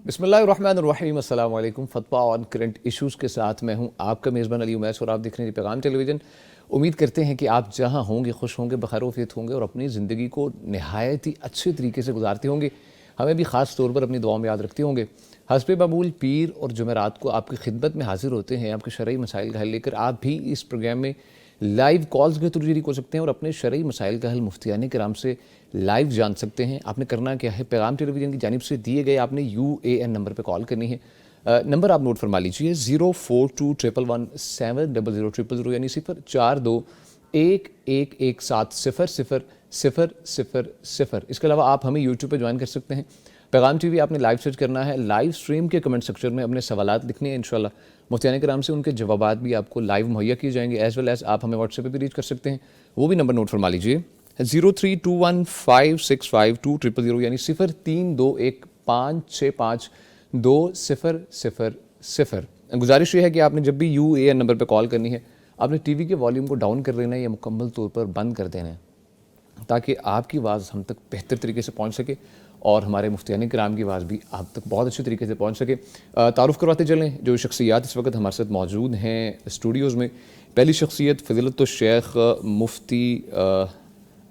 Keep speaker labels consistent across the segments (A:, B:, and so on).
A: بسم اللہ الرحمن الرحیم، السلام علیکم۔ فتویٰ آن کرنٹ ایشوز کے ساتھ میں ہوں آپ کا میزبان علی امیس، اور آپ دیکھ رہے ہیں پیغام ٹیلی ویژن۔ امید کرتے ہیں کہ آپ جہاں ہوں گے خوش ہوں گے، بخیر وعافیت ہوں گے اور اپنی زندگی کو نہایت ہی اچھے طریقے سے گزارتے ہوں گے۔ ہمیں بھی خاص طور پر اپنی دعاؤں میں یاد رکھتے ہوں گے۔ حسب معمول پیر اور جمعرات کو آپ کی خدمت میں حاضر ہوتے ہیں آپ کے شرعی مسائل کا حل لے کر۔ آپ بھی اس پروگرام میں لائیو کالز کے تھرو شریک ہو سکتے ہیں اور اپنے شرعی مسائل کا حل مفتیان کرام سے لائیو جان سکتے ہیں۔ آپ نے کرنا کیا ہے، پیغام ٹیلی ویژن کی جانب سے دیے گئے آپ نے UAN نمبر پہ کال کرنی ہے۔ نمبر آپ نوٹ فرما لیجیے 042111700000، یعنی 042111700000۔ اس کے علاوہ آپ ہمیں یوٹیوب پہ جوائن کر سکتے ہیں۔ پیغام ٹی وی آپ نے لائیو سرچ کرنا ہے، لائیو سٹریم کے کمنٹ سیکشن میں اپنے سوالات لکھنے ہیں، انشاءاللہ مفتیان کرام سے ان کے جوابات بھی آپ کو لائیو مہیا کیے جائیں گے۔ ایز ویل ایز آپ ہمیں واٹس ایپ پہ بھی ریچ کر سکتے ہیں، وہ بھی نمبر نوٹ فرما لیجیے 0321565200، یعنی 0321565200۔ گزارش یہ ہے کہ آپ نے جب بھی UAN نمبر پہ کال کرنی ہے، آپ نے ٹی وی کے والیوم کو ڈاؤن کر دینا ہے یا مکمل طور پر بند کر دینا ہے، تاکہ آپ کی آواز ہم تک بہتر طریقے سے پہنچ سکے اور ہمارے مفتیان کرام کی آواز بھی آپ تک بہت اچھے طریقے سے پہنچ سکے۔ تعارف کرواتے چلیں جو شخصیات اس وقت ہمارے ساتھ موجود ہیں اسٹوڈیوز میں۔ پہلی شخصیت فضیلت الشیخ مفتی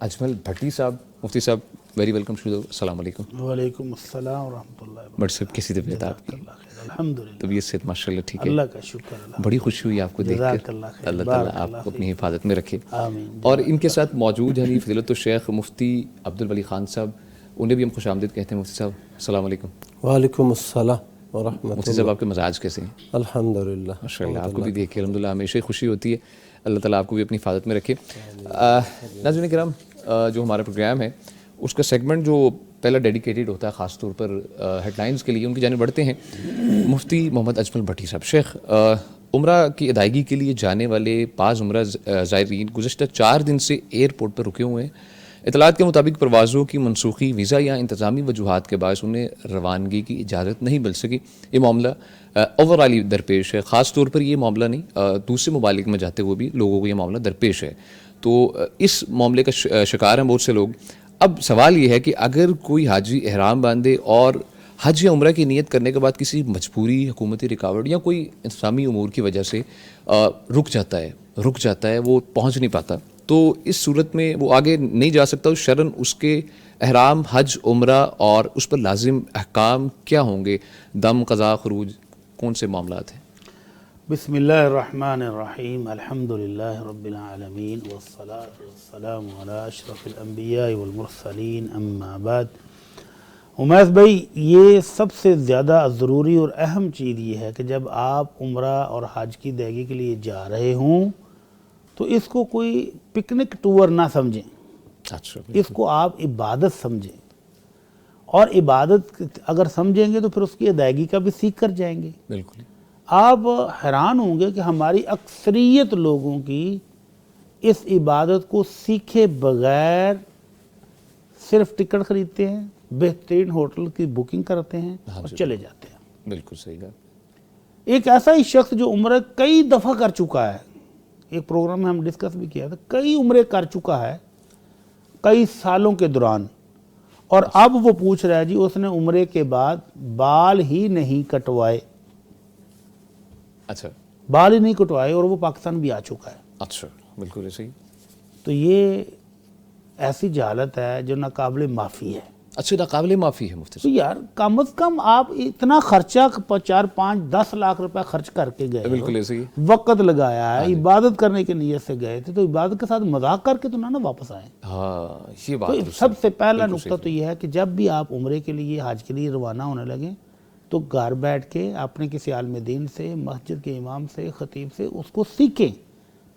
A: اجمل بھٹی صاحب۔ مفتی صاحب ویری ویلکم شو، السلام علیکم۔
B: وعلیکم السلام ورحمۃ اللہ وبرکاتہ۔
A: بٹ صاحب کیسی طبیعت آپ کی؟
B: الحمدللہ،
A: طبیعت صحت ماشاء اللہ ٹھیک ہے؟
B: اللہ کا شکر ہے،
A: بڑی خوشی ہوئی آپ کو دیکھ
B: جزاک
A: کر،
B: اللہ خیر،
A: اللہ تعالیٰ
B: بارک
A: آپ
B: اللہ
A: کو اپنی حفاظت میں رکھے۔
B: آمین۔
A: اور ان کے ساتھ موجود ہیں فضیلت الشیخ مفتی عبدالولی خان صاحب، انہیں بھی ہم خوش آمدید کہتے ہیں۔ مفتی صاحب السلام علیکم۔
C: وعلیکم السلام ورحمۃ
A: مفتی صاحب آپ کے مزاج کیسے ہیں؟
C: اللہ، الحمدللہ
A: ماشاء اللہ، آپ کو بھی دیکھ کے الحمدللہ ہمیشہ خوشی ہوتی ہے۔ اللہ تعالیٰ آپ کو بھی اپنی حفاظت میں رکھے۔ ناظرین کرام، جو ہمارا پروگرام ہے اس کا سیگمنٹ جو پہلا ڈیڈیکیٹڈ ہوتا ہے خاص طور پر ہیڈ لائنز کے لیے، ان کی جانب بڑھتے ہیں۔ مفتی محمد اجمل بھٹی صاحب، شیخ عمرہ کی ادائیگی کے لیے جانے والے بعض عمرہ زائرین گزشتہ 4 دن سے ایئرپورٹ پر رکے ہوئے ہیں۔ اطلاعات کے مطابق پروازوں کی منسوخی، ویزا یا انتظامی وجوہات کے باعث انہیں روانگی کی اجازت نہیں مل سکی۔ یہ معاملہ اوور آل درپیش ہے، خاص طور پر یہ معاملہ نہیں، دوسرے ممالک میں جاتے ہوئے بھی لوگوں کو یہ معاملہ درپیش ہے۔ تو اس معاملے کا شکار ہیں بہت سے لوگ۔ اب سوال یہ ہے کہ اگر کوئی حاجی احرام باندھے اور حج یا عمرہ کی نیت کرنے کے بعد کسی مجبوری، حکومتی رکاوٹ یا کوئی انتظامی امور کی وجہ سے رک جاتا ہے، وہ پہنچ نہیں پاتا، تو اس صورت میں وہ آگے نہیں جا سکتا، شرعاً اس کے احرام، حج، عمرہ اور اس پر لازم احکام کیا ہوں گے؟ دم، قضاء، خروج، کون سے معاملات ہیں؟
B: بسم اللہ الرحمن الرحیم، الحمدللہ رب العالمین، والصلاة والسلام علی اشرف الانبیاء والمرسلین، اما بعد۔ امیس بھائی، یہ سب سے زیادہ ضروری اور اہم چیز یہ ہے کہ جب آپ عمرہ اور حج کی ادائیگی کے لیے جا رہے ہوں تو اس کو کوئی پکنک ٹور نہ سمجھیں، اس کو آپ عبادت سمجھیں، اور عبادت اگر سمجھیں گے تو پھر اس کی ادائیگی کا بھی سیکھ کر جائیں گے۔
A: بالکل۔
B: آپ حیران ہوں گے کہ ہماری اکثریت لوگوں کی اس عبادت کو سیکھے بغیر صرف ٹکٹ خریدتے ہیں، بہترین ہوٹل کی بکنگ کرتے ہیں اور چلے جاتے ہیں۔
A: بالکل صحیح بات۔
B: ایک ایسا ہی شخص جو عمرہ کئی دفعہ کر چکا ہے، ایک پروگرام میں ہم ڈسکس بھی کیا تھا، کئی عمرے کر چکا ہے کئی سالوں کے دوران، اور اب وہ پوچھ رہا ہے جی اس نے عمرے کے بعد بال ہی نہیں کٹوائے،
A: اچھا
B: بال ہی نہیں کٹوائے، اور وہ پاکستان بھی آ چکا ہے۔
A: اچھا، بالکل صحیح۔
B: تو یہ ایسی جہالت ہے جو ناقابل معافی ہے۔
A: اچھا، ناقابل معافی ہے مفتی
B: تو
A: صاحب؟
B: یار کم از کم آپ اتنا خرچہ 4، 5، 10 لاکھ روپے خرچ کر کے گئے،
A: بالکل ایسے ہی۔
B: وقت لگایا ہے، عبادت کرنے کی نیت سے گئے تھے، تو عبادت کے ساتھ مذاق کر کے تو نہ واپس آئیں۔
A: ہاں، یہ
B: تو
A: بات
B: سب سے پہلا نقطہ تو یہ ہے کہ جب بھی آپ عمرے کے لیے، حج کے لیے روانہ ہونے لگیں تو گھر بیٹھ کے اپنے کسی عالم دین سے، مسجد کے امام سے، خطیب سے اس کو سیکھیں،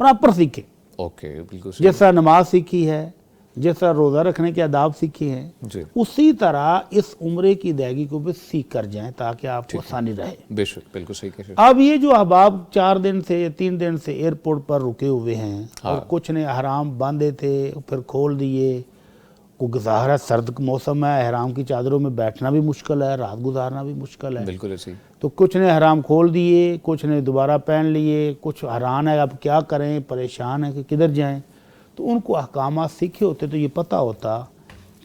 B: پراپر سیکھیں،
A: اوکے، بالکل صحیح۔
B: جیسا نماز سیکھی ہے، جیسا روزہ رکھنے کے آداب سیکھی ہیں،
A: جی
B: اسی طرح اس عمرے کی ادائیگی کو بھی سیکھ کر جائیں تاکہ آپ کو آسانی رہے۔
A: بے شک، بالکل صحیح کہہ رہے
B: اب یہ جو احباب 4 دن سے 3 دن سے ایئرپورٹ پر رکے ہوئے ہیں اور کچھ نے احرام باندھے تھے پھر کھول دیے، کو ظاہر ہے سرد موسم ہے، احرام کی چادروں میں بیٹھنا بھی مشکل ہے، رات گزارنا بھی مشکل ہے،
A: بالکل ایسے ہی۔
B: تو کچھ نے احرام کھول دیے، کچھ نے دوبارہ پہن لیے، کچھ حیران ہے اب کیا کریں، پریشان ہے کہ کدھر جائیں۔ تو ان کو احکامات سیکھے ہوتے تو یہ پتہ ہوتا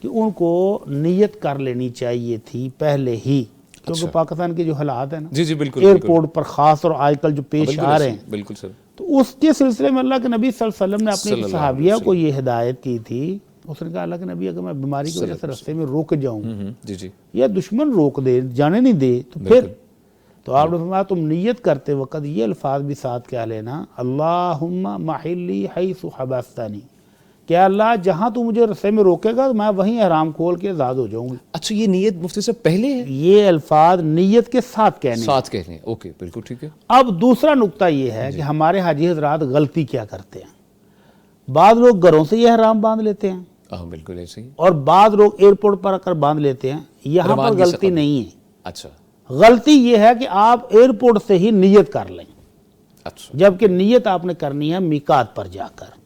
B: کہ ان کو نیت کر لینی چاہیے تھی پہلے ہی کیونکہ پاکستان کے جو حالات ہیں نا
A: جی جی بالکل
B: ایئرپورٹ پر خاص اور آج کل جو پیش آ رہے ہیں،
A: بالکل سر،
B: تو اس کے سلسلے میں اللہ کے نبی صلی اللہ علیہ وسلم نے اپنی ایک صحابیہ کو یہ ہدایت کی تھی. اس نے کہا اللہ کے نبی اگر میں بیماری کی وجہ سے رستے میں رک جاؤں
A: جی جی
B: یا دشمن روک دے، جانے نہیں دے، تو پھر تو آپ نے فرمایا تم نیت کرتے وقت یہ الفاظ بھی ساتھ کیا لینا، اللہم محلی حیث حبستنی، کہ اللہ جہاں تو مجھے رستے میں روکے گا میں وہیں احرام کھول کے آزاد ہو جاؤں گی.
A: اچھا یہ نیت مفتی صاحب پہلے ہے؟
B: یہ الفاظ نیت کے ساتھ کہنے ہیں.
A: ساتھ کہنے ہیں، اوکے بالکل ٹھیک ہے.
B: اب دوسرا نقطہ یہ ہے کہ ہمارے حاجی حضرات غلطی کیا کرتے ہیں، بعض لوگ گھروں سے یہ احرام باندھ لیتے ہیں
A: ہاں بالکل ایسے ہی.
B: اور بعض لوگ ایئرپورٹ پر آ کر باندھ لیتے ہیں. یہاں پر غلطی نہیں ہے.
A: اچھا
B: غلطی یہ ہے کہ آپ ایئرپورٹ سے ہی نیت کر لیں،
A: اچھا
B: جبکہ نیت آپ نے کرنی ہے میقات پر جا کر،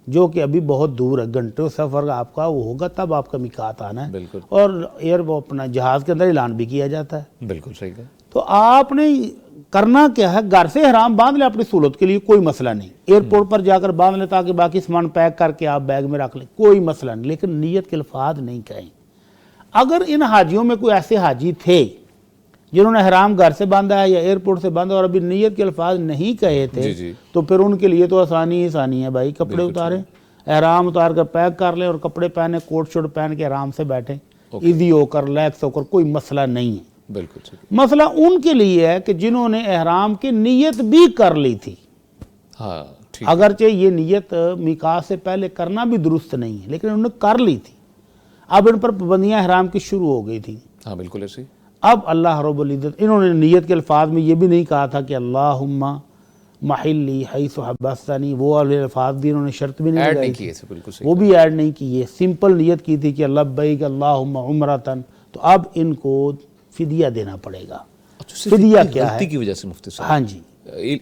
B: جو کہ ابھی بہت دور ہے، گھنٹوں سفر آپ کا وہ ہوگا، تب آپ کا میقات آنا ہے.
A: بالکل
B: اور وہ اپنا جہاز کے اندر اعلان بھی کیا جاتا ہے.
A: بالکل صحیح ہے.
B: تو آپ نے کرنا کیا ہے، گھر سے احرام باندھ لیں اپنی سہولت کے لیے، کوئی مسئلہ نہیں. ایئرپورٹ پر جا کر باندھ لیں تاکہ باقی سامان پیک کر کے آپ بیگ میں رکھ لیں، کوئی مسئلہ نہیں، لیکن نیت کے الفاظ نہیں کہیں. اگر ان حاجیوں میں کوئی ایسے حاجی تھے جنہوں نے احرام گھر سے باندھا ہے یا ایئرپورٹ سے باندھا اور ابھی نیت کے الفاظ نہیں کہے تھے، تو پھر ان کے لیے تو آسانی ہے بھائی، کپڑے اتاریں، احرام اتار کر پیک کر لیں اور کپڑے پہنے، کوٹ شوٹ پہن کے آرام سے بیٹھیں، ایزی ہو کر ریلیکس ہو کر، کوئی مسئلہ نہیں ہے.
A: بالکل
B: مسئلہ ان کے لیے ہے کہ جنہوں نے احرام کی نیت بھی کر لی تھی.
A: ہاں
B: اگرچہ یہ نیت میقات سے پہلے کرنا بھی درست نہیں ہے، لیکن انہوں نے کر لی تھی. اب ان پر پابندیاں احرام کی شروع ہو گئی تھی.
A: ہاں بالکل ایسے ہی.
B: اب اللہ رب العزت، انہوں نے نیت کے الفاظ میں یہ بھی نہیں کہا تھا کہ اللہم محلی حیث حبستنی، وہ الفاظ بھی انہوں نے شرط بھی نہیں لگائی تھی، وہ بھی ایڈ نہیں کی. یہ سمپل نیت کی تھی کہ لبیک اللہم عمرتن. تو اب ان کو فدیہ دینا پڑے گا. فدیہ کیا ہے؟
A: غلطی کی وجہ سے مفتی صاحب.
B: ہاں جی،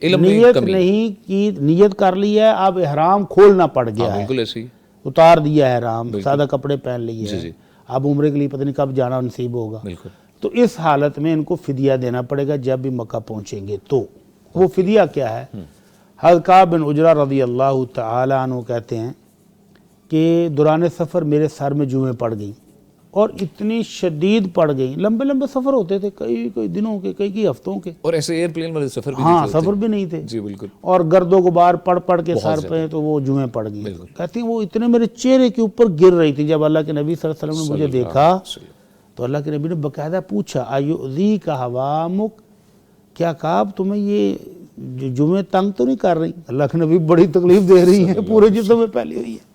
A: علم میں
B: نیت
A: کمی
B: نہیں کی، نیت کر لی ہے، اب احرام کھولنا پڑ گیا ہے،
A: بالکل ایسے ہی.
B: اتار دیا ہے احرام، سادہ کپڑے پہن لیے ہیں، اب عمرے کے لیے پتہ نہیں کب جانا نصیب ہوگا.
A: بالکل.
B: تو اس حالت میں ان کو فدیہ دینا پڑے گا جب بھی مکہ پہنچیں گے. تو وہ فدیہ کیا ہے؟ حضرت کعب بن عجرہ رضی اللہ تعالی عنہ کہتے ہیں کہ دوران سفر میرے سر میں جوئیں پڑ گئیں، اور اتنی شدید پڑ گئیں. لمبے لمبے سفر ہوتے تھے، کئی دنوں کے، کئی ہفتوں کے.
A: اور ایسے ایئر پلین والے سفر بھی
B: ہاں سفر بھی نہیں تھے.
A: جی بالکل.
B: اور گرد و غبار پڑ کے سر پہ، تو وہ جوئیں پڑ گئیں. کہتی ہیں وہ اتنے میرے چہرے کے اوپر گر رہی تھی. جب اللہ کے نبی صلی اللہ علیہ وسلم نے مجھے دیکھا تو اللہ کے نبی نے باقاعدہ پوچھا ایؤذیک حوامک، کیا کعب تمہیں یہ جمعیں تنگ تو نہیں کر رہی؟ اللہ کے نبی بڑی تکلیف دے رہی ہیں، پورے جسم میں پھیلی ہوئی ہے.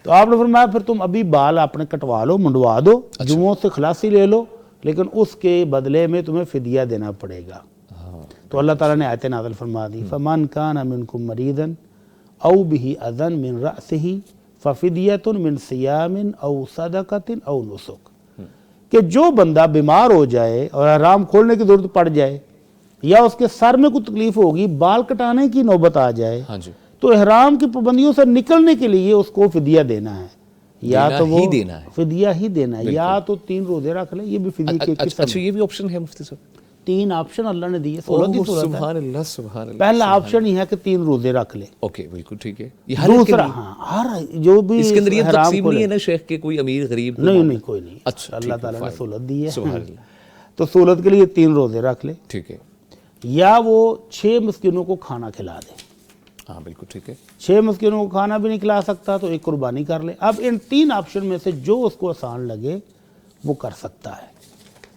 B: تو آپ نے فرمایا پھر تم ابھی بال اپنے کٹوا لو، منڈوا دو، جمعوں سے خلاصی لے لو، لیکن اس کے بدلے میں تمہیں فدیہ دینا پڑے گا. تو اللہ تعالیٰ نے آیت نازل فرما دی، فَمَنْ كَانَ مِنْكُمْ مَرِيضًا أَوْ بِهِ أَذًى مِنْ رَأْسِهِ فَفِدْيَةٌ مِنْ صِيَامٍ أَوْ صَدَقَةٍ أَوْ نُسُكٍ، کہ جو بندہ بیمار ہو جائے اور احرام کھولنے کی ضرورت پڑ جائے، یا اس کے سر میں کوئی تکلیف ہوگی، بال کٹانے کی نوبت آ جائے، تو احرام کی پابندیوں سے نکلنے کے لیے اس کو فدیہ دینا ہے. یا تو وہ فدیہ ہی دینا ہے، یا تو 3 روزے رکھ لے، یہ بھی فدیہ کی قسم.
A: اچھا یہ بھی آپشن ہے مفتی صاحب؟
B: 3 آپشن اللہ نے دیے، سہولت ہی سہولت ہے.
A: سبحان اللہ سبحان اللہ.
B: پہلا آپشن یہ ہے کہ 3 روزے رکھ لے.
A: اوکے بالکل ٹھیک ہے.
B: دوسرا ہر جو بھی
A: اس کے اندر یہ تقسیم نہیں ہے نا شیخ کے کوئی امیر غریب؟
B: نہیں کوئی نہیں.
A: اچھا
B: اللہ تعالیٰ نے سہولت دی ہے.
A: سبحان اللہ.
B: تو سہولت کے لیے 3 روزے رکھ لے،
A: ٹھیک ہے.
B: یا وہ 6 مسکینوں کو کھانا کھلا دے.
A: ہاں بالکل ٹھیک ہے.
B: 6 مسکینوں کو کھانا بھی نہیں کھلا سکتا تو ایک قربانی کر لے. اب ان 3 آپشن میں سے جو اس کو آسان لگے وہ کر سکتا ہے.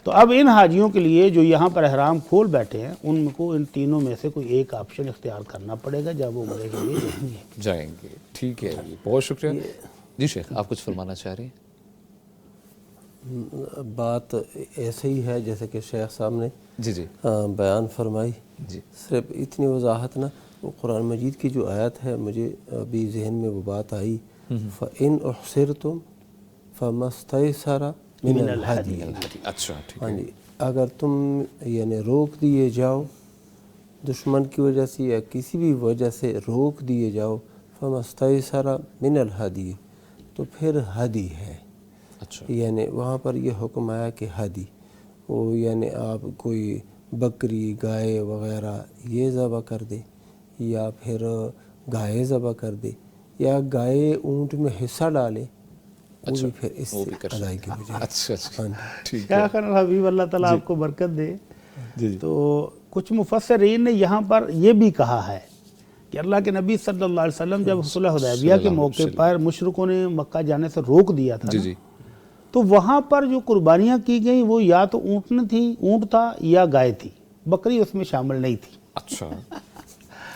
B: تو اب ان حاجیوں کے لیے جو یہاں پر احرام کھول بیٹھے ہیں، ان کو ان تینوں میں سے کوئی ایک آپشن اختیار کرنا پڑے گا جب وہ عمرے کے لیے
A: جائیں گے. ٹھیک ہے، بہت شکریہ. جی شیخ آپ کچھ فرمانا چاہ رہے ہیں؟
C: بات ایسے ہی ہے جیسے کہ شیخ صاحب نے
A: جی
C: بیان فرمائی.
A: جی
C: صرف اتنی وضاحت نا، وہ قرآن مجید کی جو آیت ہے مجھے ابھی ذہن میں وہ بات آئی، فَإِنْ أُحْصِرْتُمْ فَمَا اسْتَيْسَرَ مِنَ الْهَدْيِ.
A: اچھا ٹھیک
C: ہاں جی، اگر تم یعنی روک دیے جاؤ دشمن کی وجہ سے یا کسی بھی وجہ سے روک دیے جاؤ، فَمَا اسْتَيْسَرَ مِنَ الْهَدْيِ، تو پھر ہدی ہے.
A: اچھا
C: یعنی وہاں پر یہ حکم آیا کہ ہدی، وہ یعنی آپ کوئی بکری گائے وغیرہ یہ ذبح کر دے، یا پھر گائے ذبح کر دے، یا گائے اونٹ میں حصہ ڈالے وہ بھی پھر اس
A: وہ بھی کر
C: سے ادائیگی ہو جائے.
A: اچھا اچھا
C: ہاں
A: ٹھیک ہے.
B: شیخ الحبیب اللہ تعالیٰ آپ کو برکت دے.
A: جی جی
B: تو کچھ مفسرین نے یہاں پر یہ بھی کہا ہے کہ اللہ کے نبی صلی اللہ علیہ وسلم جب صلح حدیبیہ کے موقع پر مشرکوں نے مکہ جانے سے روک دیا تھا
A: جی
B: نا،
A: جی
B: تو وہاں پر جو قربانیاں کی گئیں وہ یا تو اونٹ تھا یا گائے تھی، بکری اس میں شامل نہیں تھی.
A: اچھا.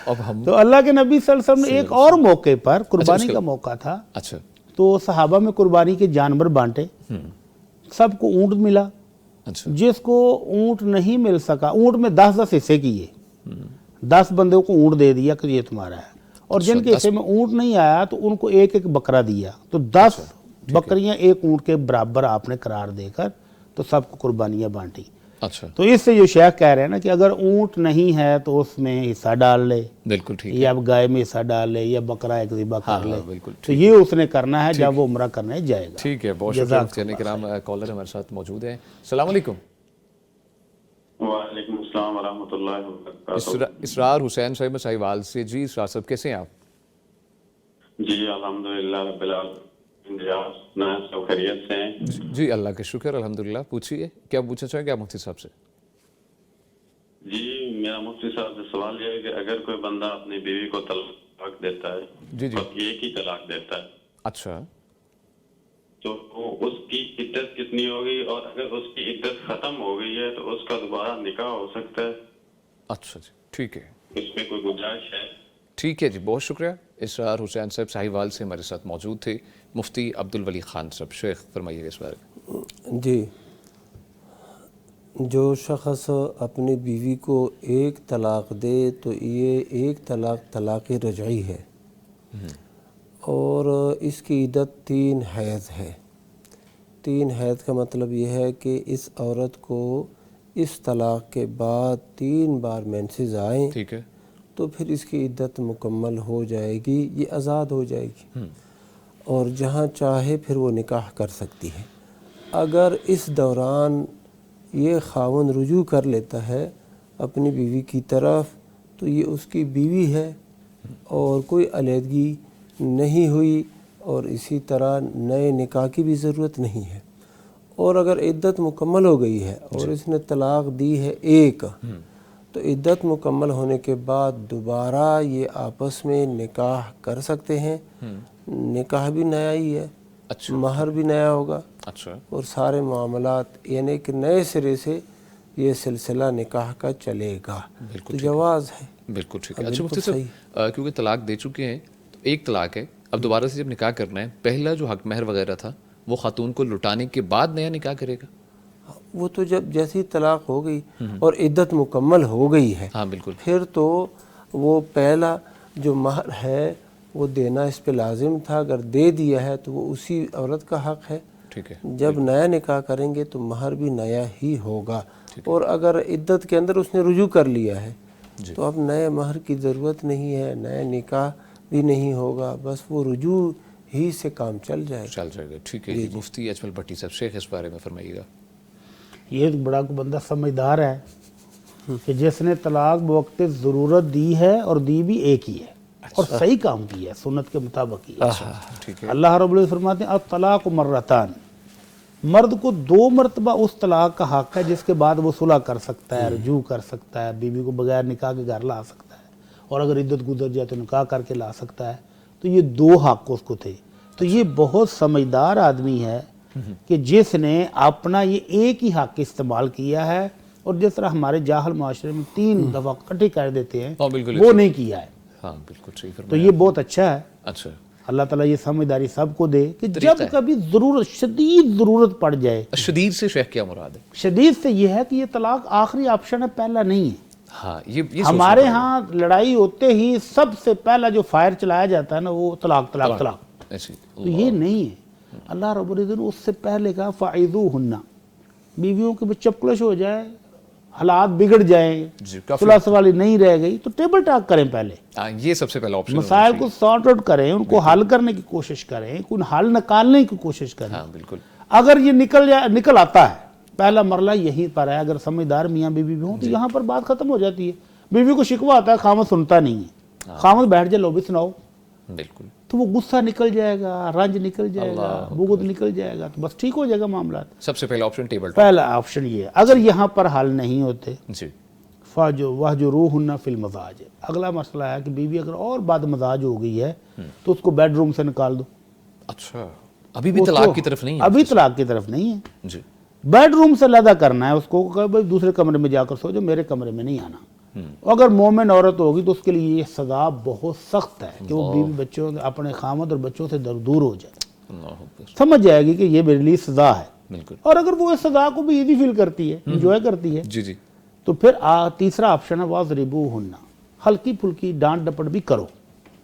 A: اب ہم
B: تو اللہ کے نبی صلی اللہ علیہ وسلم نے ایک اور موقع پر قربانی کا موقع تھا
A: اچھا
B: تو صحابہ میں قربانی کے جانور بانٹے، سب کو اونٹ ملا.
A: اچھا
B: جس کو اونٹ نہیں مل سکا، اونٹ میں 10 حصے کیے، 10 بندوں کو اونٹ دے دیا کہ یہ تمہارا ہے، اور جن کے حصے میں اونٹ نہیں آیا تو ان کو ایک ایک بکرا دیا. تو 10 بکریاں ایک اونٹ کے برابر آپ نے قرار دے کر تو سب کو قربانیاں بانٹی.
A: اچھا
B: تو اس سے جو شیخ کہہ رہے ہیں نا کہ اگر اونٹ نہیں ہے تو اس میں حصہ ڈال لے،
A: بالکل ٹھیک
B: یا گائے میں حصہ ڈال لے، یا بکرا ایک ذبح کر لے.
A: بالکل
B: تو یہ اس نے کرنا ہے جب وہ عمرہ کرنے جائے گا.
A: ٹھیک ہے. بہت شکریہ مفتی کرام. کالر ہمارے ساتھ موجود ہیں. السلام علیکم.
D: وعلیکم السلام ورحمۃ اللہ وبرکاتہ.
A: اسرار حسین صاحب ساہیوال سے. جی اسرار صاحب کیسے ہیں آپ؟
D: جی الحمدللہ رب العالمین، سب خیریت سے ہیں.
A: جی اللہ کا شکر الحمدللہ. پوچھیے کیا پوچھنا چاہیں گے آپ مفتی صاحب سے؟
D: جی میرا مفتی صاحب سے سوال یہ ہے کہ اگر کوئی بندہ اپنی بیوی کو طلاق دیتا ہے،
A: جی جی
D: اور ایک ہی طلاق دیتا ہے،
A: اچھا
D: تو اس کی عدت کتنی ہوگی؟ اور اگر اس کی عدت ختم ہو گئی ہے تو اس کا دوبارہ نکاح ہو سکتا ہے؟
A: اچھا جی ٹھیک ہے.
D: اس میں کوئی گنجائش ہے؟
A: ٹھیک ہے جی بہت شکریہ. اسرار حسین صاحب ساہیوال سے ہمارے ساتھ موجود تھے. مفتی عبدالولی خان صاحب. شیخ فرمائیے اس بارے میں.
C: جی، جو شخص اپنی بیوی کو ایک طلاق دے تو یہ ایک طلاق رجعی ہے، اور اس کی عدت 3 حیض ہے. 3 حیض کا مطلب یہ ہے کہ اس عورت کو اس طلاق کے بعد 3 بار مینسز آئیں
A: ٹھیک ہے
C: تو پھر اس کی عدت مکمل ہو جائے گی، یہ آزاد ہو جائے گی، اور جہاں چاہے پھر وہ نکاح کر سکتی ہے. اگر اس دوران یہ خاوند رجوع کر لیتا ہے اپنی بیوی کی طرف تو یہ اس کی بیوی ہے اور کوئی علیحدگی نہیں ہوئی، اور اسی طرح نئے نکاح کی بھی ضرورت نہیں ہے. اور اگر عدت مکمل ہو گئی ہے اور اس نے طلاق دی ہے ایک، تو عدت مکمل ہونے کے بعد دوبارہ یہ آپس میں نکاح کر سکتے ہیں. نکاح بھی نیا ہی ہے، مہر بھی نیا ہوگا،
A: اچھا
C: اور سارے معاملات، یعنی کہ نئے سرے سے یہ سلسلہ نکاح کا چلے گا. تو جواز ہے.
A: بالکل ٹھیک ہے. اچھا مفتی صاحب کیونکہ طلاق دے چکے ہیں تو ایک طلاق ہے، اب دوبارہ سے جب نکاح کرنا ہے، پہلا جو حق مہر وغیرہ تھا وہ خاتون کو لٹانے کے بعد نیا نکاح کرے گا؟
C: وہ تو جب جیسی طلاق ہو گئی اور عدت مکمل ہو گئی ہے،
A: ہاں بالکل
C: پھر تو وہ پہلا جو مہر ہے وہ دینا اس پہ لازم تھا. اگر دے دیا ہے تو وہ اسی عورت کا حق ہے.
A: ٹھیک ہے.
C: جب نیا نکاح کریں گے تو مہر بھی نیا ہی ہوگا. اور اگر عدت کے اندر اس نے رجوع کر لیا ہے تو اب نئے مہر کی ضرورت نہیں ہے، نیا نکاح بھی نہیں ہوگا، بس وہ رجوع ہی سے کام چل جائے
A: گا. ٹھیک ہے. مفتی اجمل بھٹی صاحب. شیخ اس بارے میں فرمائیے گا.
B: یہ بڑا بندہ سمجھدار ہے کہ جس نے طلاق بوقت ضرورت دی ہے اور دی بھی ایک ہی ہے اور صحیح کام کیا ہے، سنت کے مطابق کیا ہے.
A: ٹھیک ہے.
B: اللہ رب العزت فرماتے ہیں الطلاق مرتان، مرد کو 2 مرتبہ اس طلاق کا حق ہے جس کے بعد وہ صلح کر سکتا ہے، رجوع کر سکتا ہے، بیوی کو بغیر نکاح کے گھر لا سکتا ہے، اور اگر عدت گزر جائے تو نکاح کر کے لا سکتا ہے. تو یہ 2 حق اس کو تھے. تو یہ بہت سمجھدار آدمی ہے کہ جس نے اپنا یہ ایک ہی حق استعمال کیا ہے، اور جس طرح ہمارے جاہل معاشرے میں 3 دفعہ اکٹھے کر دیتے ہیں وہ نہیں کیا ہے.
A: ہاں بالکل صحیح فرمایا.
B: تو یہ بہت اچھا ہے.
A: اچھا
B: اللہ تعالیٰ یہ سمجھداری سب کو دے کہ جب کبھی ضرورت، شدید ضرورت پڑ جائے.
A: شدید سے شیخ کیا مراد ہے؟
B: شدید سے یہ ہے کہ یہ طلاق آخری آپشن ہے، پہلا نہیں ہے.
A: ہاں یہ
B: ہمارے ہاں لڑائی ہوتے ہی سب سے پہلا جو فائر چلایا جاتا ہے نا وہ طلاق طلاق طلاق. تو یہ نہیں ہے. اللہ رب العزت نے اس سے پہلے کہا فَعِذُوهُنَّ، بیویوں کے چپکلش ہو جائے، حالات بگڑ جائیں، صلح سوالی نہیں رہ گئی تو ٹیبل ٹاک کریں. پہلے
A: یہ سب سے پہلا آپشن،
B: مسائل کو سارٹ آؤٹ کریں، ان کو حل کرنے کی کوشش کریں، کوئی حل نکالنے کی کوشش کریں.
A: ہاں بالکل.
B: اگر یہ نکل آتا ہے، پہلا مرلہ یہیں پر ہے. اگر سمجھدار میاں بیوی بھی ہوں تو یہاں پر بات ختم ہو جاتی ہے. بیوی کو شکوہ آتا ہے، خامد سنتا نہیں ہے، خامد بیٹھ جائے، لو بھی سناؤ.
A: بالکل
B: تو وہ غصہ نکل جائے گا, رنج نکل جائے گا, بغض نکل جائے گا, تو بس ٹھیک ہو جائے گا معاملات.
A: سب سے پہلا آپشن ٹیبل ٹاک.
B: پہلا آپشن یہ ہے. اگر یہاں پر حل نہیں ہوتے
A: جی
B: وَاهْجُرُوهُنَّ فِي الْمَضَاجِعِ, اگلا مسئلہ ہے کہ بیوی اگر اور بد مزاج ہو گئی ہے تو اس کو بیڈ روم سے نکال دو.
A: اچھا, ابھی بھی طلاق کی طرف نہیں ہے؟
B: ابھی طلاق کی طرف نہیں ہے.
A: جی
B: بیڈ روم سے لدا کرنا ہے اس کو کہ بھائی دوسرے کمرے میں جا کر سو جو, میرے کمرے میں نہیں آنا. اگر مومن عورت ہوگی تو اس کے لیے یہ سزا بہت سخت ہے کہ وہ بیوی بچوں اپنے خامد اور بچوں سے دور ہو جائے.
A: اللہ اکبر.
B: سمجھ جائے گی کہ یہ میرے لیے سزا ہے.
A: بالکل.
B: اور اگر وہ اس سزا کو بھی ایزی فیل کرتی ہے, انجوائے کرتی ہے,
A: جی جی
B: تو پھر تیسرا آپشن ہے وَاضْرِبُوهُنَّ, ہلکی پھلکی ڈانٹ ڈپٹ بھی کرو.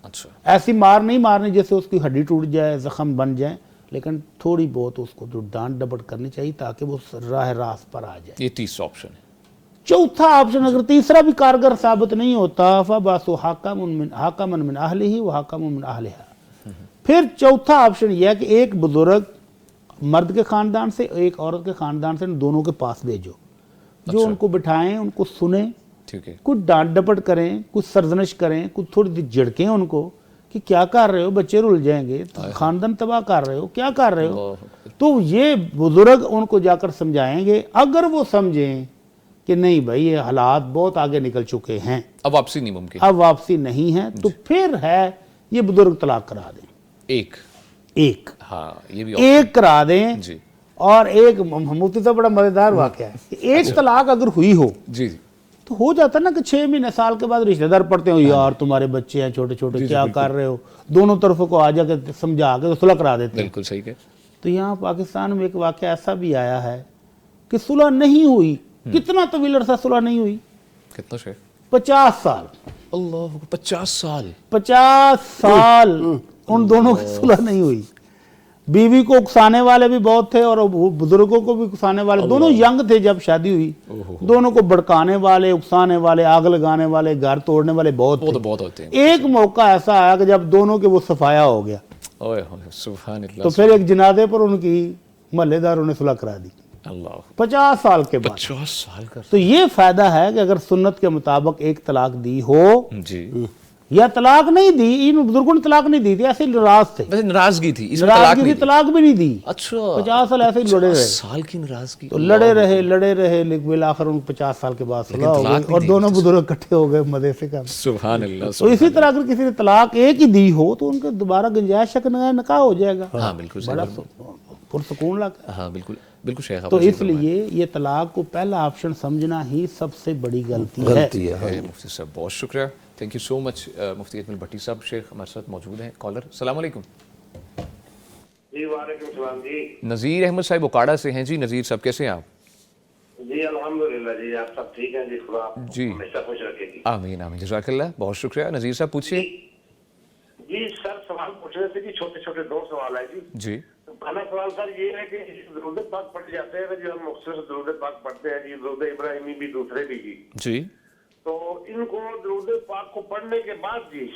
A: اچھا
B: ایسی مار نہیں مارنی جیسے اس کی ہڈی ٹوٹ جائے, زخم بن جائیں, لیکن تھوڑی بہت اس کو جو ڈانٹ ڈپٹ کرنی چاہیے تاکہ وہ راہ راست پر آ جائے.
A: یہ تیسرا آپشن ہے.
B: چوتھا آپشن اگر تیسرا بھی کارگر ثابت نہیں ہوتا فَبَعْثُوا حَكَمًا مِنْ أَهْلِهِ وَحَكَمًا مِنْ أَهْلِهَا, پھر چوتھا آپشن یہ ہے کہ ایک بزرگ مرد کے خاندان سے ایک عورت کے خاندان سے دونوں کے پاس بھیجو, جو ان کو بٹھائیں, ان کو سنیں,
A: ٹھیک ہے,
B: کچھ ڈانٹ ڈپٹ کریں, کچھ سرزنش کریں, کچھ تھوڑی سی جھڑکیں ان کو کہ کیا کر رہے ہو, بچے رل جائیں گے, خاندان تباہ کر رہے ہو, کیا کر رہے ہو. تو یہ بزرگ ان کو جا کر سمجھائیں گے. اگر وہ سمجھیں کہ نہیں بھائی یہ حالات بہت آگے نکل چکے ہیں,
A: اب واپسی نہیں ممکن,
B: اب واپسی نہیں ہے, تو پھر ہے یہ بزرگ طلاق کرا دیں. ایک
A: ہاں یہ بھی
B: ایک کرا دیں.
A: جی
B: اور ایک مفتی صاحب بڑا مزیدار واقعہ ہے کہ ایک طلاق اگر ہوئی ہو
A: جی جی
B: تو ہو جاتا نا کہ 6 مہینے سال کے بعد رشتہ دار پڑھتے ہو, یار تمہارے بچے ہیں چھوٹے چھوٹے, کیا کر رہے ہو, دونوں طرفوں کو آ جا کے سمجھا کے صلح کرا دیتے ہیں.
A: بالکل صحیح ہے.
B: تو یہاں پاکستان میں ایک واقعہ ایسا بھی آیا ہے کہ صلح نہیں ہوئی. کتنا طویل عرصہ صلح نہیں ہوئی؟
A: کتنا شے؟
B: 50 سال.
A: اللہ 50 سال
B: 50 سال ان دونوں کی صلح نہیں ہوئی. بیوی کو اکسانے والے بھی بہت تھے اور بزرگوں کو بھی اکسانے والے, دونوں ینگ تھے جب شادی ہوئی. دونوں کو بڑکانے والے, اکسانے والے, آگ لگانے والے, گھر توڑنے والے بہت
A: ہوتے ہیں.
B: ایک موقع ایسا آیا کہ جب دونوں کے وہ صفایا ہو گیا,
A: سبحان اللہ,
B: تو پھر ایک جنازے پر ان کی محلے داروں نے صلح کرا دی.
A: اللہ
B: 50 سال کے بعد.
A: 50 سال کا.
B: تو یہ فائدہ ہے کہ اگر سنت کے مطابق ایک طلاق دی ہو
A: جی,
B: یا طلاق نہیں دی, ان بزرگوں نے طلاق نہیں دی تھی, ایسے ناراض تھے,
A: ویسے ناراضگی تھی, اس میں
B: ناراضگی تھی, طلاق بھی نہیں دی.
A: اچھا
B: 50 سال ایسے ہی لڑے رہے.
A: سال کی ناراضگی,
B: تو لڑے رہے لیکن بالآخر ان 50 سال کے بعد صلح ہو گئی اور دونوں بزرگ اکٹھے ہو گئے مزے سے کام.
A: سبحان اللہ.
B: تو اسی طرح اگر کسی نے طلاق ایک ہی دی ہو تو ان کے دوبارہ گنجائش نکاح ہو جائے گا.
A: ہاں بالکل
B: بڑا پرسکون لگا.
A: ہاں بالکل بالکل شیخ.
B: تو اس لیے یہ طلاق کو پہلا آپشن سمجھنا ہی سب سے بڑی غلطی ہے.
A: مفتی صاحب بہت شکریہ, تھینک یو سو مچ. مفتی اجمل بھٹی صاحب شیخ ہمارے ساتھ موجود ہیں. کالر السلام علیکم.
E: جی وعلیکم السلام. جی
A: نذیر احمد صاحب اکاڑا سے ہیں. جی نذیر صاحب کیسے ہیں آپ؟
E: جی الحمدللہ. جی آپ سب ٹھیک ہیں؟ جی خدا
A: جی
E: ہمیشہ خوش رکھے گی.
A: آمین آمین, جزاک اللہ, بہت شکریہ. نذیر صاحب پوچھیے.
E: جی سر سوال پوچھنے سے کہ چھوٹے چھوٹے 2 سوال ہے. جی
A: جی
E: پہلا سوال سر یہ ہے کہ درود پاک پڑھ جاتے ہیں جو ہم مختصر درود پاک پڑھتے ہیں, جی درود ابراہیمی بھی دوسرے بھی, جی
A: جی
E: تو ان کو درود پاک کو پڑھنے کے بعد جی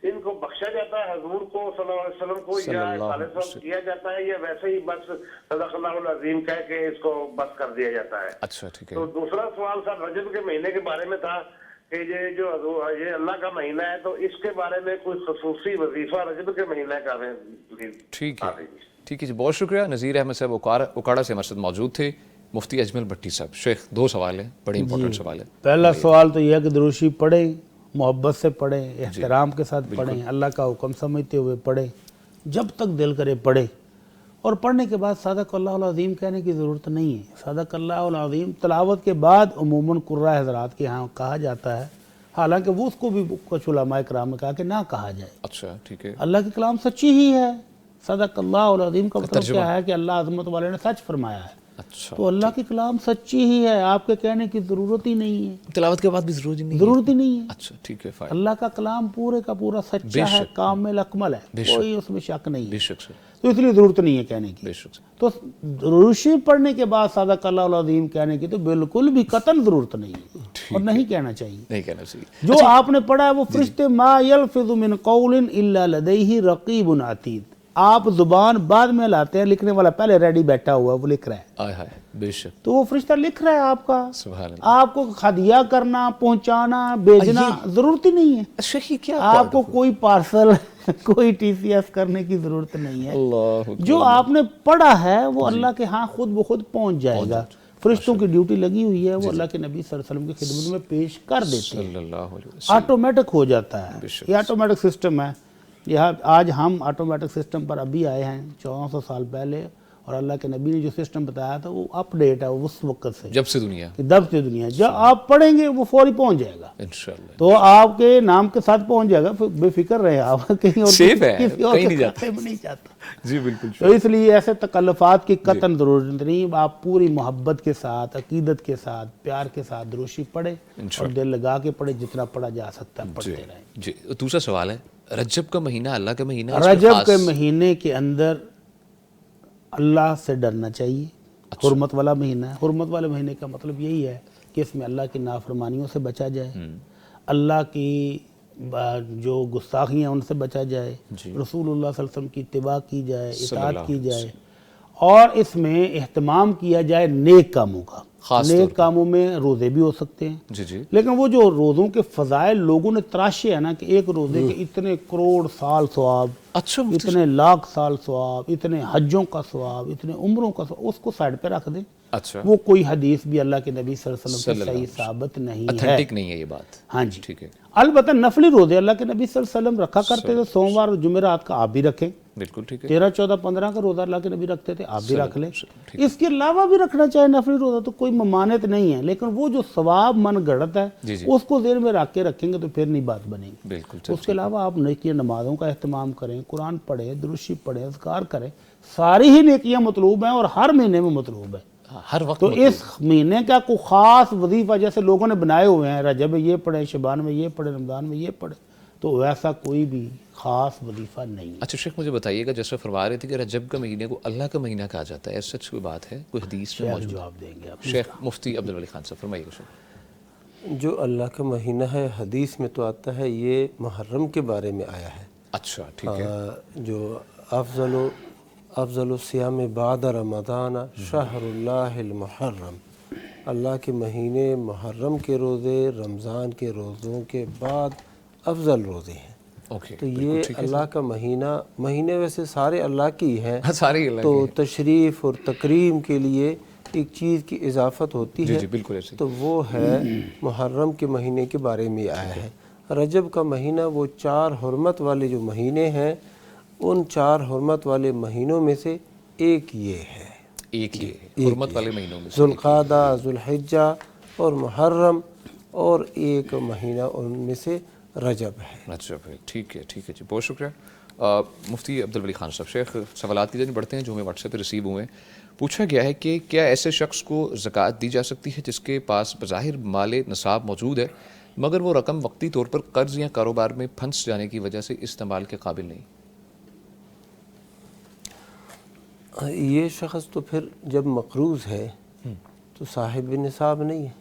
E: ان کو بخشا جاتا ہے حضور کو صلی اللہ علیہ وسلم کو, یا خالص کیا جاتا ہے, یا ویسے ہی بس صدق اللہ العظیم کہہ کے اس کو بس کر دیا جاتا ہے؟
A: اچھا ٹھیک ہے.
E: تو دوسرا سوال سر رجب کے مہینے کے بارے میں تھا کہ یہ جو یہ اللہ کا مہینہ ہے تو اس کے بارے میں کوئی خصوصی وظیفہ رجب کے مہینے کا ہے؟
A: ٹھیک ہے ٹھیک ہے جی, بہت شکریہ. نذیر احمد صاحب اکاڑا سے ہمارے ساتھ موجود تھے. مفتی اجمل بھٹی صاحب شیخ 2 سوال ہیں, بڑے امپورٹنٹ سوال ہیں.
B: پہلا سوال تو یہ ہے کہ دروشی پڑھیں, محبت سے پڑھیں, احترام کے ساتھ پڑھیں, اللہ کا حکم سمجھتے ہوئے پڑھیں, جب تک دل کرے پڑھیں. اور پڑھنے کے بعد صدق اللہ العظیم کہنے کی ضرورت نہیں ہے. صدق اللہ العظیم تلاوت کے بعد عموماً قراء حضرات کے ہاں کہا جاتا ہے, حالانکہ وہ اس کو بھی کچھ علماء کرام نے کہا کہ نہ کہا جائے.
A: اچھا ٹھیک ہے.
B: اللہ کے کلام سچی ہی ہے. صدق اللہ العظیم کا مطلب کیا ہے کہ اللہ عظمت والے نے سچ فرمایا ہے.
A: اچھا
B: تو اللہ کی کلام سچی ہی ہے, آپ کے کہنے کی ضرورت ہی نہیں ہے,
A: تلاوت کے بعد بھی ضرورت
B: ہی نہیں ہے.
A: اچھا ٹھیک ہے.
B: اللہ کا کلام پورے کا پورا سچا ہے, کامل اکمل ہے, کوئی اس میں شک نہیں ہے, تو اس لیے ضرورت نہیں ہے کہنے کی. تو روشی پڑھنے کے بعد صدق اللہ العظیم کہنے کی تو بالکل بھی قطعاً ضرورت نہیں ہے, اور نہیں کہنا چاہیے. جو آپ نے پڑھا ہے وہ فرشتے ما یلفظ من قول الا لدیہ رقیب عتید, آپ زبان بعد میں لاتے ہیں, لکھنے والا پہلے ریڈی بیٹھا ہوا ہے, وہ لکھ رہا ہے.
A: بے شک.
B: تو وہ فرشتہ لکھ رہا ہے آپ کا.
A: سبحان اللہ.
B: آپ کو ہدیہ کرنا, پہنچانا, بھیجنا ضرورت ہی نہیں ہے.
A: کیا
B: آپ کو کوئی پارسل کوئی ٹی سی ایس کرنے کی ضرورت نہیں ہے.
A: اللہ
B: جو آپ نے پڑھا ہے وہ اللہ کے ہاں خود بخود پہنچ جائے گا. فرشتوں کی ڈیوٹی لگی ہوئی ہے, وہ اللہ کے نبی صلی اللہ علیہ وسلم کی خدمت میں پیش کر دیتے ہیں,
A: صلی اللہ علیہ وسلم.
B: آٹومیٹک ہو جاتا ہے. یہ آٹومیٹک سسٹم ہے. یہاں آج ہم آٹومیٹک سسٹم پر ابھی آئے ہیں 1400 سال پہلے, اور اللہ کے نبی نے جو سسٹم بتایا تھا وہ اپ ڈیٹ ہے اس وقت سے,
A: جب سے دنیا
B: جب سے دنیا. جب آپ پڑھیں گے وہ فوری پہنچ جائے گا,
A: انشاءاللہ.
B: تو آپ کے نام کے ساتھ پہنچ جائے گا. بے فکر رہے آپ, کہیں اور
A: سیف ہے,
B: کسی اور
A: کہیں
B: کے
A: نہیں جاتا.
B: کھاتے میں نہیں جاتا.
A: جی بالکل.
B: تو اس لیے ایسے تکلفات کی قطعاً ضرورت نہیں. آپ پوری محبت کے ساتھ, عقیدت کے ساتھ, پیار کے ساتھ دروشی پڑھیں اور دل لگا کے پڑھیں, جتنا پڑھا جا سکتا ہے پڑھتے رہیں.
A: جی دوسرا سوال ہے, رجب کا مہینہ اللہ کا مہینہ ہے,
B: رجب کے مہینے کے اندر اللہ سے ڈرنا چاہیے. حرمت والا مہینہ ہے. حرمت والے مہینے کا مطلب یہی ہے کہ اس میں اللہ کی نافرمانیوں سے بچا جائے, اللہ کی جو گستاخیاں ان سے بچا جائے, رسول اللہ صلی اللہ علیہ وسلم کی اتباع کی جائے, اطاعت کی جائے, اور اس میں اہتمام کیا جائے نیک کاموں کا. نیک کاموں میں روزے بھی ہو سکتے ہیں,
A: جی جی,
B: لیکن وہ جو روزوں کے فضائل لوگوں نے تراشے ہیں نا, کہ ایک روزے کے اتنے کروڑ سال ثواب,
A: اچھا
B: اتنے لاکھ سال ثواب, اتنے حجوں کا ثواب, اتنے عمروں کا ثواب, اس کو سائڈ پہ رکھ دیں.
A: اچھا,
B: وہ کوئی حدیث بھی اللہ کے نبی صلی اللہ علیہ وسلم سے صحیح ثابت نہیں ہے,
A: اتھینٹک نہیں ہے یہ بات.
B: ہاں جی,
A: ٹھیک ہے.
B: البتہ نفلی روزے اللہ کے نبی صلی اللہ علیہ وسلم رکھا کرتے تھے. سوموار اور جمعرات کا آپ بھی رکھیں.
A: بالکل ٹھیک ہے.
B: 13, 14, 15 کا روزہ اللہ کے نبی رکھتے تھے, آپ بھی رکھ لیں. اس کے علاوہ بھی رکھنا چاہے نفلی روزہ تو کوئی ممانعت نہیں ہے, لیکن وہ جو ثواب من گھڑت ہے اس کو ذہن میں رکھ کے رکھیں گے تو پھر نہیں بات بنے گی.
A: بالکل.
B: اس کے علاوہ آپ نیکی نمازوں کا اہتمام کریں, قرآن پڑھیں, درود پڑھیں, اذکار کریں. ساری ہی نیکیاں مطلوب ہیں اور ہر مہینے میں مطلوب ہے.
A: ہر وقت.
B: تو اس مہینے کا کوئی خاص وظیفہ جیسے لوگوں نے بنائے ہوئے ہیں, رجب میں یہ پڑھیں, شعبان میں یہ پڑھیں, رمضان میں یہ پڑھیں, تو ویسا کوئی بھی خاص وظیفہ نہیں ہے.
A: اچھا شیخ مجھے بتائیے گا, جیسے فرما رہے تھے کہ رجب کا مہینے کو اللہ کا مہینہ کہا جاتا ہے, سچ کوئی بات ہے, کوئی حدیث میں موجود؟
B: جواب دیں گے آپ.
A: شیخ مفتی عبدالولی خان صاحب فرمائیے گا.
C: جو اللہ کا مہینہ ہے حدیث میں تو آتا ہے, یہ محرم کے بارے میں آیا ہے.
A: اچھا ٹھیک ہے.
C: جو افضل الصیام بعد رمضان شہر اللہ المحرم, اللہ کے مہینے محرم کے روزے رمضان کے روزوں کے بعد افضل روزے ہیں. تو یہ اللہ کا مہینے ویسے سارے اللہ کی ہیں, تو تشریف اور تکریم کے لیے ایک چیز کی اضافت ہوتی ہے, تو وہ ہے محرم کے مہینے کے بارے میں آیا ہے. رجب کا مہینہ وہ 4 حرمت والے جو مہینے ہیں, ان 4 حرمت والے مہینوں میں سے ایک یہ ہے.
A: ایک یہ حرمت والے مہینوں میں
C: ذوالقعدہ, ذوالحجہ اور محرم, اور ایک مہینہ ان میں سے رجب ہے.
A: رجب ہے. ٹھیک ہے ٹھیک ہے جی, بہت شکریہ مفتی عبدالولی خان صاحب. شیخ سوالات کی جانب بڑھتے ہیں جو ہمیں واٹس ایپ پہ ریسیو ہوئے ہیں. پوچھا گیا ہے کہ کیا ایسے شخص کو زکوٰۃ دی جا سکتی ہے جس کے پاس بظاہر مال نصاب موجود ہے مگر وہ رقم وقتی طور پر قرض یا کاروبار میں پھنس جانے کی وجہ سے استعمال کے قابل نہیں؟
C: یہ شخص تو پھر جب مقروض ہے تو صاحب نصاب نہیں ہے.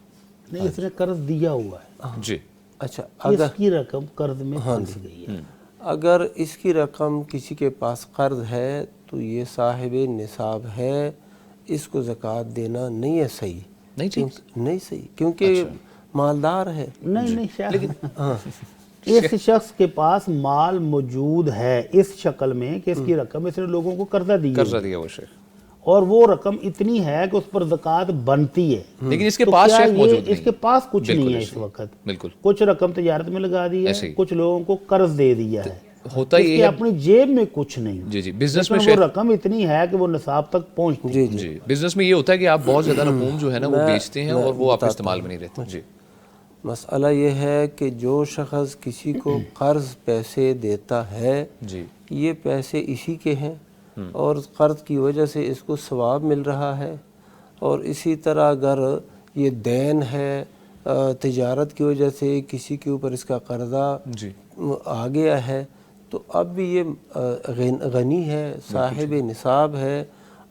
B: نہیں, اس نے قرض دیا ہوا ہے.
A: جی
C: اچھا,
B: اس کی رقم قرض میں پھنس گئی ہے.
C: اگر اس کی رقم کسی کے پاس قرض ہے تو یہ صاحب نصاب ہے, اس کو زکوٰۃ دینا نہیں ہے صحیح. نہیں صحیح, کیونکہ مالدار ہے.
B: نہیں, لیکن اس شخص کے پاس مال موجود ہے اس شکل میں کہ اس کی رقم اس نے لوگوں کو قرضہ دیا
A: وہ شیخ,
B: اور وہ رقم اتنی ہے کہ اس پر زکوٰۃ بنتی ہے,
A: لیکن اس کے پاس شیخ موجود نہیں.
B: اس کے پاس کچھ نہیں ہے اس وقت.
A: بالکل.
B: کچھ رقم تجارت میں لگا دی ہے, کچھ لوگوں کو قرض دے دیا ہے,
A: ہوتا ہی ہے
B: اپنی جیب میں کچھ نہیں.
A: جی جی, بزنس میں
B: وہ رقم اتنی ہے کہ وہ نصاب تک پہنچتی ہے.
A: جی, بزنس میں یہ ہوتا ہے کہ آپ بہت زیادہ رقوم جو ہے نا وہ بیچتے ہیں اور وہ آپ کے استعمال میں نہیں رہتے. جی,
C: مسئلہ یہ ہے کہ جو شخص کسی کو قرض پیسے دیتا ہے, یہ پیسے اسی کے ہیں اور قرض کی وجہ سے اس کو ثواب مل رہا ہے, اور اسی طرح اگر یہ دین ہے تجارت کی وجہ سے کسی کے اوپر اس کا قرضہ آ گیا ہے, تو اب بھی یہ غنی ہے, صاحب نصاب ہے,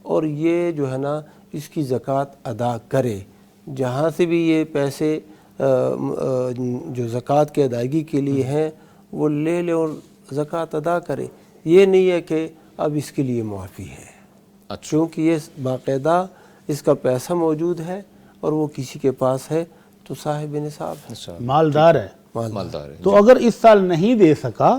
C: اور یہ جو ہے نا اس کی زکوٰۃ ادا کرے. جہاں سے بھی یہ پیسے جو زکوٰۃ کی ادائیگی کے لیے ہیں وہ لے لے اور زکوٰۃ ادا کرے. یہ نہیں ہے کہ اب اس کے لیے معافی ہے, چونکہ یہ باقاعدہ اس کا پیسہ موجود ہے اور وہ کسی کے پاس ہے تو صاحب نصاب ہے,
B: مالدار ہے.
A: مالدار ہے.
B: تو اگر اس سال نہیں دے سکا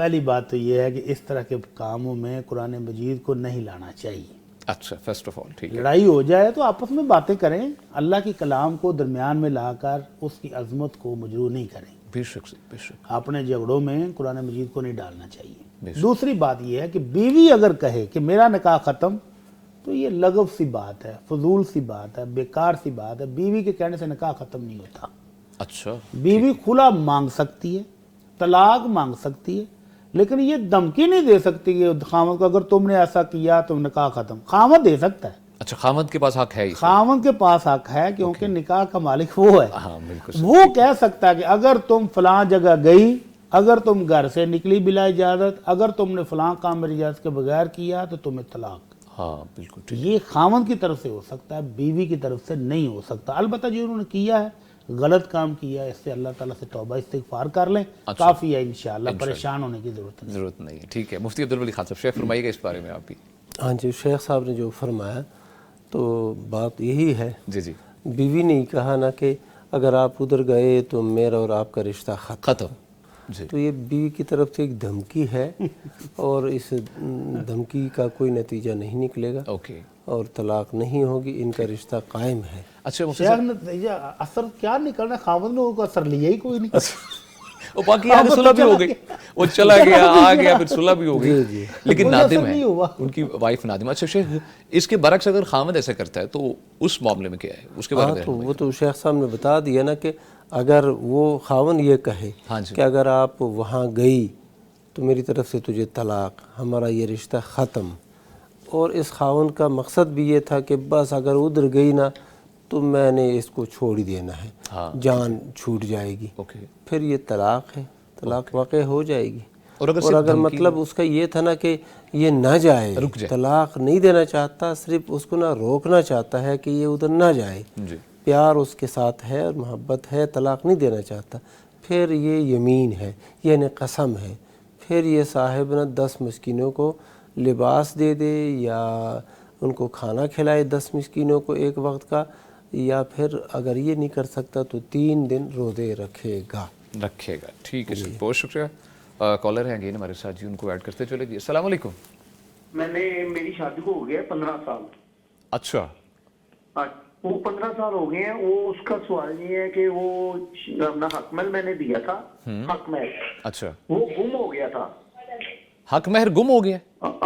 B: پہلی بات تو یہ ہے کہ اس طرح کے کاموں میں قرآن مجید کو نہیں لانا چاہیے.
A: اچھا فرسٹ آف آل ٹھیک ہے.
B: لڑائی ہو جائے تو آپس میں باتیں کریں, اللہ کی کلام کو درمیان میں لا کر اس کی عظمت کو مجروح نہیں کریں.
A: بے شک سے بے شک.
B: اپنے جھگڑوں میں قرآن مجید کو نہیں ڈالنا چاہیے.
A: بے شک.
B: دوسری بات یہ ہے کہ بیوی اگر کہے کہ میرا نکاح ختم, تو یہ لغو سی بات ہے, فضول سی بات ہے, بیکار سی بات ہے. بیوی کے کہنے سے نکاح ختم نہیں ہوتا.
A: اچھا
B: بیوی خلا مانگ سکتی ہے, طلاق مانگ سکتی ہے, لیکن یہ دھمکی نہیں دے سکتی کہ خامد کو اگر تم نے ایسا کیا تو نکاح ختم. خامد دے سکتا ہے,
A: اچھا خامد کے پاس حق ہے.
B: خامد کے پاس حق ہے کیونکہ نکاح کا مالک وہ ہے.
A: ہاں بالکل.
B: وہ کہہ سکتا ہے کہ اگر تم فلاں جگہ گئی, اگر تم گھر سے نکلی بلا اجازت, اگر تم نے فلاں کام میری اجازت کے بغیر کیا تو تمہیں طلاق.
A: ہاں بالکل.
B: یہ خامد کی طرف سے ہو سکتا ہے, بیوی کی طرف سے نہیں ہو سکتا. البتہ جو انہوں نے کیا ہے غلط کام کیا ہے, اس سے اللہ تعالیٰ سے توبہ استغفار کر لیں, کافی ہے انشاءاللہ, پریشان ہونے کی ضرورت نہیں
A: ہے. ٹھیک ہے مفتی عبدالولی خان صاحب, شیخ فرمائیے گا اس بارے میں آپ بھی.
C: ہاں جی, شیخ صاحب نے جو فرمایا تو بات یہی ہے.
A: جی جی.
C: بیوی نے کہا نا کہ اگر آپ ادھر گئے تو میرا اور آپ کا رشتہ ختم.
A: جی.
C: تو یہ بیوی کی طرف سے ایک دھمکی ہے اور اس دھمکی کا کوئی نتیجہ نہیں نکلے گا.
A: اوکے.
C: اور طلاق نہیں ہوگی, ان کا رشتہ قائم ہے.
A: اچھا مفتی
B: شیخ نتیجہ اثر کیا نکلنا ہے, خامد نے کو اثر لیا ہی کوئی نہیں.
A: وہ باقی آگے صلح بھی ہو گئی, وہ چلا گیا آ گیا, پھر صلح بھی ہو گئی, لیکن نادم ہے ان کی وائف نادم. اچھا شیخ, اس کے برعکس اگر خامد ایسا کرتا ہے تو اس معاملے میں کیا ہے, اس کے بارے میں؟
C: تو وہ تو شیخ صاحب نے بتا دیا نا کہ اگر وہ خاون یہ کہے کہ اگر آپ وہاں گئی تو میری طرف سے تجھے طلاق, ہمارا یہ رشتہ ختم, اور اس خاون کا مقصد بھی یہ تھا کہ بس اگر ادھر گئی نا تو میں نے اس کو چھوڑ ہی دینا ہے, جان چھوٹ جائے گی, پھر یہ طلاق ہے, طلاق واقع ہو جائے گی. اور اگر مطلب اس کا یہ تھا نا کہ یہ نہ جائے, طلاق نہیں دینا چاہتا, صرف اس کو نہ روکنا چاہتا ہے کہ یہ ادھر نہ جائے, پیار اس کے ساتھ ہے اور محبت ہے, طلاق نہیں دینا چاہتا, پھر یہ یمین ہے, یعنی قسم ہے. پھر یہ صاحب نا 10 مسکینوں کو لباس دے دے یا ان کو کھانا کھلائے 10 مسکینوں کو ایک وقت کا, یا پھر اگر یہ نہیں کر سکتا تو 3 دن روزے رکھے گا.
A: ٹھیک ہے سر, بہت شکریہ. کالر ہیں اگین ہمارے ساتھ جی, ان کو ایڈ کرتے چلے گی. السلام علیکم.
E: میری شادی کو ہو گیا 15 سال.
A: اچھا
E: وہ 15 سال ہو گئے ہیں. وہ اس کا سوال یہ ہے کہ وہ اپنا حق مہر میں نے دیا تھا, حق مہر,
A: اچھا
E: وہ گم ہو گیا تھا.
A: حق مہر گم ہو گیا؟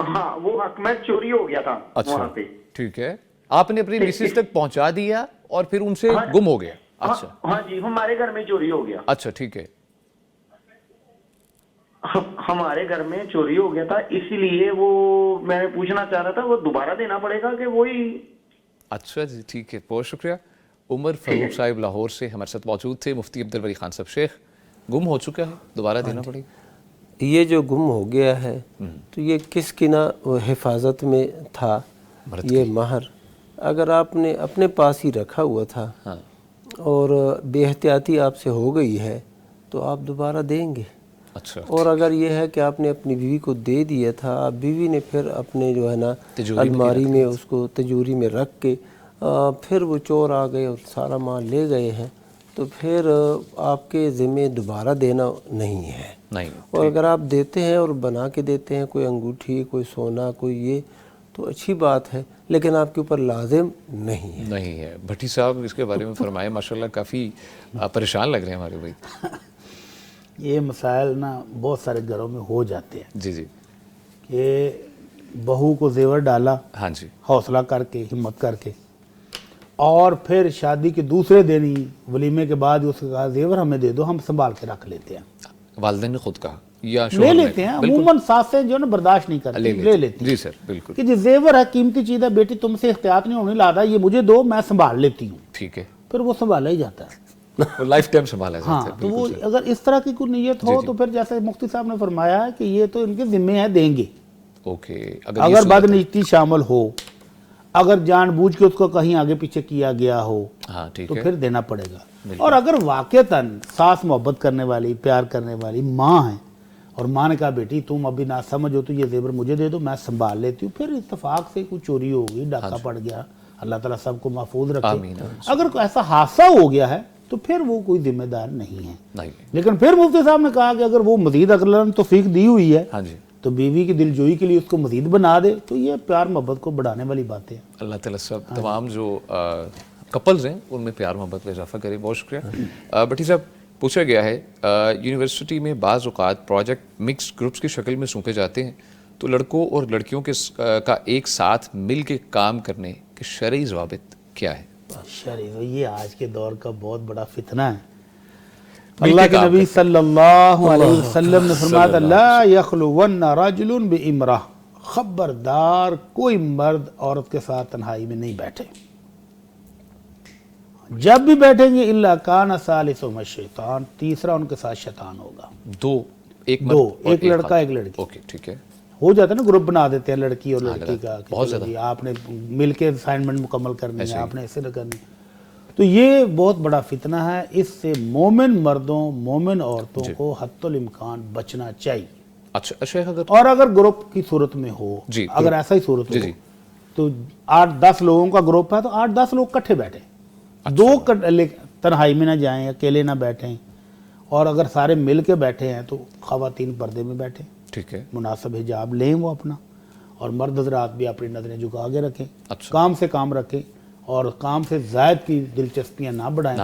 E: ہاں وہ حق مہر چوری ہو گیا تھا وہاں پہ.
A: ٹھیک ہے, آپ نے اپنی مسز تک پہنچا دیا اور پھر ان سے گم ہو گیا. اچھا
E: ہاں جی, ہمارے گھر میں چوری ہو گیا.
A: اچھا ٹھیک ہے,
E: ہمارے گھر میں چوری ہو گیا تھا, اسی لیے وہ میں پوچھنا چاہ رہا تھا وہ دوبارہ دینا پڑے گا کہ وہی.
A: اچھا جی ٹھیک ہے, بہت شکریہ. عمر فاروق صاحب لاہور سے ہمارے ساتھ موجود تھے. مفتی عبدالولی خان صاحب, شیخ گم ہو چکا ہے, دوبارہ دینا پڑے گا.
C: یہ جو گم ہو گیا ہے تو یہ کس کی نہ حفاظت میں تھا, یہ مہر اگر آپ نے اپنے پاس ہی رکھا ہوا تھا اور بے احتیاطی آپ سے ہو گئی ہے تو آپ دوبارہ دیں گے.
A: اچھا.
C: اور اگر یہ ہے کہ آپ نے اپنی بیوی کو دے دیا تھا, بیوی نے پھر اپنے جو ہے نا الماری میں اس کو تجوری میں رکھ کے پھر وہ چور آ گئے اور سارا مال لے گئے ہیں, تو پھر آپ کے ذمہ دوبارہ دینا نہیں ہے. اور اگر آپ دیتے ہیں اور بنا کے دیتے ہیں, کوئی انگوٹھی, کوئی سونا, کوئی یہ, تو اچھی بات ہے, لیکن آپ کے اوپر لازم نہیں ہے.
A: بھٹی صاحب اس کے بارے میں فرمائے, ماشاءاللہ کافی پریشان لگ رہے ہیں ہمارے بھائی.
B: یہ مسائل نا بہت سارے گھروں میں ہو جاتے ہیں.
A: جی جی.
B: کہ بہو کو زیور ڈالا,
A: ہاں جی,
B: حوصلہ کر کے, ہمت کر کے, اور پھر شادی کے دوسرے دن ہی ولیمے کے بعد اس کو کہا زیور ہمیں دے دو, ہم سنبھال کے رکھ لیتے ہیں.
A: والدین نے خود کہا یا
B: لے لیتے ہیں, عموماً ساسیں جو نا برداشت نہیں کرتی, لے لیتی ہیں.
A: جی سر بالکل.
B: کہ جی زیور ہے, قیمتی چیز ہے, بیٹی تم سے احتیاط نہیں ہونے لاتا, یہ مجھے دو, میں سنبھال لیتی ہوں.
A: ٹھیک ہے,
B: پھر وہ سنبھالا ہی جاتا ہے,
A: لائف ٹائم سنبھالا جاتا ہے.
B: ہاں, تو وہ اگر اس طرح کی کوئی نیت ہو تو پھر جیسے مفتی صاحب نے فرمایا کہ یہ تو ان کے ذمے ہے, دیں گے.
A: اوکے.
B: اگر بدنیتی شامل ہو, اگر جان بوجھ کے اس کو کہیں آگے پیچھے کیا گیا ہو تو پھر دینا پڑے گا. اور اگر واقعتاً ساس محبت کرنے والی, پیار کرنے والی ماں ہے, اور ماں نے کہا بیٹی تم ابھی نہ سمجھ ہو تو یہ زیور مجھے دے دو, میں سنبھال لیتی ہوں, پھر اتفاق سے کوئی چوری ہوگی, ڈاکہ پڑ گیا, اللہ تعالیٰ سب کو محفوظ رکھے. اگر کوئی ایسا حادثہ ہو گیا ہے تو پھر وہ کوئی ذمہ دار نہیں ہے.
A: نہیں.
B: لیکن پھر مفتی صاحب نے کہا کہ اگر وہ مزید عقل توفیق دی ہوئی ہے
A: ہاں جی
B: تو بیوی کی دل جوئی کے لیے اس کو مزید بنا دے, تو یہ پیار محبت کو بڑھانے والی باتیں ہیں.
A: اللہ تعالیٰ سب تمام جو کپلز ہیں ان میں پیار محبت میں اضافہ کرے. بہت شکریہ. بٹی صاحب پوچھا گیا ہے یونیورسٹی میں بعض اوقات پروجیکٹ مکسڈ گروپس کی شکل میں سونپے جاتے ہیں تو لڑکوں اور لڑکیوں کا ایک ساتھ مل کے کام کرنے کے شرعی ضوابط کیا ہے؟
B: شرعی یہ آج کے دور کا بہت بڑا فتنہ ہے. اللہ کے نبی صلی اللہ علیہ وسلم نے فرمایا لا یخلون رجل بامرأہ, خبردار کوئی مرد عورت کے ساتھ تنہائی میں نہیں بیٹھے. جب بھی بیٹھیں گے الا کان ثالثہما الشیطان, تیسرا ان کے ساتھ شیطان ہوگا.
A: ایک
B: لڑکا ایک لڑکی.
A: اوکے ٹھیک ہے.
B: ہو جاتا ہے نا, گروپ بنا دیتے ہیں لڑکی اور لڑکی کا, آپ نے مل کے اسائنمنٹ مکمل کرنی ہے, آپ نے ایسے نہ کرنی. تو یہ بہت بڑا فتنہ ہے. اس سے مومن مردوں مومن عورتوں کو حتی الامکان بچنا چاہیے.
A: اچھا
B: اور اگر گروپ کی صورت میں ہو, اگر ایسا ہی صورت ہو تو 8-10 لوگوں کا گروپ ہے تو 8-10 لوگ کٹھے بیٹھیں, 2 تنہائی میں نہ جائیں, اکیلے نہ بیٹھیں. اور اگر سارے مل کے بیٹھے ہیں تو خواتین پردے میں بیٹھیں,
A: ٹھیک ہے,
B: مناسب حجاب لیں وہ اپنا, اور مرد حضرات بھی اپنی نظریں جھکا کے رکھیں, کام سے کام رکھیں اور کام سے زائد کی دلچسپیاں نہ بڑھائیں,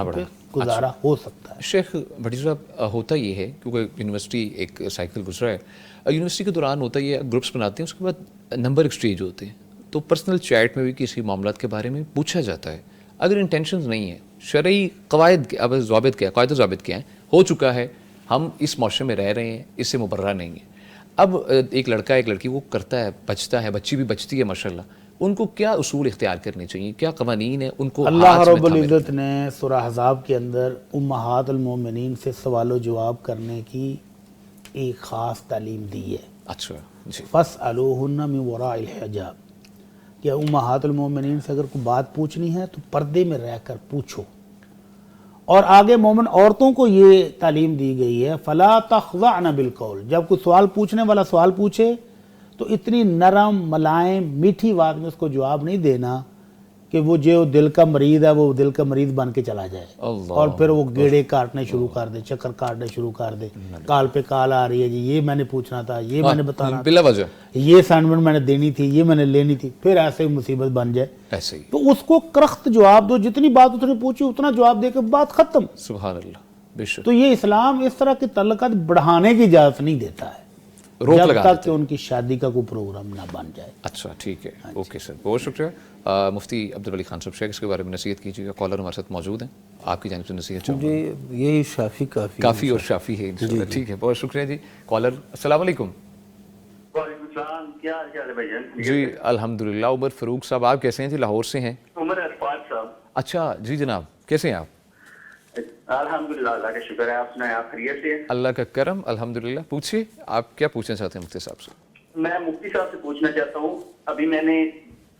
B: گزارا ہو سکتا ہے.
A: شیخ بھٹی صاحب ہوتا یہ ہے کیونکہ یونیورسٹی ایک سائیکل گزرا ہے, یونیورسٹی کے دوران ہوتا یہ گروپس بناتے ہیں, اس کے بعد نمبر ایکسچینج ہوتے ہیں, تو پرسنل چیٹ میں بھی کسی معاملات کے بارے میں پوچھا جاتا ہے. اگر انٹینشنز نہیں ہیں, شرعی قواعد اب ضوابط کیا ہے, قواعد و ضوابط کیا ہیں, ہو چکا ہے, ہم اس معاشرے میں رہ رہے ہیں, اس سے مبرہ نہیں ہے, اب ایک لڑکا ایک لڑکی وہ کرتا ہے, بچتا ہے, بچی بھی بچتی ہے ماشاءاللہ, ان کو کیا اصول اختیار کرنے چاہیے, کیا قوانین ہیں ان کو؟
B: اللہ رب العزت نے سورہ احزاب کے اندر امہات المومنین سے سوال و جواب کرنے کی ایک خاص تعلیم دی ہے.
A: اچھا جی.
B: فَاسْأَلُوهُنَّ مِنْ وَرَاءِ الْحِجَابِ, کہ امہات المومنین سے اگر کوئی بات پوچھنی ہے تو پردے میں رہ کر پوچھو. اور آگے مومن عورتوں کو یہ تعلیم دی گئی ہے فَلَا تَخْضَعْنَ بِالْقَوْلِ, جب کوئی سوال پوچھنے والا سوال پوچھے تو اتنی نرم ملائم میٹھی بات میں اس کو جواب نہیں دینا کہ وہ جو دل کا مریض ہے وہ دل کا مریض بن کے چلا جائے اور پھر وہ گیڑے کاٹنے شروع کر دے, چکر کاٹنے شروع کر دے, کال پہ کال آ رہی ہے, جی یہ میں نے پوچھنا تھا, یہ میں نے بتانا
A: بلا وجہ,
B: یہ اسائنمنٹ میں نے دینی تھی, یہ میں نے لینی تھی, پھر ایسے ہی مصیبت بن جائے.
A: ایسے ہی
B: تو اس کو کرخت جواب دو, جتنی بات اس نے پوچھی اتنا جواب دے کے بات ختم.
A: سبحان اللہ, بے شک.
B: تو یہ اسلام اس طرح کے تعلقات بڑھانے کی اجازت نہیں دیتا ہے جب تک کہ ان کی شادی کا کوئی پروگرام نہ بن جائے.
A: اچھا ٹھیک ہے, اوکے سر, بہت شکریہ. مفتی عبدالولی خان صاحب شیخ اس کے بارے میں نصیحت کیجیے گا. کالر ہمارے ساتھ موجود ہیں, آپ کی جانب سے نصیحت چاہوں گا.
C: جی یہی شافی
A: کافی اور شافی ہے انشاءاللہ. ٹھیک ہے, بہت شکریہ جی. کالر السلام علیکم.
E: وعلیکم السلام, کیا حال چال ہے بھائی جان؟
A: جی الحمدللہ. عمر فاروق صاحب آپ کیسے ہیں جی؟ لاہور سے ہیں.
E: عمر عرفات صاحب.
A: اچھا جی جناب, کیسے ہیں آپ؟
E: الحمدللہ, اللہ کا شکر ہے. آپ سنائیں, آپ خیریت سے ہیں؟
A: اللہ کا کرم الحمدللہ. پوچھیے آپ کیا پوچھنا چاہتے ہیں مفتی صاحب سے؟
E: میں مفتی صاحب سے پوچھنا چاہتا ہوں, ابھی میں نے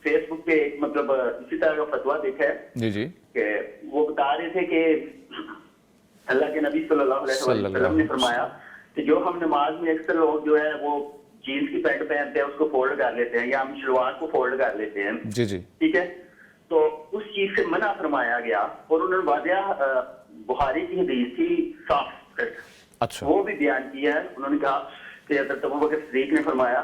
E: فیس بک پہ ایک مطلب اسی طرح کا فتویٰ دیکھا ہے
A: جی جی,
E: کہ وہ بتا رہے تھے کہ اللہ کے نبی صلی اللہ علیہ وسلم نے فرمایا کہ جو ہم نماز میں اکثر لوگ جو ہے وہ جینس کی پینٹ پہنتے ہیں اس کو فولڈ کر لیتے ہیں, یا ہم شلوار کو فولڈ کر لیتے ہیں,
A: جی جی,
E: ٹھیک ہے, تو اس چیز سے منع فرمایا گیا. اور انہوں نے واضح بخاری کی حدیث تھی صاف اسکرٹ,
A: اچھا
E: وہ بھی بیان کیا ہے. انہوں نے کہا کہ حضرت ابوبکر صدیق نے فرمایا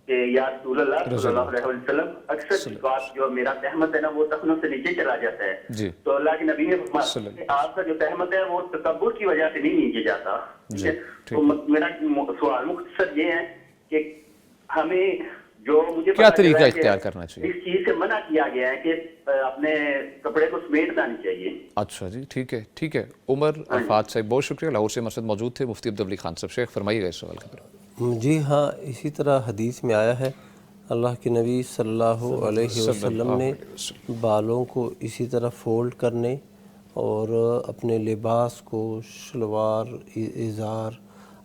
E: کہ یا رسول اللہ صلی اللہ علیہ وسلم, اکثر بات جو میرا تہمت ہے نا وہ تخنوں سے نیچے چلا جاتا ہے.
A: جی,
E: تو اللہ کے نبی نے فرمایا کہ آپ کا جو تہمت ہے وہ تکبر کی وجہ سے نہیں نیچے جاتا. ٹھیک ہے, تو میرا سوال مختصر یہ ہے کہ ہمیں جو مجھے
A: کیا طریقہ اختیار کرنا چاہیے؟
E: اس چیز سے منع کیا گیا ہے کہ اپنے کپڑے کو سمیٹنا نہیں چاہیے.
A: اچھا جی, ٹھیک ہے ٹھیک ہے. عمر عرفات صاحب بہت شکریہ, لاہور سے مرسد موجود تھے. مفتی عبدالولی خان صاحب شیخ فرمائیے گا اس سوال کے بارے.
C: جی ہاں, اسی طرح حدیث میں آیا ہے اللہ کے نبی صلی اللہ علیہ وسلم نے بالوں کو اسی طرح فولڈ کرنے اور اپنے لباس کو شلوار ازار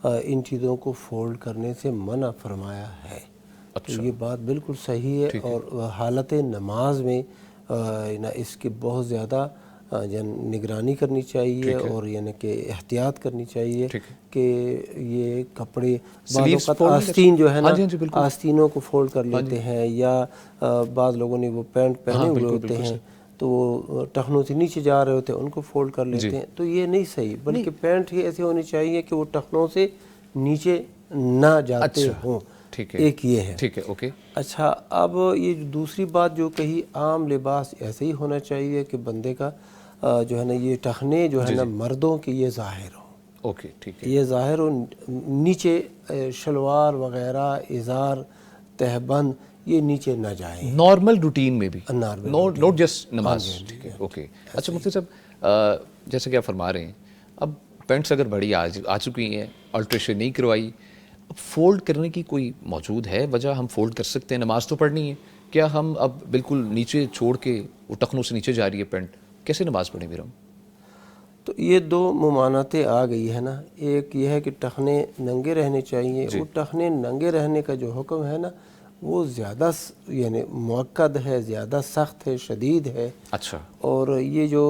C: ان چیزوں کو فولڈ کرنے سے منع فرمایا ہے. تو یہ بات بالکل صحیح ہے. اور حالت نماز میں اس کی بہت زیادہ نگرانی کرنی چاہیے اور یعنی کہ احتیاط کرنی چاہیے کہ یہ کپڑے بعض اوقات آستین جو ہے نا آستینوں کو فولڈ کر لیتے ہیں, یا بعض لوگوں نے وہ پینٹ پہنے ہوئے ہوتے ہیں تو وہ ٹخنوں سے نیچے جا رہے ہوتے ہیں ان کو فولڈ کر لیتے ہیں، تو یہ نہیں صحیح، بلکہ پینٹ ہی ایسے ہونی چاہیے کہ وہ ٹخنوں سے نیچے نہ جاتے ہوں، ایک یہ ہے۔
A: ٹھیک ہے، اوکے۔
C: اچھا، اب یہ دوسری بات جو کہی، عام لباس ایسے ہی ہونا چاہیے کہ بندے کا جو ہے نا یہ ٹخنے جو ہے نا مردوں کے یہ ظاہر ہو،
A: اوکے ٹھیک ہے،
C: یہ ظاہر ہو، نیچے شلوار وغیرہ، ازار، تہبند یہ نیچے نہ جائیں،
A: نارمل روٹین میں بھی،
C: نارمل
A: نوٹ جسٹ نماز، ٹھیک ہے، اوکے۔ اچھا مفتی صاحب، جیسے کہ آپ فرما رہے ہیں اب پینٹس اگر بڑی آ چکی ہیں، آلٹریشن نہیں کروائی، اب فولڈ کرنے کی کوئی موجود ہے وجہ؟ ہم فولڈ کر سکتے ہیں، نماز تو پڑھنی ہے، کیا ہم اب بالکل نیچے چھوڑ کے وہ ٹخنوں سے نیچے جا رہی ہے پینٹ، کیسے نماز پڑھیں میرا؟
C: تو یہ دو ممانعتیں آ گئی ہے نا، ایک یہ ہے کہ ٹخنے ننگے رہنے چاہیے، وہ ٹخنے ننگے رہنے کا جو حکم ہے نا وہ زیادہ یعنی مؤکد ہے، زیادہ سخت ہے، شدید ہے۔
A: اچھا،
C: اور یہ جو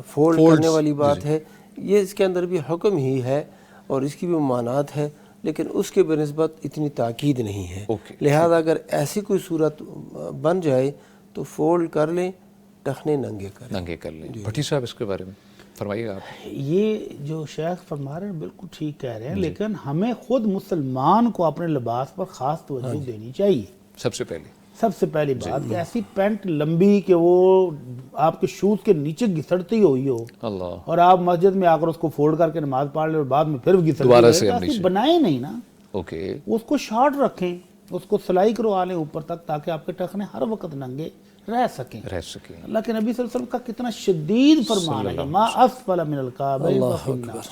C: فولڈ کرنے والی بات ہے یہ اس کے اندر بھی حکم ہی ہے اور اس کی بھی ممانعت ہے، لیکن اس کے بنسبت اتنی تاکید نہیں ہے، لہذا اگر ایسی کوئی صورت بن جائے تو فولڈ کر لیں، ٹخنے ننگے کر لیں۔
A: بھٹی صاحب اس کے بارے میں فرمائیے گا آپ۔
B: یہ جو شیخ فرما رہے ہیں بالکل ٹھیک کہہ رہے ہیں، لیکن ہمیں خود مسلمان کو اپنے لباس پر خاص توجہ دینی چاہیے۔
A: سب سے پہلی
B: بات کہ ایسی پینٹ لمبی کہ وہ آپ کے شوز کے نیچے گھسڑتی ہوئی ہو
A: اللہ،
B: اور آپ مسجد میں آ کر اس کو فولڈ کر کے نماز پڑھ لیں اور بعد میں پھر گھسڑتی ہوئی، بنائے نہیں نا،
A: اوکے،
B: اس کو شارٹ رکھیں، اس کو سلائی کروا لیں اوپر تک تاکہ آپ کے ٹخنے ہر وقت ننگے رہ سکیں۔ اللہ کے نبی صلی اللہ علیہ وسلم کا کتنا شدید فرمان ہے، ما اسفل من الکعبین ففی النار،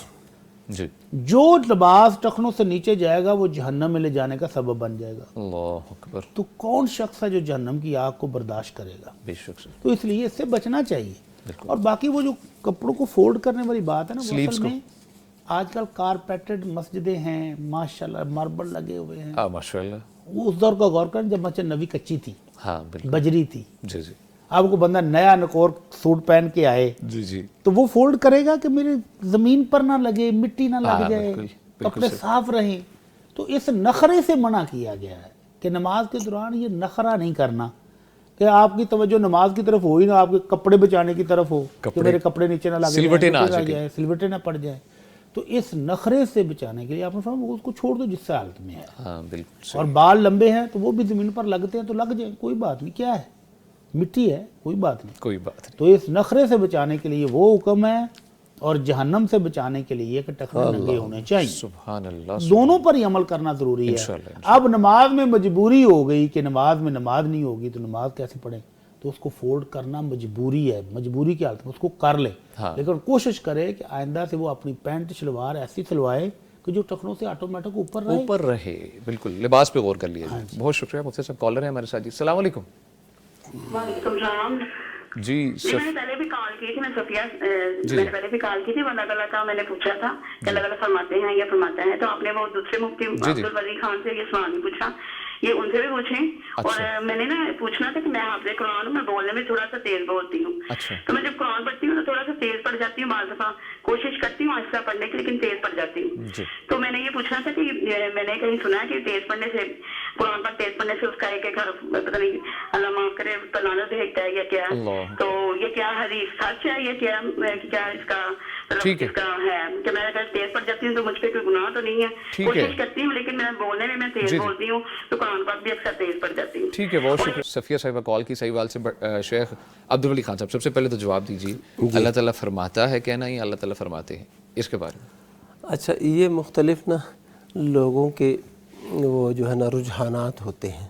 B: جو لباس ٹخنوں سے نیچے جائے گا وہ جہنم میں لے جانے کا سبب بن جائے گا۔
A: اللہ اکبر،
B: تو کون شخص ہے جو جہنم کی آگ کو برداشت کرے گا؟
A: بے شک،
B: تو اس لیے اس سے بچنا چاہیے۔ اور باقی وہ جو کپڑوں کو فولڈ کرنے والی بات ہے نا، وہ اصل میں آج کل کارپیٹڈ مسجدیں ہیں، ماشاءاللہ ماربل لگے ہوئے ہیں،
A: ماشاءاللہ،
B: وہ اس دور کا غور کریں جب مسجد نبی کچی تھی،
A: ہاں بالکل،
B: بجری تھی،
A: جی جی،
B: آپ کو بندہ نیا نکور سوٹ پہن کے آئے
A: جی جی،
B: تو وہ فولڈ کرے گا کہ میرے زمین پر نہ لگے، مٹی نہ لگ جائے، کپڑے صاف رہیں۔ تو اس نخرے سے منع کیا گیا ہے کہ نماز کے دوران یہ نخرہ نہیں کرنا کہ آپ کی توجہ نماز کی طرف ہو ہی نہ آپ کے کپڑے بچانے کی طرف ہو کہ میرے کپڑے نیچے نہ لگے، سلوٹے نہ پڑ جائیں۔ تو اس نخرے سے بچانے کے لیے آپ نے فرمایا اس کو چھوڑ دو جس سے حالت میں ہے،
A: ہاں بالکل،
B: اور بال لمبے ہیں تو وہ بھی زمین پر لگتے ہیں تو لگ جائیں، کوئی بات نہیں، کیا ہے، مٹی ہے، کوئی بات نہیں۔ تو اس نخرے سے بچانے کے لیے وہ حکم ہے، اور جہنم سے بچانے کے لیے کہ ٹخنے ننگے ہونے چاہیے۔
A: سبحان اللہ،
B: دونوں پر ہی عمل کرنا ضروری ہے۔ اب نماز میں مجبوری ہو گئی کہ نماز میں نماز نہیں ہوگی تو نماز کیسے پڑھیں، تو اس کو فولڈ کرنا مجبوری ہے، مجبوری کی حالت میں اس کو کر لے، لیکن کوشش کرے کہ آئندہ سے وہ اپنی پینٹ شلوار ایسی سلوائے کہ جو ٹخنوں سے آٹومیٹک اوپر رہے۔
A: بالکل، لباس پہ غور کر لیے۔ بہت شکریہ مفتی صاحب، کالر ہیں ہمارے ساتھ جی، السلام علیکم۔
F: وعلیکم السلام
A: جی،
F: میں نے پہلے بھی کال کی تھی، میں صفیہ، میں نے پہلے بھی کال کی تھی، اللہ تعالیٰ کا میں نے پوچھا تھا کہ اللہ تعالیٰ فرماتے ہیں یا فرماتا ہے، تو آپ نے وہ دوسرے مفتی عبدالولی خان سے یہ سوال نہیں پوچھا، یہ ان سے بھی پوچھیں۔ اور میں نے نا پوچھنا تھا کہ میں حافظ قرآن ہوں، میں بولنے میں تھوڑا سا تیز بولتی ہوں، تو میں جب قرآن پڑھتی ہوں تو تھوڑا سا تیز پڑ جاتی ہوں، بعض دفعہ کوشش کرتی ہوں آہستہ پڑھنے کی لیکن تیز پڑ جاتی ہوں۔ تو میں نے یہ پوچھنا تھا کہ میں نے کہیں سنا ہے کہ تیز پڑھنے سے، قرآن پر تیز پڑھنے سے اس کا ایک ایک حرف پتہ نہیں اللہ معاف کرے پلانت بھیجتا ہے یا کیا، تو یہ کیا حدیث سچ ہے، یہ کیا اس کا اس کا ہے کہ میں اگر تیز پڑ جاتی ہوں تو مجھ پہ کوئی گناہ تو نہیں ہے، کوشش کرتی ہوں لیکن میں بولنے میں تیز بولتی ہوں تو قرآن پاک بھی اکثر تیز پڑ جاتی ہوں۔
A: ٹھیک ہے، بہت شکریہ صفیہ صاحبہ کال کی صحیح وال سے۔ شیخ عبدالولی خان صاحب، سب سے پہلے تو جواب دیجیے، اللہ تعالیٰ فرماتا ہے کہنا یا اللہ تعالیٰ فرماتے ہیں، اس کے بارے میں؟
C: اچھا، یہ مختلف نا لوگوں کے وہ جو ہے نا رجحانات ہوتے ہیں۔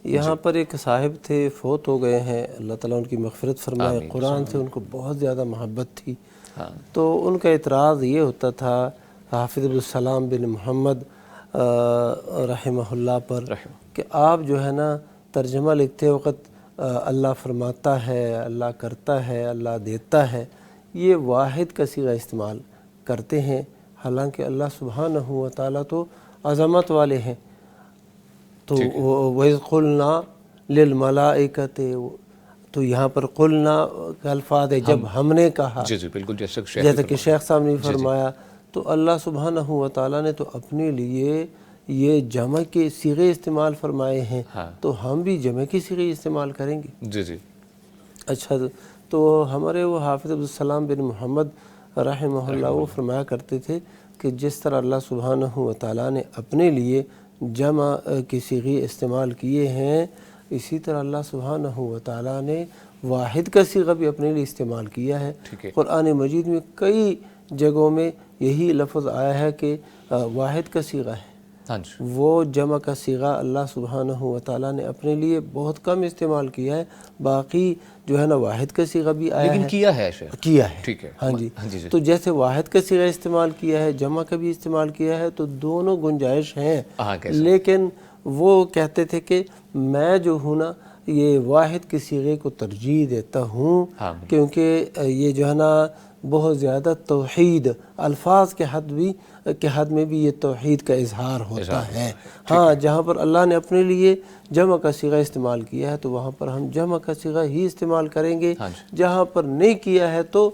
C: یہاں پر ایک صاحب تھے، فوت ہو گئے ہیں، اللہ تعالیٰ ان کی مغفرت فرمائے، قرآن سے ان کو بہت زیادہ محبت تھی، تو ان کا اعتراض یہ ہوتا تھا حافظ عبدالسلام بن محمد رحمہ اللہ پر کہ آپ جو ہے نا ترجمہ لکھتے وقت اللہ فرماتا ہے، اللہ کرتا ہے، اللہ دیتا ہے، یہ واحد کا صیغہ استعمال کرتے ہیں، حالانکہ اللہ سبحانہ و تعالیٰ تو عظمت والے ہیں۔ تو وَإِذْ قُلْنَا لِلْمَلَائِكَةِ، تو یہاں پر قلنا کا الفاظ ہے جب ہم نے کہا،
A: جی بالکل،
C: جیسا کہ شیخ صاحب نے فرمایا، تو اللہ سبحانہ و تعالیٰ نے تو اپنے لیے یہ جمع کے صیغے استعمال فرمائے ہیں، تو ہم بھی جمع کی صیغے استعمال کریں گے۔
A: جی جی،
C: اچھا تو ہمارے وہ حافظ عبدالسلام بن محمد رحمہ اللہ وہ فرمایا کرتے تھے کہ جس طرح اللہ سبحانہ و تعالیٰ نے اپنے لیے جمع کی صیغے استعمال کیے ہیں، اسی طرح اللہ سبحانہ و تعالیٰ نے واحد کا صیغہ بھی اپنے لیے استعمال کیا ہے۔ قرآن مجید میں کئی جگہوں میں یہی لفظ آیا ہے کہ واحد کا صیغہ ہے، وہ جمع کا صیغہ اللہ سبحانہ و تعالیٰ نے اپنے لیے بہت کم استعمال کیا ہے، باقی جو ہے نا واحد کا صیغہ بھی آیا ہے،
A: لیکن کیا ہے شیخ،
C: کیا ہے،
A: ٹھیک ہے،
C: ہاں جی۔ تو جیسے واحد کا صیغہ استعمال کیا ہے، جمع کا بھی استعمال کیا ہے، تو دونوں گنجائش ہیں، لیکن وہ کہتے تھے کہ میں جو ہوں نا یہ واحد کے صیغے کو ترجیح دیتا ہوں، کیونکہ یہ جو ہے نا بہت زیادہ توحید الفاظ کے حد میں بھی یہ توحید کا اظہار ہوتا ہے۔ ہاں جہاں پر اللہ نے اپنے لیے جمع کا صیغہ استعمال کیا ہے تو وہاں پر ہم جمع کا صیغہ ہی استعمال کریں گے، جہاں پر نہیں کیا ہے تو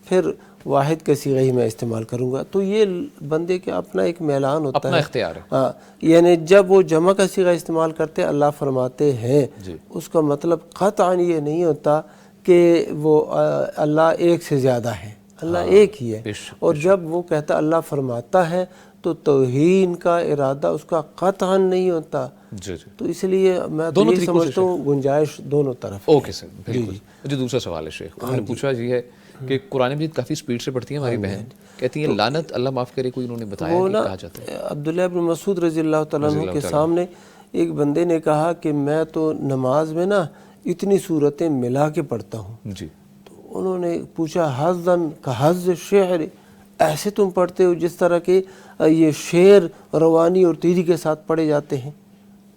C: پھر واحد کا صیغہ ہی میں استعمال کروں گا۔ تو یہ بندے کا اپنا ایک میلان ہوتا ہے،
A: اپنا اختیار ہے۔
C: ہاں یعنی جب وہ جمع کا صیغہ استعمال کرتے اللہ فرماتے ہیں، اس کا مطلب قطعاً یہ نہیں ہوتا کہ وہ اللہ ایک سے زیادہ ہے، اللہ ایک ہی ہے۔ اور جب وہ کہتا اللہ فرماتا ہے تو توہین کا ارادہ اس کا قطعاً نہیں ہوتا، تو اس لیے میں تو یہ سمجھتا ہوں گنجائش دونوں طرف۔
A: اوکے سر، بالکل۔ جو دوسرا سوال ہے شیخ، انہوں نے پوچھا یہ ہے کہ قرآن مجید کافی سپیڈ سے پڑھتی ہے ہماری بہن، کہتی ہیں لعنت اللہ معاف کرے، کوئی انہوں نے بتایا کہ کہا جاتا ہے۔
C: عبداللہ بن مسعود رضی اللہ تعالیٰ عنہ کے سامنے ایک بندے نے کہا کہ میں تو نماز میں نا اتنی صورتیں ملا کے پڑھتا ہوں،
A: جی۔
C: تو انہوں نے پوچھا حظاً کحظ شعر، ایسے تم پڑھتے ہو جس طرح کہ یہ شعر روانی اور تیزی کے ساتھ پڑھے جاتے ہیں،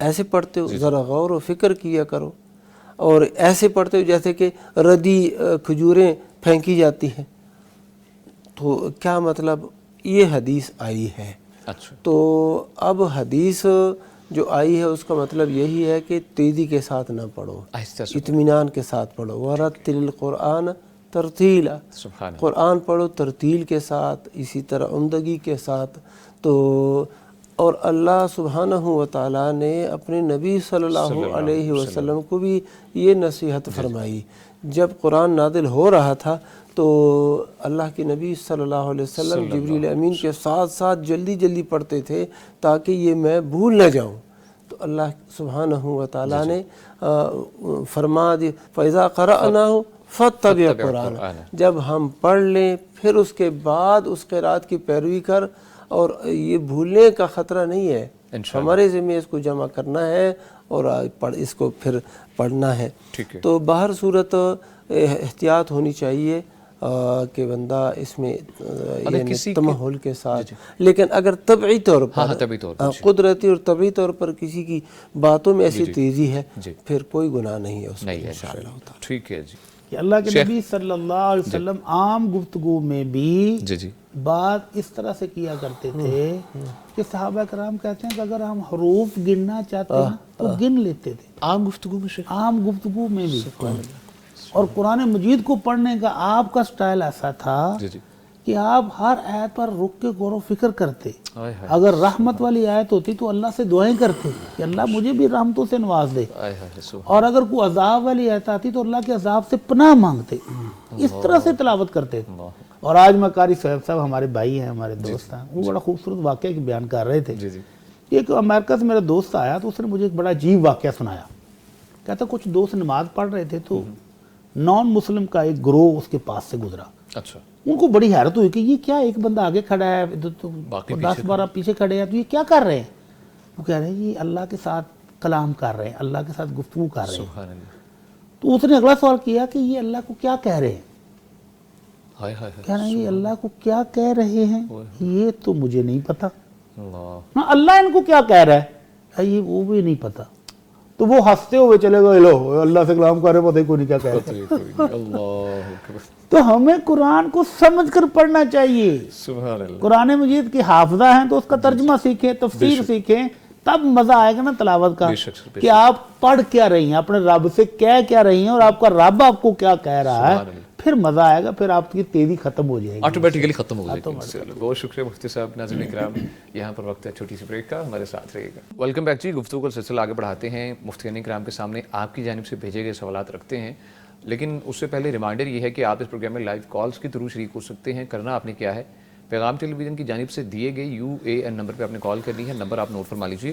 C: ایسے پڑھتے ہو؟ ذرا غور و فکر کیا کرو۔ اور ایسے پڑھتے ہو جیسے کہ ردی کھجوریں پھینکی جاتی ہیں، تو کیا مطلب؟ یہ حدیث آئی ہے۔
A: اچھا،
C: تو اب حدیث جو آئی ہے اس کا مطلب یہی ہے کہ تیزی کے ساتھ نہ پڑھو، اطمینان کے ساتھ پڑھو۔ وَرَتِّلِ الْقُرْآنَ ترتیلا، قرآن پڑھو ترتیل کے ساتھ، اسی طرح عمدگی کے ساتھ۔ تو اور اللہ سبحانہ و تعالیٰ نے اپنے نبی صلی اللہ علیہ وسلم کو بھی یہ نصیحت فرمائی۔ جب قرآن نازل ہو رہا تھا تو اللہ کے نبی صلی اللہ علیہ وسلم جبریل امین کے ساتھ ساتھ جلدی جلدی پڑھتے تھے تاکہ یہ میں بھول نہ جاؤں۔ تو اللہ سبحانہ و تعالیٰ نے فرما دی فَإِذَا قَرَأْنَاهُ فَاتَّبِعْ قُرْآنَهُ، جب ہم پڑھ لیں پھر اس کے بعد اس قرات کی پیروی کر، اور یہ بھولنے کا خطرہ نہیں ہے، ہمارے ذمہ اس کو جمع کرنا ہے اور اس کو پھر پڑھنا ہے۔ تو باہر صورت احتیاط ہونی چاہیے کہ بندہ اس میں تمہل کے ساتھ، لیکن اگر طبعی طور پر قدرتی اور طبعی طور پر کسی کی باتوں میں ایسی تیزی ہے پھر کوئی گناہ نہیں ہے اس میں انشاءاللہ۔
A: ٹھیک ہے جی۔
B: کہ اللہ کے نبی صلی اللہ علیہ وسلم عام گفتگو میں بھی بات اس طرح سے کیا کرتے تھے کہ صحابہ کرام کہتے ہیں کہ اگر ہم حروف گننا چاہتے ہیں تو گن لیتے تھے،
A: عام گفتگو میں شیخ،
B: عام گفتگو میں بھی۔ اور قرآن مجید کو پڑھنے کا آپ کا سٹائل ایسا تھا کہ آپ ہر آیت پر رک کے غور و فکر کرتے۔ اگر رحمت والی آیت ہوتی تو اللہ سے دعائیں کرتے کہ اللہ مجھے بھی رحمتوں سے نواز دے، اور اگر کوئی عذاب والی آیت آتی تو اللہ کے عذاب سے پناہ مانگتے۔ اس طرح سے تلاوت کرتے تھے۔ اور آج میں قاری صاحب ہمارے بھائی ہیں، ہمارے دوست ہیں، وہ بڑا خوبصورت واقعہ کی بیان کر رہے تھے۔ ایک امریکہ سے میرا دوست آیا تو اس نے مجھے ایک بڑا عجیب واقعہ سنایا۔ کہتا کچھ دوست نماز پڑھ رہے تھے تو نان مسلم کا ایک گروہ اس کے پاس سے گزرا۔
A: اچھا،
B: ان کو بڑی حیرت ہوئی کہ یہ کیا، ایک بندہ آگے کھڑا ہے، 10-12 پیچھے کھڑے ہیں، تو یہ کیا کر رہے ہیں؟ وہ کہہ رہے ہیں یہ اللہ کے ساتھ کلام کر رہے ہیں، اللہ کے ساتھ گفتگو کر رہے ہیں۔ تو اس نے اگلا سوال کیا کہ یہ اللہ کو کیا کہہ رہے ہیں؟ کہہ رہے ہیں یہ اللہ کو کیا کہہ رہے ہیں یہ تو مجھے نہیں پتا، اللہ ان کو کیا کہہ رہا ہے یہ وہ بھی نہیں پتا۔ تو وہ ہنستے ہوئے چلے گئے، لو اللہ سے کلام کر رہے، پتہ ہی کوئی نہیں کیا کہہ رہے۔ تو ہمیں قرآن کو سمجھ کر پڑھنا چاہیے۔ قرآن مجید کی حافظہ ہیں تو اس کا ترجمہ سیکھیں، تفسیر سیکھیں، تب مزہ آئے گا نا تلاوت کا، کہ آپ پڑھ کیا رہی ہیں، اپنے رب سے کہہ کیا رہی ہیں، اور آپ کا رب آپ کو کیا کہہ رہا ہے، پھر مزہ آئے گا، پھر آپ کی تیزی ختم ہو جائے گی،
A: آٹومیٹکلی ختم ہو جائے گی۔ بہت شکریہ مفتی صاحب۔ ناظرین اکرام، یہاں پر وقت ہے چھوٹی سی بریک کا، ہمارے ساتھ رہیے گا۔ ویلکم بیک جی، گفتگو کا سلسلہ آگے بڑھاتے ہیں۔ مفتیان کرام کے سامنے آپ کی جانب سے بھیجے گئے سوالات رکھتے ہیں۔ لیکن اس سے پہلے ریمائنڈر یہ ہے کہ آپ اس پروگرام میں لائیو کالز کے تھرو شریک ہو سکتے ہیں. کرنا آپ نے کیا ہے, پیغام ٹیلی ویژن کی جانب سے دیے گئے UAN نمبر پہ آپ نے کال کرنی ہے. نمبر آپ نوٹ فرما لیجیے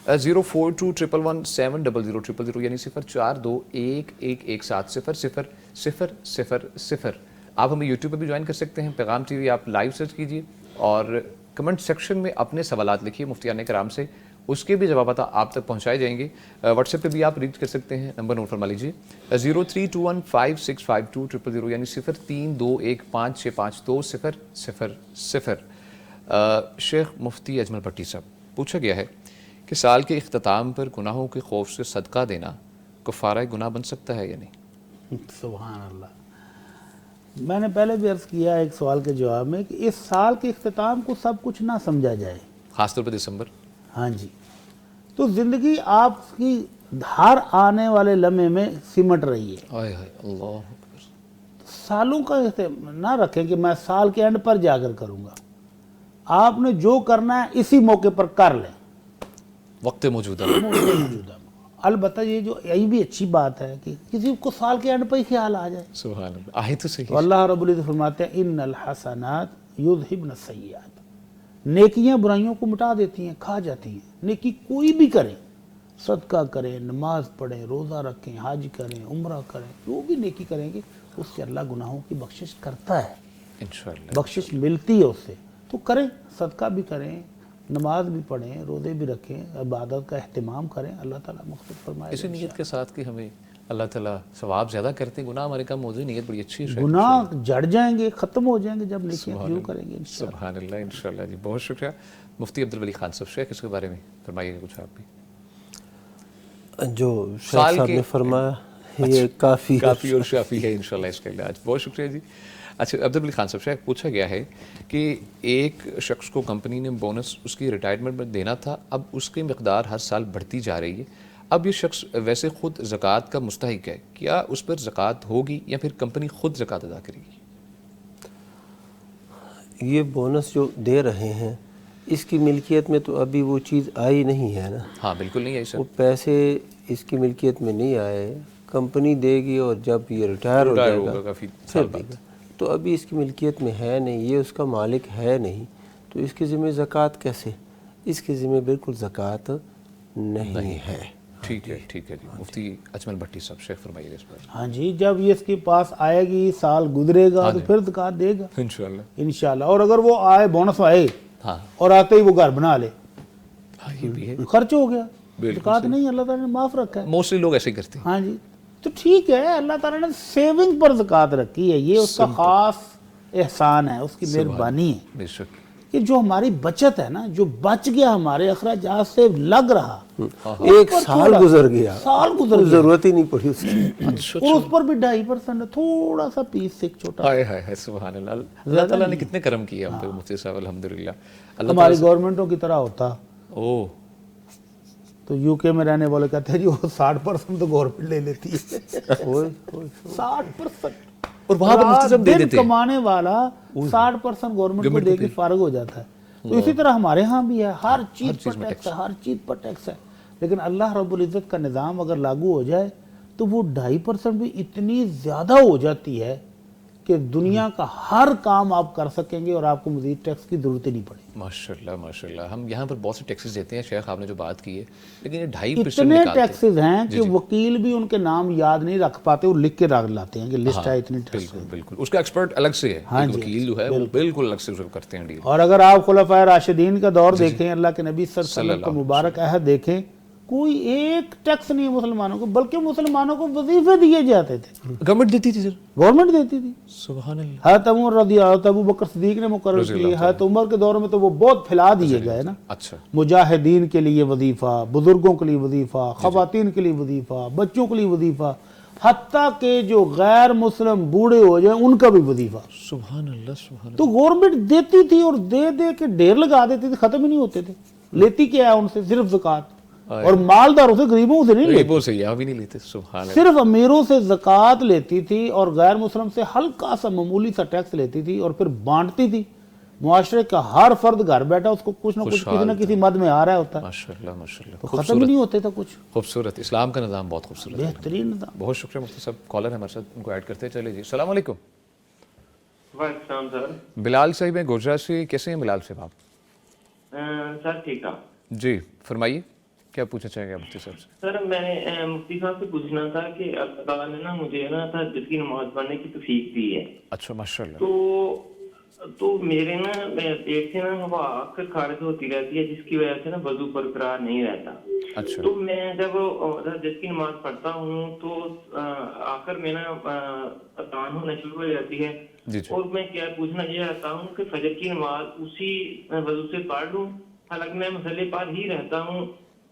A: 04211170000 یعنی 0421111700. آپ ہمیں یوٹیوب پہ بھی جوائن کر سکتے ہیں, پیغام ٹی وی آپ لائیو سرچ کیجیے اور کمنٹ سیکشن میں اپنے سوالات لکھیے مفتیان کرام سے, اس کے بھی جوابات آپ تک پہنچائے جائیں گے. واٹس ایپ پہ بھی آپ ریچ کر سکتے ہیں, نمبر نوٹ فرما لیجیے 0321565200 یعنی 0321565200. شیخ مفتی اجمل بھٹی صاحب, پوچھا گیا ہے کہ سال کے اختتام پر گناہوں کے خوف سے صدقہ دینا کفارہ گناہ بن سکتا ہے یا نہیں؟
B: سبحان اللہ. میں نے پہلے بھی عرض کیا ایک سوال کے جواب میں کہ اس سال کے اختتام کو سب کچھ نہ سمجھا جائے,
A: خاص طور پہ دسمبر.
B: ہاں جی, تو زندگی آپ کی ہر آنے والے لمحے میں سمٹ رہی ہے.
A: اللہ
B: سالوں کا نہ رکھیں کہ میں سال کے اینڈ پر جا کر کروں گا. آپ نے جو کرنا ہے اسی موقع پر کر لیں,
A: وقت موجودہ.
B: البتہ یہ جو یہی بھی اچھی بات ہے کہ کسی کو سال کے اینڈ پر ہی خیال آ جائے.
A: سبحان اللہ, آئے تو صحیح.
B: تو اللہ رب العزت فرماتے ہیں ان الحسنات یذہبن السیئات, نیکیاں برائیوں کو مٹا دیتی ہیں, کھا جاتی ہیں. نیکی کوئی بھی کریں, صدقہ کریں, نماز پڑھیں, روزہ رکھیں, حج کریں, عمرہ کریں, جو بھی نیکی کریں گے اس سے اللہ گناہوں کی بخشش کرتا ہے,
A: انشاءاللہ
B: بخشش ملتی ہے اس سے. تو کریں, صدقہ بھی کریں, نماز بھی پڑھیں, روزے بھی رکھیں, عبادت کا اہتمام کریں, اللہ تعالیٰ مغفرت فرمائے.
A: اسی نیت کے ساتھ کہ ہمیں اللہ تعالیٰ ثواب زیادہ کرتے ہیں, گناہ ہمارے کم ہو جائے, نیت بڑی اچھی ہے.
B: گناہ جڑ جائیں گے, ختم ہو جائیں گے جب نیکیاں شروع کریں گے انشاءاللہ.
A: سبحان اللہ, انشاءاللہ جی. بہت شکریہ مفتی عبدالولی خان صاحب. شیخ اس کے بارے میں فرمائیے گا کچھ آپ بھی.
C: جو شیخ صاحب نے فرمایا یہ کافی
A: اور شافی ہے انشاءاللہ اس کے علاج. بہت شکریہ جی. اچھا عبدالولی خان صاحب, شیخ پوچھا گیا ہے کہ ایک شخص کو کمپنی نے بونس اس کی ریٹائرمنٹ میں دینا تھا, اب اس کی مقدار ہر سال بڑھتی جا رہی ہے. اب یہ شخص ویسے خود زکوٰۃ کا مستحق ہے, کیا اس پر زکوٰۃ ہوگی یا پھر کمپنی خود زکوٰۃ ادا کرے گی؟
C: یہ بونس جو دے رہے ہیں اس کی ملکیت میں تو ابھی وہ چیز آئی نہیں ہے نا.
A: ہاں بالکل نہیں آئی سر.
C: وہ پیسے اس کی ملکیت میں نہیں آئے, کمپنی دے گی اور جب یہ ریٹائر ہو جائے گا
A: کافی
C: پھر
A: سال
C: دے
A: بعد.
C: گا. تو ابھی اس کی ملکیت میں ہے نہیں, یہ اس کا مالک ہے نہیں, تو اس کے ذمہ زکوٰۃ کیسے؟ اس کے ذمہ بالکل زکوٰۃ نہیں ہے.
A: ٹھیک ہے ٹھیک ہے جی. مفتی اجمل بھٹی صاحب, شیخ فرمائیے اس پر.
B: ہاں جی, جب یہ اس کے پاس آئے گی, سال گزرے گا تو پھر زکوٰۃ دے گا
A: انشاءاللہ.
B: انشاءاللہ. اور اگر وہ آئے, بونس آئے
A: ہاں
B: اور آتے ہی وہ گھر بنا لے,
A: یہ بھی ہے.
B: خرچ ہو گیا, زکوٰۃ نہیں, اللہ تعالیٰ نے معاف رکھا ہے.
A: موسٹلی لوگ ایسے ہی کرتے ہیں.
B: ہاں جی, تو ٹھیک ہے, اللہ تعالیٰ نے سیونگ پر زکوٰۃ رکھی ہے, یہ اس کا خاص احسان ہے, اس کی مہربانی ہے
A: بے شک.
B: کہ جو ہماری بچت ہے نا, جو بچ گیا ہمارے اخراجات سے لگ رہا,
C: ایک سال گزر گیا, ضرورت ہی نہیں پڑی اس کی,
B: اور اس پر بھی 2.5% تھوڑا سا پیس ایک چھوٹا.
A: ہائے سبحان اللہ. اللہ تعالیٰ نے کتنے کرم کیا ہم پہ مفتی صاحب, الحمدللہ.
B: ہماری گورنمنٹوں کی طرح ہوتا
A: اوہ
B: تو UK میں رہنے والے کہتے ہیں جی وہ 60% تو گورنمنٹ لے لیتی ہے. 60%.
A: اور وہاں پر مفتی صاحب دے دیتے ہیں.
B: کمانے والا 60% گورنمنٹ کو دے کے فارغ ہو جاتا ہے. تو اسی طرح ہمارے ہاں بھی ہے, ہر چیز پر ٹیکس ہے, ہر چیز پر ٹیکس ہے. لیکن اللہ رب العزت کا نظام اگر لاگو ہو جائے تو وہ 2.5% بھی اتنی زیادہ ہو جاتی ہے کہ دنیا کا ہر کام آپ کر سکیں گے اور آپ کو مزید ٹیکس کی ضرورت ہی نہیں پڑے.
A: ماشاءاللہ ماشاءاللہ. ہم یہاں پر بہت سے ٹیکسز دیتے ہیں شیخ, آپ نے جو بات کی ہے, لیکن یہ 2.5%
B: اتنے
A: نکالتے ہیں.
B: ٹیکسز ہیں کہ وکیل بھی ان کے نام یاد نہیں رکھ پاتے, وہ لکھ کے رکھ لاتے ہیں کہ لسٹ ہے اتنی ٹیکس.
A: بالکل بالکل, اس کا ایکسپرٹ الگ سے ہے. ایک وکیل جو ہے وہ بالکل الگ سے کرتے ہیں ڈیل.
B: اور اگر آپ خلفائے راشدین کا دور دیکھیں, اللہ کے نبی صلی اللہ علیہ وسلم کا مبارک عہد دیکھیں, کوئی ایک ٹیکس نہیں ہے مسلمانوں کو, بلکہ مسلمانوں کو وظیفے دیے جاتے تھے.
A: گورنمنٹ دیتی تھی سر.
B: گورنمنٹ دیتی تھی.
A: سبحان اللہ.
B: حضرت عمر رضی اللہ, ابو بکر صدیق نے مقرر کی. حضرت عمر کے دور میں تو وہ بہت پھیلا دیے گئے نا.
A: اچھا.
B: مجاہدین کے لیے وظیفہ, بزرگوں کے لیے وظیفہ, خواتین کے لیے وظیفہ, بچوں کے لیے وظیفہ, حتیٰ کہ جو غیر مسلم بوڑھے ہو جائیں ان کا بھی وظیفہ.
A: سبحان اللہ سبحان اللہ.
B: تو گورنمنٹ دیتی تھی اور دے دے کے ڈھیر لگا دیتی تھی, ختم ہی نہیں ہوتے تھے. لیتی کیا ہے ان سے؟ صرف زکوٰۃ. اور مالداروں سے, غریبوں سے نہیں لیتی,
A: غریبوں سے یہاں بھی نہیں لیتے. سبحان اللہ.
B: صرف امیروں سے زکوٰۃ لیتی تھی اور غیر مسلم سے ہلکا سا معمولی سا ٹیکس لیتی تھی اور پھر بانٹتی تھی. معاشرے کا ہر فرد گھر بیٹھا اس کو کچھ نہ کچھ کسی نہ کسی مد میں آ رہا ہوتا ہے،
A: ماشاءاللہ ماشاءاللہ،
B: تو ختم ہی نہیں ہوتے تھا کچھ.
A: خوبصورت. اسلام کا نظام بہت خوبصورت ہے.
B: بہترین تھا.
A: بہت شکریہ مفتی صاحب. کالر ہے ہمارے ساتھ، ان کو ایڈ کرتے ہیں. چلے جی. السلام علیکم.
G: وعلیکم السلام سر.
A: بلال صاحب ہیں گوجرا سے. کیسے ہیں بلال صاحب آپ؟
G: سر ٹھیک ہے.
A: جی فرمائیے کیا پوچھنا چاہیں گے مفتی صاحب سے؟
G: سر میں نے مفتی صاحب سے پوچھنا تھا کہ اللہ تعالیٰ نے نا مجھے نا تہجد کی نماز پڑھنے کی توفیق دی ہے.
A: اچھا ماشاءاللہ.
G: تو میرے نا پیٹ سے نا ہوا اکثر خارج ہوتی رہتی ہے جس کی وجہ سے نا وضو برقرار نہیں رہتا.
A: اچھا.
G: تو میں جب تہجد کی نماز پڑھتا ہوں تو آخر میں نا اذان ہونا شروع ہو جاتی ہے.
A: جی جی.
G: اور میں کیا پوچھنا یہ چاہتا ہوں کہ فجر کی نماز اسی وضو سے پڑھ لوں، حالانکہ میں مسئلے پر ہی رہتا ہوں،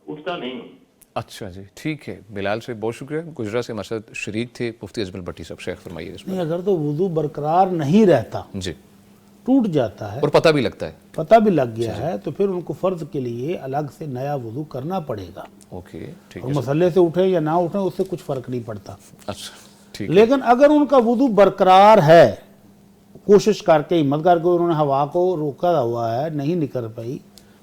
G: اٹھتا نہیں ہوں.
A: اچھا جی ٹھیک ہے. بلال سے بہت شکریہ. گجرا سے ہمارے ساتھ شریک تھے مفتی اجمل بھٹی صاحب. شیخ فرمائیے اس
B: نہیں،
A: میں.
B: اگر تو وضو برقرار نہیں رہتا،
A: جی.
B: ٹوٹ جاتا ہے
A: اور پتہ بھی لگتا ہے.
B: پتہ بھی لگ گیا ہے، تو پھر ان کو فرض کے لیے الگ سے نیا وضو کرنا پڑے گا.
A: اوکے ٹھیک
B: اور
A: ہے.
B: مسئلے سے اٹھیں یا نہ اٹھیں اس سے کچھ فرق نہیں پڑتا.
A: اچھا ٹھیک ہے.
B: لیکن اگر ان کا وضو برقرار ہے، کوشش کر کے ہمت کر کے انہوں نے ہوا کو روکا ہوا ہے، نہیں نکل پائی،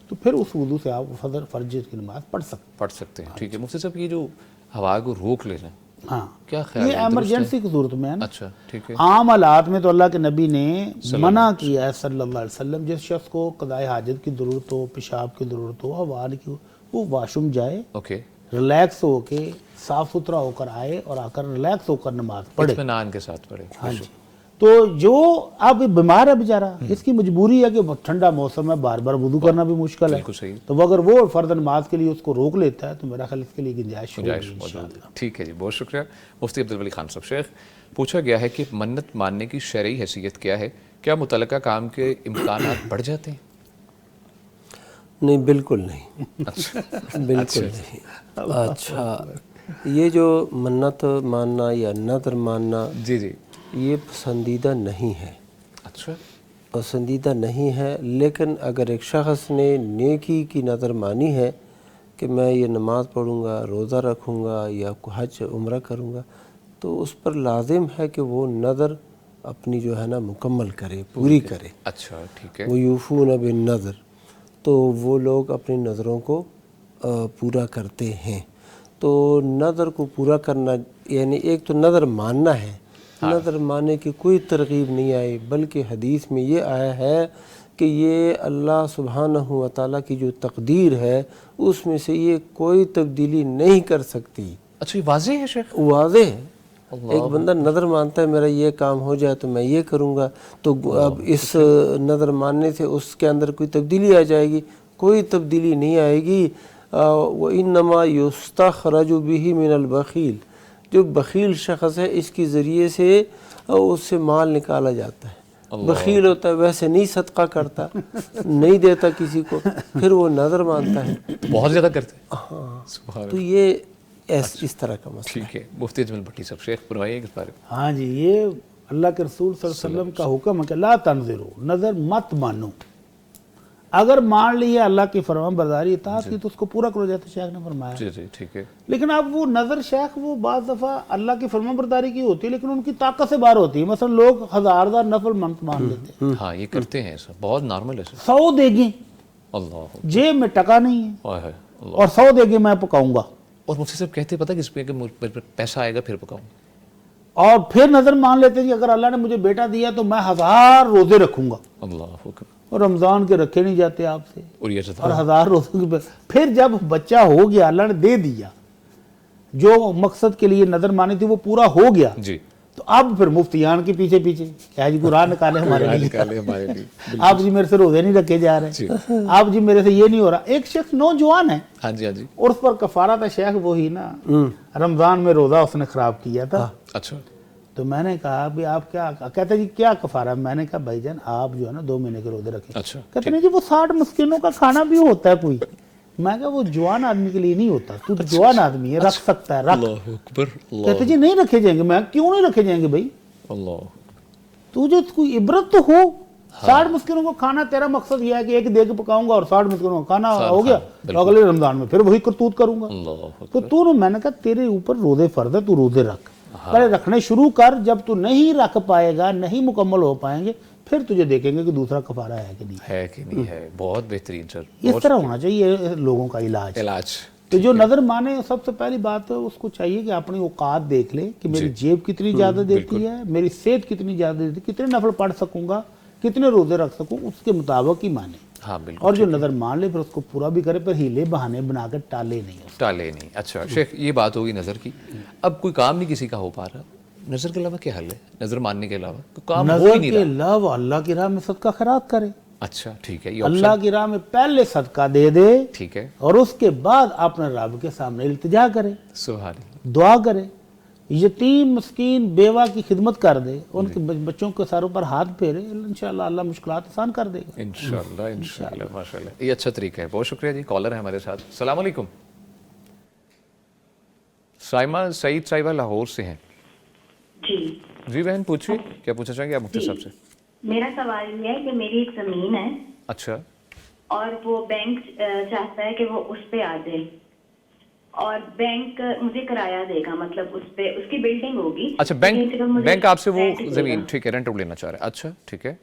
B: تو پھر اس وضو سے آپ فرض کی نماز پڑھ سکتے
A: ہیں. ٹھیک ہے. مفتی صاحب یہ جو ہوا کو روک لینا،
B: ہاں
A: کیا خیال ہے؟
B: یہ ایمرجنسی کی صورت میں ہے نا.
A: اچھا ٹھیک ہے.
B: عام حالات میں تو اللہ کے نبی نے منع کیا ہے صلی اللہ علیہ وسلم، جس شخص کو قضاء حاجت کی ضرورت ہو، پیشاب کی ضرورت ہو، ہوا کی، وہ واش روم جائے،
A: اوکے
B: ریلیکس ہو کے صاف ستھرا ہو کر آئے اور آ کر ریلیکس ہو کر نماز پڑھے.
A: اطمینان کے ساتھ پڑھے.
B: ہاں جی. تو جو اب بیمار ہے بیچارہ، اس کی مجبوری ہے کہ ٹھنڈا موسم ہے، بار بار وضو کرنا بھی مشکل ہے،
A: بالکل صحیح.
B: تو اگر وہ فرض نماز کے لیے اس کو روک لیتا ہے تو میرا خیال اس کے لیے گنجائش ہوگی
A: موجود ہے. ٹھیک ہے جی بہت شکریہ. مفتی عبدالولی خان صاحب. شیخ پوچھا گیا ہے کہ منت ماننے کی شرعی حیثیت کیا ہے؟ کیا متعلقہ کام کے امکانات بڑھ جاتے ہیں؟
C: نہیں بالکل نہیں.
A: اچھا
C: بالکل نہیں. اچھا یہ جو منت ماننا یا نظر ماننا،
A: جی جی،
C: یہ پسندیدہ نہیں ہے.
A: اچھا
C: پسندیدہ نہیں ہے. لیکن اگر ایک شخص نے نیکی کی نظر مانی ہے کہ میں یہ نماز پڑھوں گا، روزہ رکھوں گا یا حج عمرہ کروں گا، تو اس پر لازم ہے کہ وہ نظر اپنی جو ہے نا مکمل کرے، پوری کرے.
A: اچھا ٹھیک ہے.
C: وہ یوفون بالنظر، تو وہ لوگ اپنی نظروں کو پورا کرتے ہیں. تو نظر کو پورا کرنا یعنی ایک تو نظر ماننا ہے. نظر ماننے کی کوئی ترغیب نہیں آئی، بلکہ حدیث میں یہ آیا ہے کہ یہ اللہ سبحانہ و تعالیٰ کی جو تقدیر ہے اس میں سے یہ کوئی تبدیلی نہیں کر سکتی.
A: اچھا یہ واضح ہے شیخ؟
C: واضح ہے. ایک بندہ نظر مانتا ہے میرا یہ کام ہو جائے تو میں یہ کروں گا، تو اب اس نظر ماننے سے اس کے اندر کوئی تبدیلی آ جائے گی؟ کوئی تبدیلی نہیں آئے گی. وَإِنَّمَا يُسْتَخْرَجُ بِهِ مِنَ الْبَخِيلِ، جو بخیل شخص ہے اس کی ذریعے سے اس سے مال نکالا جاتا ہے. بخیل ہوتا ہے، ویسے نہیں صدقہ کرتا، نہیں دیتا کسی کو، پھر وہ نظر مانتا ہے.
A: بہت زیادہ کرتے ہیں.
C: ہاں تو یہ اس طرح کا مسئلہ.
A: ٹھیک ہے. مفتی اجمل بھٹی صاحب شیخ فرمائیے اس بارے میں.
B: ہاں جی، یہ اللہ کے رسول صلی اللہ علیہ وسلم کا حکم ہے کہ لا تنظروا، نظر مت مانو. اگر مان لیا اللہ کی فرمان برداری اطاعت کی تو اس کو پورا کرو، جیسے شیخ نے فرمایا.
A: جی جی ٹھیک ہے.
B: لیکن اب وہ نظر شیخ وہ بعض دفعہ اللہ کی فرمان برداری کی ہوتی ہے لیکن ان کی طاقت سے باہر ہوتی ہے. مثلا لوگ 1000 نفل منت مان لیتے ہیں،
A: ہاں یہ کرتے ہیں ایسا، بہت نارمل ہے سر.
B: 100 دے گی،
A: اللہ
B: جیب میں ٹکا نہیں ہے،
A: ہائے ہائے اللہ.
B: اور 100 دے گی میں پکاؤں گا.
A: اور مفتی صاحب کہتے پتہ کس پہ کہ پیسہ آئے گا پھر پکاؤں.
B: اور پھر نظر مان لیتے ہیں کہ اگر اللہ نے مجھے بیٹا دیا تو میں 1000 روزے رکھوں گا.
A: اللہ اکبر.
B: اور رمضان کے رکھے نہیں جاتے آپ سے،
A: اور یہ
B: اور 1000 روزوں کے پھر جب بچہ ہو گیا، اللہ نے دے دیا، جو مقصد کے لیے نظر مانی تھی وہ پورا ہو گیا،
A: جی
B: تو اب پھر مفتیان کے پیچھے پیچھے کیا جی قرآن نکالے ہمارے لیے، آپ جی میرے سے روزے نہیں رکھے جا رہے، آپ جی میرے سے یہ نہیں ہو رہا. ایک شخص نوجوان ہے،
A: ہاں جی ہاں جی،
B: اور اس پر کفارہ تھا شیخ وہی نا، رمضان میں روزہ اس نے خراب کیا تھا.
A: اچھا
B: تو میں نے کہا بھی آپ کیا کہتے جی کیا کفارہ؟ میں نے کہا بھائی جان آپ جو ہے نا 2 مہینے کے روزے رکھیں.
A: اچھا
B: کہتے ہیں جی وہ 60 مسکینوں کا کھانا بھی ہوتا ہے کوئی. میں کہا وہ جوان آدمی کے لیے نہیں ہوتا، تو جوان آدمی ہے رکھ سکتا ہے، رکھ.
A: اللہ اکبر.
B: کہتے جی نہیں رکھے جائیں گے. میں کیوں نہیں رکھے جائیں گے بھائی؟
A: اللہ
B: تجھے کوئی عبرت تو ہو. 60 مسکینوں کو کھانا، تیرا مقصد یہ ہے کہ ایک دیگ پکاؤں گا اور 60 مسکینوں کا کھانا ہو گیا، تو اگلے رمضان میں پھر وہی کرتوت کروں گا. تو تو میں نے کہا تیرے اوپر روزے فرض ہے، تو روزے رکھ، پہلے رکھنے شروع کر. جب تو نہیں رکھ پائے گا، نہیں مکمل ہو پائیں گے، پھر تجھے دیکھیں گے کہ دوسرا کفارہ ہے کہ نہیں
A: ہے. بہت بہترین سر.
B: اس طرح ہونا چاہیے لوگوں کا علاج. تو جو نظر مانے سب سے پہلی بات ہے اس کو چاہیے کہ اپنی اوقات دیکھ لے کہ میری جیب کتنی اجازت دیتی ہے, میری صحت کتنی اجازت دیتی ہے, کتنے نفل پڑھ سکوں گا, کتنے روزے رکھ سکوں, اس کے مطابق ہی مانے.
A: ہاں بالکل.
B: اور جو نظر مان لے پھر اس کو پورا بھی کرے, پھر ہیلے بہانے بنا کر ٹالے نہیں.
A: اچھا شیخ, یہ بات ہوگی نظر کی. اب کوئی کام نہیں کسی کا ہو پا رہا, نظر کے علاوہ کیا حل ہے؟ نظر ماننے کے علاوہ کوئی کام ہو ہی نہیں رہا.
B: نظر کے علاوہ اللہ کی راہ میں صدقہ خیرات کرے.
A: اچھا ٹھیک ہے,
B: اللہ کی راہ میں پہلے صدقہ دے دے,
A: ٹھیک ہے,
B: اور اس کے بعد اپنے رب کے سامنے التجا کرے,
A: سبحان اللہ,
B: دعا کرے, یتیم مسکین بیوہ کی خدمت کر دے, ان کے بچوں کے سروں پر ہاتھ پھیرے, انشاءاللہ اللہ مشکلات آسان کر دے گا.
A: انشاءاللہ ماشاءاللہ. یہ اچھا طریقہ ہے. بہت شکریہ جی. کالر ہے ہمارے ساتھ. السلام علیکم. سائمہ سعید صاحبہ لاہور سے ہیں. جی بہن پوچھیے, کیا پوچھنا چاہیں گے آپ مفتی صاحب سے؟
F: میرا سوال یہ ہے کہ میری ایک زمین ہے.
A: اچھا.
F: اور وہ بینک چاہتا ہے کہ وہ اس پہ آ جائے, اور بینک مجھے کرایہ دے گا, مطلب اس پہ اس کی بلڈنگ ہوگی.
A: اچھا, بینک آپ سے وہ زمین ٹھیک ہے رینٹ لینا چاہ رہا ہے. اچھا ٹھیک ہے.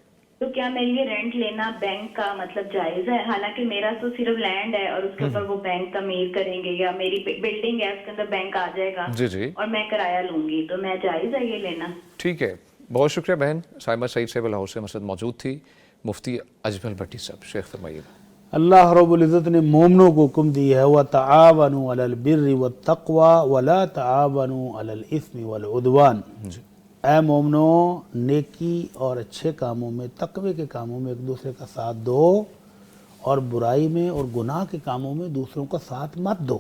F: تو کیا میرے لیے رینٹ لینا بینک کا مطلب جائز ہے؟ حالانکہ میرا تو صرف لینڈ ہے اور اس کے اوپر وہ بینک تعمیر کریں گے, یا میری بلڈنگ ہے اس کے اندر بینک آ جائے گا اور میں کرایہ لوں گی, تو میں جائز ہے یہ لینا؟
A: ٹھیک ہے. بہت شکریہ بہن. سائمہ سعید صاحب لاہور سے مسجد موجود تھی. مفتی اجمل بھٹی صاحب, شیخ فرمائیے.
B: اللہ رب العزت نے مومنوں کو حکم دیا ہے وَتَعَاوَنُوا عَلَى الْبِرِّ وَالتَّقْوَى وَلَا تَعَاوَنُوا عَلَى الْإِثْمِ وَالْعُدْوَانِ. اے مومنوں, نیکی اور اچھے کاموں میں, تقوی کے کاموں میں ایک دوسرے کا ساتھ دو, اور برائی میں اور گناہ کے کاموں میں دوسروں کا ساتھ مت دو.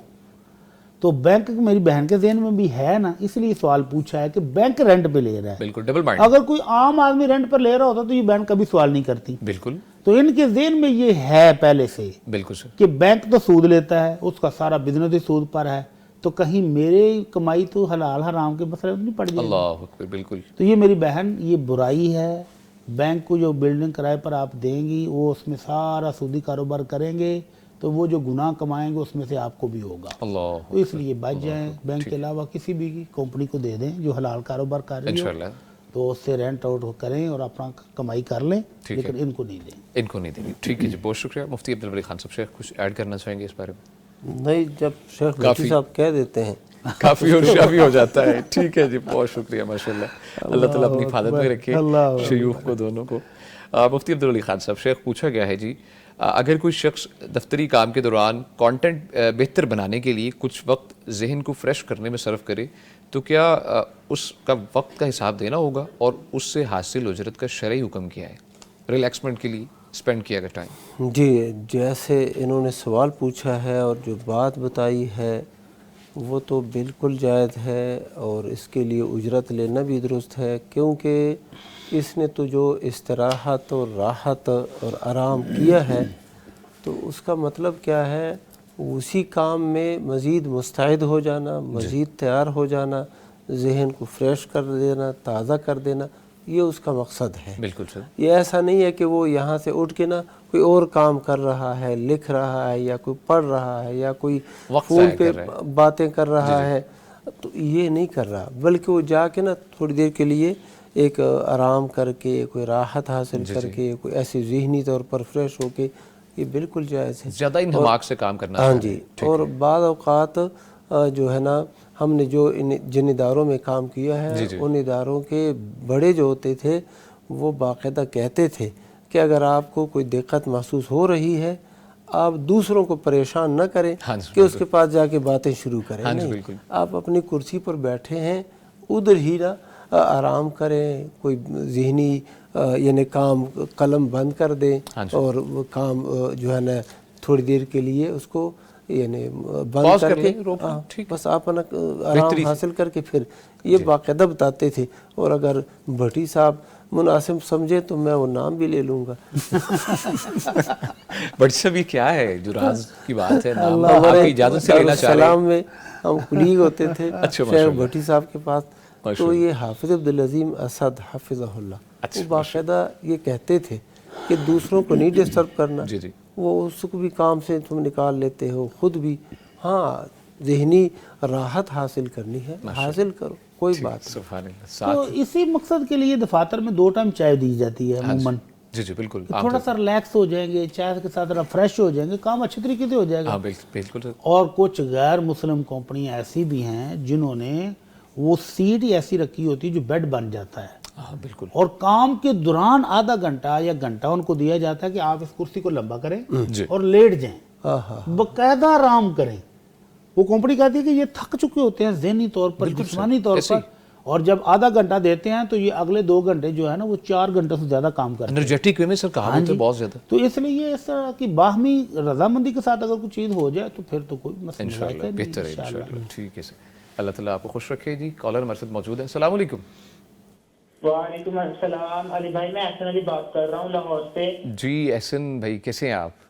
B: تو بینک میری بہن کے ذہن میں بھی ہے نا, اس لیے سوال پوچھا ہے کہ بینک رینٹ پہ لے رہا ہے.
A: بالکل ڈبل مائنڈ.
B: اگر کوئی عام آدمی رینٹ پر لے رہا ہوتا تو یہ بینک کبھی سوال نہیں کرتی.
A: بالکل.
B: تو ان کے ذہن میں یہ ہے پہلے سے
A: بالکل سر
B: کہ بینک تو سود لیتا ہے, اس کا سارا بزنس ہی سود پر ہے, تو کہیں میرے کمائی تو حلال حرام کے مسئلے میں نہیں پڑ جائے.
A: اللہ اکبر. بالکل.
B: تو یہ میری بہن, یہ برائی ہے. بینک کو جو بلڈنگ کرائے پر آپ دیں گی, وہ اس میں سارا سودی کاروبار کریں گے, تو وہ جو گناہ کمائیں گے اس میں سے آپ کو بھی ہوگا.
A: اللہ.
B: تو اس لیے بچ جائیں, بینک کے علاوہ کسی بھی کمپنی کو دے دیں جو حلال کاروبار کر رہی ہو, تو اس سے رینٹ آؤٹ کریں اور اپنا کمائی کر لیں, لیکن ان کو نہیں دیں.
A: ان کو نہیں دیں. ٹھیک ہے جی, بہت شکریہ. مفتی عبدالبری خان صاحب, شیخ کچھ ایڈ کرنا چاہیں گے اس بارے میں؟
C: نہیں, جب شیخ بھٹی صاحب کہہ دیتے ہیں
A: کافی اور شافی ہو جاتا ہے. ٹھیک ہے جی, بہت شکریہ. ماشاءاللہ, اللہ تعالیٰ اپنی حفاظت میں رکھے شیوخ کو دونوں کو. مفتی عبدالعلی خان صاحب, شیخ پوچھا گیا ہے جی, اگر کوئی شخص دفتری کام کے دوران کانٹینٹ بہتر بنانے کے لیے کچھ وقت ذہن کو فریش کرنے میں صرف کرے, تو کیا اس کا وقت کا حساب دینا ہوگا, اور اس سے حاصل اجرت کا شرعی حکم کیا ہے ریلیکسمنٹ کے لیے اسپینڈ کیا گیا ٹائم؟
C: جی, جیسے انہوں نے سوال پوچھا ہے اور جو بات بتائی ہے وہ تو بالکل جائز ہے, اور اس کے لیے اجرت لینا بھی درست ہے, کیونکہ اس نے تو جو استراحت اور راحت اور آرام کیا ہے, تو اس کا مطلب کیا ہے, اسی کام میں مزید مستعد ہو جانا, مزید تیار ہو جانا, ذہن کو فریش کر دینا, تازہ کر دینا, یہ اس کا مقصد ہے.
A: بالکل سر.
C: یہ ایسا نہیں ہے کہ وہ یہاں سے اٹھ کے نا کوئی اور کام کر رہا ہے, لکھ رہا ہے, یا کوئی پڑھ رہا ہے, یا کوئی فون پہ باتیں کر رہا ہے, تو یہ نہیں کر رہا, بلکہ وہ جا کے نا تھوڑی دیر کے لیے ایک آرام کر کے, کوئی راحت حاصل کر کے, کوئی ایسی ذہنی طور پر فریش ہو کے, یہ بالکل جائز ہے.
A: زیادہ انہماک سے کام کرنا.
C: ہاں جی. اور بعض اوقات جو ہے نا, ہم نے جو جن اداروں میں کام کیا ہے, ان اداروں کے بڑے جو ہوتے تھے وہ باقاعدہ کہتے تھے کہ اگر آپ کو کوئی دقت محسوس ہو رہی ہے, آپ دوسروں کو پریشان نہ کریں کہ اس کے پاس جا کے باتیں شروع کریں. نہیں, آپ اپنی کرسی پر بیٹھے ہیں, ادھر ہی نا آرام کریں, کوئی ذہنی یعنی کام قلم بند کر دیں, اور وہ کام جو ہے نا تھوڑی دیر کے لیے اس کو یعنی بند کر کے بس آپ آرام حاصل کر کے پھر یہ باقاعدہ بتاتے تھے. اور اگر بھٹی صاحب مناسب سمجھے تو میں وہ نام بھی لے لوں گا.
A: بٹ صاحب یہ کیا ہے جو راز کی بات ہے, نام آپ کی اجازت سے لینا چاہ رہے ہیں؟
C: سلام میں ہم کلیگ ہوتے تھے شیخ بھٹی صاحب کے پاس, تو یہ حافظ عبدالعظیم اسد حفظہ اللہ, وہ باقاعدہ یہ کہتے تھے کہ دوسروں کو نہیں ڈسٹرب کرنا, وہ اس کو بھی کام سے تم نکال لیتے ہو, خود بھی. ہاں, ذہنی راحت حاصل کرنی ہے, حاصل کرو. کوئی بات نہیں۔
A: سبحان اللہ۔
B: تو
A: ساتھ
B: اسی مقصد کے لیے دفاتر میں 2 ٹائم چائے دی جاتی ہے عموماً،
A: جی جی بالکل
B: تھوڑا سا ریلیکس ہو جائیں گے، چائے کے ساتھ فریش ہو جائیں گے، کام اچھے طریقے سے ہو جائے گا۔
A: ہاں بالکل سر۔
B: اور کچھ غیر مسلم کمپنی ایسی بھی ہیں جنہوں نے وہ سیٹ ہی ایسی رکھی ہوتی ہے جو بیڈ بن جاتا ہے،
A: ہاں بالکل
B: اور کام کے دوران آدھا گھنٹہ یا گھنٹہ ان کو دیا جاتا ہے کہ آپ اس کرسی کو لمبا کریں
A: جی
B: اور لیٹ جائیں،
C: ہاں
B: باقاعدہ آرام کریں۔ وہ کمپنی کہتی ہے کہ یہ تھک چکے ہوتے ہیں ذہنی طور پر، جسمانی طور پر، اور جب آدھا گھنٹہ دیتے ہیں تو یہ اگلے 2 گھنٹے جو ہے نا وہ 4 گھنٹوں سے زیادہ کام کرتے ہیں۔
A: انرجیٹک وے میں سر کہا ہوتا ہے بہت زیادہ۔
B: تو اس لیے اس طرح کی باہمی رضامندی کے ساتھ اگر کوئی چیز ہو جائے تو پھر تو کوئی مسئلہ
A: انشاءاللہ
B: نہیں،
A: بہتر ہے انشاءاللہ۔ ٹھیک ہے سر، اللہ تعالیٰ آپ کو خوش رکھے جی۔ کالر ہمارے ساتھ موجود ہے، السلام علیکم۔
H: وعلیکم السلام علی بھائی، میں احسن علی بات کر رہا ہوں لاہور سے۔
A: جی احسن بھائی کیسے ہیں آپ؟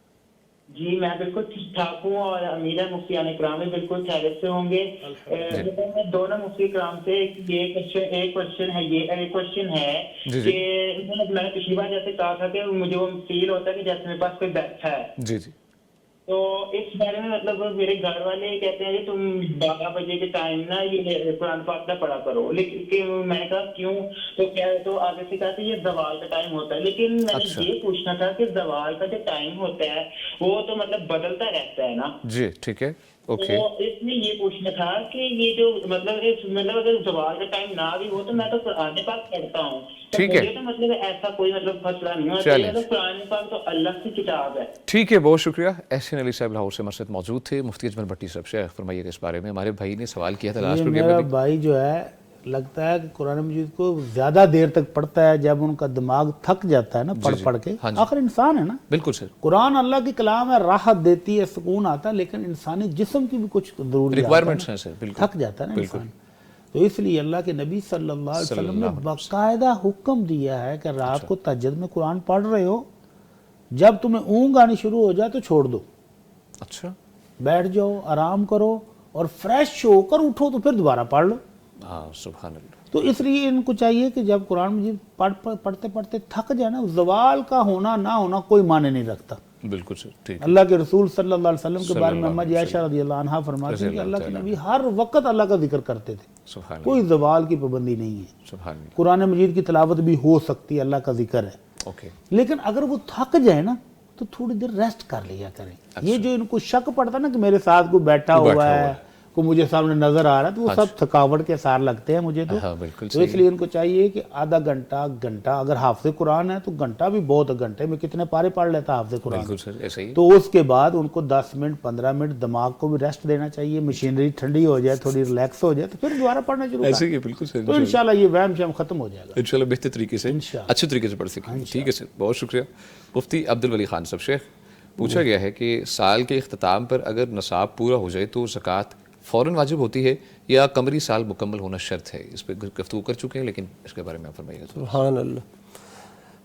H: جی میں بالکل ٹھیک ٹھاک ہوں، اور امیر مفتیان اکرام بھی بالکل خیریت سے ہوں گے۔ میں دونوں مفتی اکرام سے ایک کوشچن ہے کہ میں نے پچھلی بار جیسے کہا تھا کہ مجھے وہ فیل ہوتا ہے کہ جیسے میرے پاس کوئی بیٹھا ہے،
A: جی جی
H: تو اس بارے میں مطلب میرے گھر والے کہتے ہیں کہ تم 12 بجے کے ٹائم نا یہ قرآن پاک نہ پڑھا کرو، لیکن میں نے کہا کیوں، تو آگے سے کہا کہ یہ زوال کا ٹائم ہوتا ہے، لیکن میں نے یہ پوچھنا تھا کہ زوال کا جو ٹائم ہوتا ہے وہ تو مطلب بدلتا رہتا ہے نا؟
A: جی ٹھیک ہے اوکے۔
H: تو اس میں یہ پوچھنا تھا کہ یہ جو مطلب اگر زوال کا ٹائم نہ بھی ہو تو میں تو قرآن پاک پڑھتا ہوں، تو
A: ٹھیک ہے،
H: مجھے تو مطلب ایسا کوئی مطلب مسئلہ نہیں ہوتا ہے، مطلب قرآن پاک تو اللہ کی کتاب ہے۔
A: ٹھیک ہے، بہت شکریہ۔ احسن علی صاحب لاہور سے ہمارے ساتھ موجود تھے۔ مفتی اجمل بھٹی صاحب سے فرمائیے اس بارے میں، ہمارے بھائی نے سوال کیا تھا لاسٹ پروگرام
B: میرا
A: میں۔
B: بھائی جو ہے لگتا ہے کہ قرآن مجید کو زیادہ دیر تک پڑھتا ہے، جب ان کا دماغ تھک جاتا ہے نا پڑھ پڑھ کے، آخر انسان ہے نا،
A: بالکل سر،
B: قرآن اللہ کی کلام ہے، راحت دیتی ہے، سکون آتا ہے، لیکن انسانی جسم کی بھی کچھ ضروریات
A: ریکوائرمنٹس ہیں سر، بالکل
B: تھک جاتا ہے نا انسان۔ تو اس لیے اللہ کے نبی صلی اللہ علیہ وسلم نے باقاعدہ حکم دیا ہے کہ رات کو تہجد میں قرآن پڑھ رہے ہو، جب تمہیں اونگ آنی شروع ہو جائے تو چھوڑ دو،
A: اچھا
B: بیٹھ جاؤ، آرام کرو، اور فریش ہو کر اٹھو تو پھر دوبارہ پڑھ لو۔
A: ہاں سبحان اللہ۔
B: تو اس لیے ان کو چاہیے کہ جب قرآن مجید پڑھتے پڑھتے تھک جائے نا، زوال کا ہونا نہ ہونا کوئی معنی نہیں رکھتا۔
A: بالکل سر ٹھیک۔
B: اللہ کے رسول صلی اللہ علیہ وسلم کے بارے میں اماں عائشہ رضی اللہ عنہا فرماتی ہیں کہ اللہ کے نبی ہر وقت اللہ کا ذکر کرتے تھے،
A: سبحان
B: کوئی زوال کی پابندی نہیں ہے۔
A: سبحان اللہ۔
B: قرآن مجید کی تلاوت بھی ہو سکتی ہے، اللہ کا ذکر ہے،
A: اوکے،
B: لیکن اگر وہ تھک جائے نا تو تھوڑی دیر ریسٹ کر لیا کریں۔ یہ جو ان کو شک پڑتا نا کہ میرے ساتھ کوئی بیٹھا ہوا ہے، کوئی مجھے سامنے نظر آ رہا ہے، تو وہ سب تھکاوٹ کے سار لگتے ہیں مجھے تو۔ تو اس لیے ان کو چاہیے کہ آدھا گھنٹہ اگر حافظ قرآن ہے تو گھنٹہ بھی بہت، گھنٹے میں کتنے پارے پڑھ لیتا حافظ قرآن،
A: بالکل سر ایسا ہی۔
B: تو اس کے بعد ان کو 10 منٹ 15 منٹ دماغ کو بھی ریسٹ دینا چاہیے، مشینری ٹھنڈی ہو جائے، تھوڑی ریلیکس ہو جائے، تو پھر دوبارہ پڑھنا شروع
A: ایسے
B: کریں،
A: ہی بالکل سر،
B: تو انشاءاللہ یہ وہم شہم ختم ہو جائے گا
A: انشاءاللہ بہتر طریقے سے اچھے طریقے سے پڑھ سکیں۔ ٹھیک ہے سر، بہت شکریہ۔ مفتی عبدالولی خان صاحب شیخ، پوچھا گیا ہے کہ سال کے اختتام پر اگر نصاب پورا ہو جائے تو زکوٰۃ فوراً واجب ہوتی ہے یا قمری سال مکمل ہونا شرط ہے؟ اس پہ گفتگو کر چکے ہیں لیکن اس کے بارے میں آپ فرمائیے۔
C: سبحان اللہ۔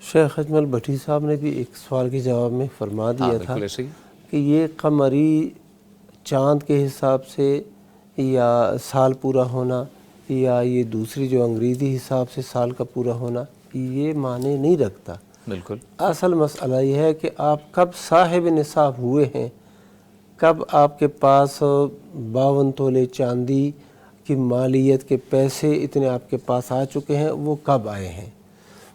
C: شیخ اجمل بھٹی صاحب نے بھی ایک سوال کے جواب میں فرما دیا تھا کہ یہ قمری چاند کے حساب سے یا سال پورا ہونا یا یہ دوسری جو انگریزی حساب سے سال کا پورا ہونا یہ معنی نہیں رکھتا۔
A: بالکل،
C: اصل مسئلہ یہ ہے کہ آپ کب صاحب نصاب ہوئے ہیں، کب آپ کے پاس 52 تولے چاندی کی مالیت کے پیسے اتنے آپ کے پاس آ چکے ہیں، وہ کب آئے ہیں؟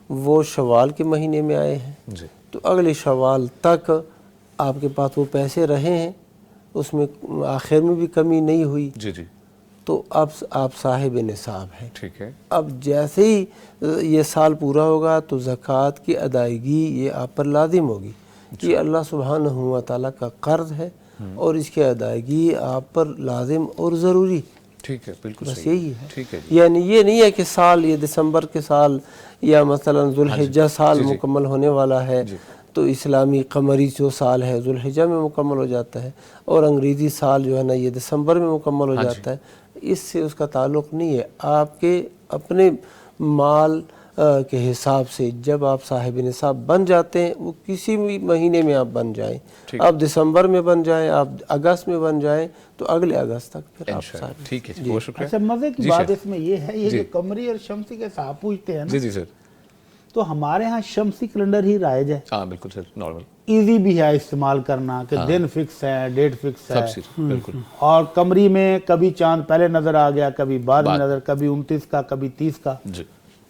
C: وہ شوال کے مہینے میں آئے ہیں، تو اگلے شوال تک آپ کے پاس وہ پیسے رہے ہیں، اس میں آخر میں بھی کمی نہیں ہوئی،
A: جی جی،
C: تو اب آپ صاحب نصاب ہیں۔
A: ٹھیک ہے،
C: اب جیسے ہی یہ سال پورا ہوگا تو زکوٰۃ کی ادائیگی یہ آپ پر لازم ہوگی۔ یہ اللہ سبحانہ و تعالیٰ کا قرض ہے اور اس کی ادائیگی آپ پر لازم اور ضروری۔
A: ٹھیک ہے، بالکل
C: بس
A: صحیح
C: یہی ہے۔
A: ٹھیک ہے،
C: یعنی یہ نہیں ہے کہ سال یہ دسمبر کے سال یا مثلا ذوالحجہ سال مکمل ہونے والا ہے تو اسلامی قمری جو سال ہے ذوالحجہ میں مکمل ہو جاتا ہے، اور انگریزی سال جو ہے نا یہ دسمبر میں مکمل ہو جاتا ہے، اس سے اس کا تعلق نہیں ہے۔ آپ کے اپنے مال کے حساب سے جب آپ صاحب نصاب بن جاتے ہیں، وہ کسی بھی مہینے میں آپ بن جائیں، آپ دسمبر میں بن جائیں، آپ اگست میں بن جائیں، تو اگلے اگست تک پھر آپ صاحب۔
A: ٹھیک ہے، بہت شکریہ۔
B: اچھا، مزے کی بات اس میں یہ ہے، یہ جو قمری اور شمسی کے حساب پوچھتے ہیں نا،
A: جی جی سر،
B: تو ہمارے ہاں شمسی کیلنڈر ہی رائج ہے،
A: ہاں بالکل سر، نارمل،
B: ایزی بھی ہے استعمال کرنا کہ دن فکس ہے، ڈیٹ فکس ہے،
A: بالکل،
B: اور قمری میں کبھی چاند پہلے نظر آ گیا، کبھی بعد میں نظر، کبھی 29 کا، کبھی 30 کا،
A: جی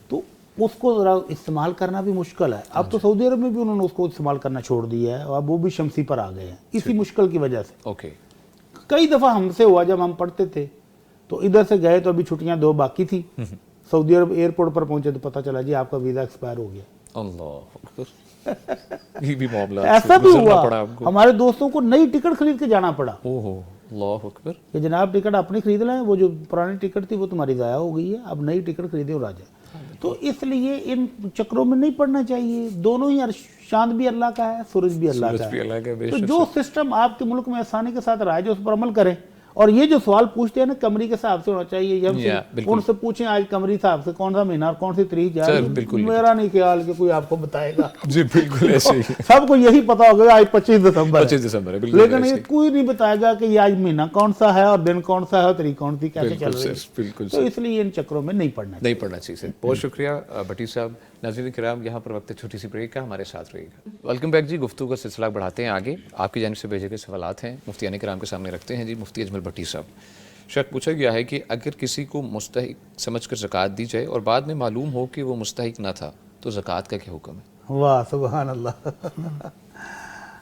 B: تو اس کو ذرا استعمال کرنا بھی مشکل ہے. اب تو سعودی عرب میں بھی انہوں نے اس کو استعمال کرنا چھوڑ دیا ہے، اور اب وہ بھی شمسی پر آ گئے ہیں اسی مشکل کی وجہ سے.
A: اوکے.
B: کئی دفعہ ہم سے ہوا جب ہم پڑھتے تھے تو ادھر سے گئے تو ابھی چھٹیاں 2 باقی تھی، سعودی عرب ایئرپورٹ پر پہنچے تو پتہ چلا جی آپ کا ویزا ایکسپائر ہو گیا.
A: اللہ اکبر. یہ بھی معاملہ
B: ایسا بھی ہوا، ہمارے دوستوں کو نئی ٹکٹ خرید کے جانا پڑا.
A: اوہ اللہ اکبر.
B: کہ جناب ٹکٹ اپنی خرید لیں، وہ جو پرانی ٹکٹ تھی وہ تمہاری ضائع ہو گئی ہے، اب نئی ٹکٹ خریدے اور آ جائے. تو اس لیے ان چکروں میں نہیں پڑنا چاہیے. دونوں ہی، چاند بھی اللہ کا ہے، سورج بھی اللہ کا ہے. تو جو سسٹم آپ کے ملک میں آسانی کے ساتھ رائج ہے اس پر عمل کریں. اور یہ جو سوال پوچھتے ہیں نا قمری کے حساب سے ہونا چاہیے، ان سے پوچھیں آج قمری صاحب سے کون سا مہینہ اور کون سی تاریخ ہے. میرا نہیں خیال کہ کوئی آپ کو بتائے گا.
A: جی بالکل ایسے ہی
B: سب کو یہی پتا ہوگا آج 25 دسمبر
A: ہے،
B: لیکن یہ کوئی نہیں بتائے گا کہ یہ آج مہینہ کون سا ہے اور دن کون سا ہے اور تاریخ کون سی کیسے چل رہی ہے. تو اس لیے ان چکروں میں نہیں پڑنا
A: چاہیے. بہت شکریہ بٹی صاحب. ناظرین کرام یہاں پر وقت چھوٹی سی بریک کا، ہمارے ساتھ رہے گا. ویلکم بیک جی. گفتگو کا سلسلہ بڑھاتے ہیں آگے. آپ کی جانب سے بھیجے گئے سوالات ہیں مفتیان کرام کے سامنے رکھتے ہیں. جی مفتی اجمل بٹی صاحب، شک پوچھا گیا ہے کہ اگر کسی کو مستحق سمجھ کر زکوٰۃ دی جائے اور بعد میں معلوم ہو کہ وہ مستحق نہ تھا تو زکوٰۃ کا کیا حکم ہے؟
B: واہ سبحان اللہ.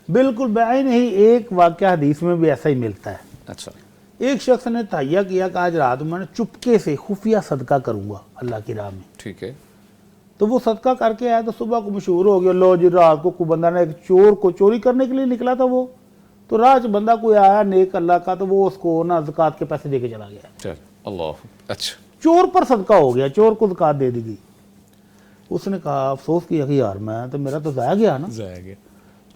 B: بالکل بعین ہی ایک واقعہ حدیث میں بھی ایسا ہی ملتا ہے.
A: اچھا.
B: ایک شخص نے تہیہ کیا کہ آج رات میں چپکے سے خفیہ صدقہ کروں گا اللہ کی راہ میں.
A: ٹھیک ہے.
B: تو وہ صدقہ کر کے آیا تو صبح کو مشہور ہو گیا، لو جی رات کو کوئی بندہ نے ایک چور کو چوری کرنے کے لیے نکلا تھا، وہ تو راج بندہ کوئی آیا نیک اللہ کا تو وہ اس کو نا زکوٰۃ کے پیسے دے کے چلا گیا.
A: چل اللہ. اچھا.
B: چور پر صدقہ ہو گیا، چور کو زکوٰۃ دے دی گئی. اس نے کہا افسوس کیا کہ یار میں تو میرا تو ضائع گیا نا،
A: ضائع گیا،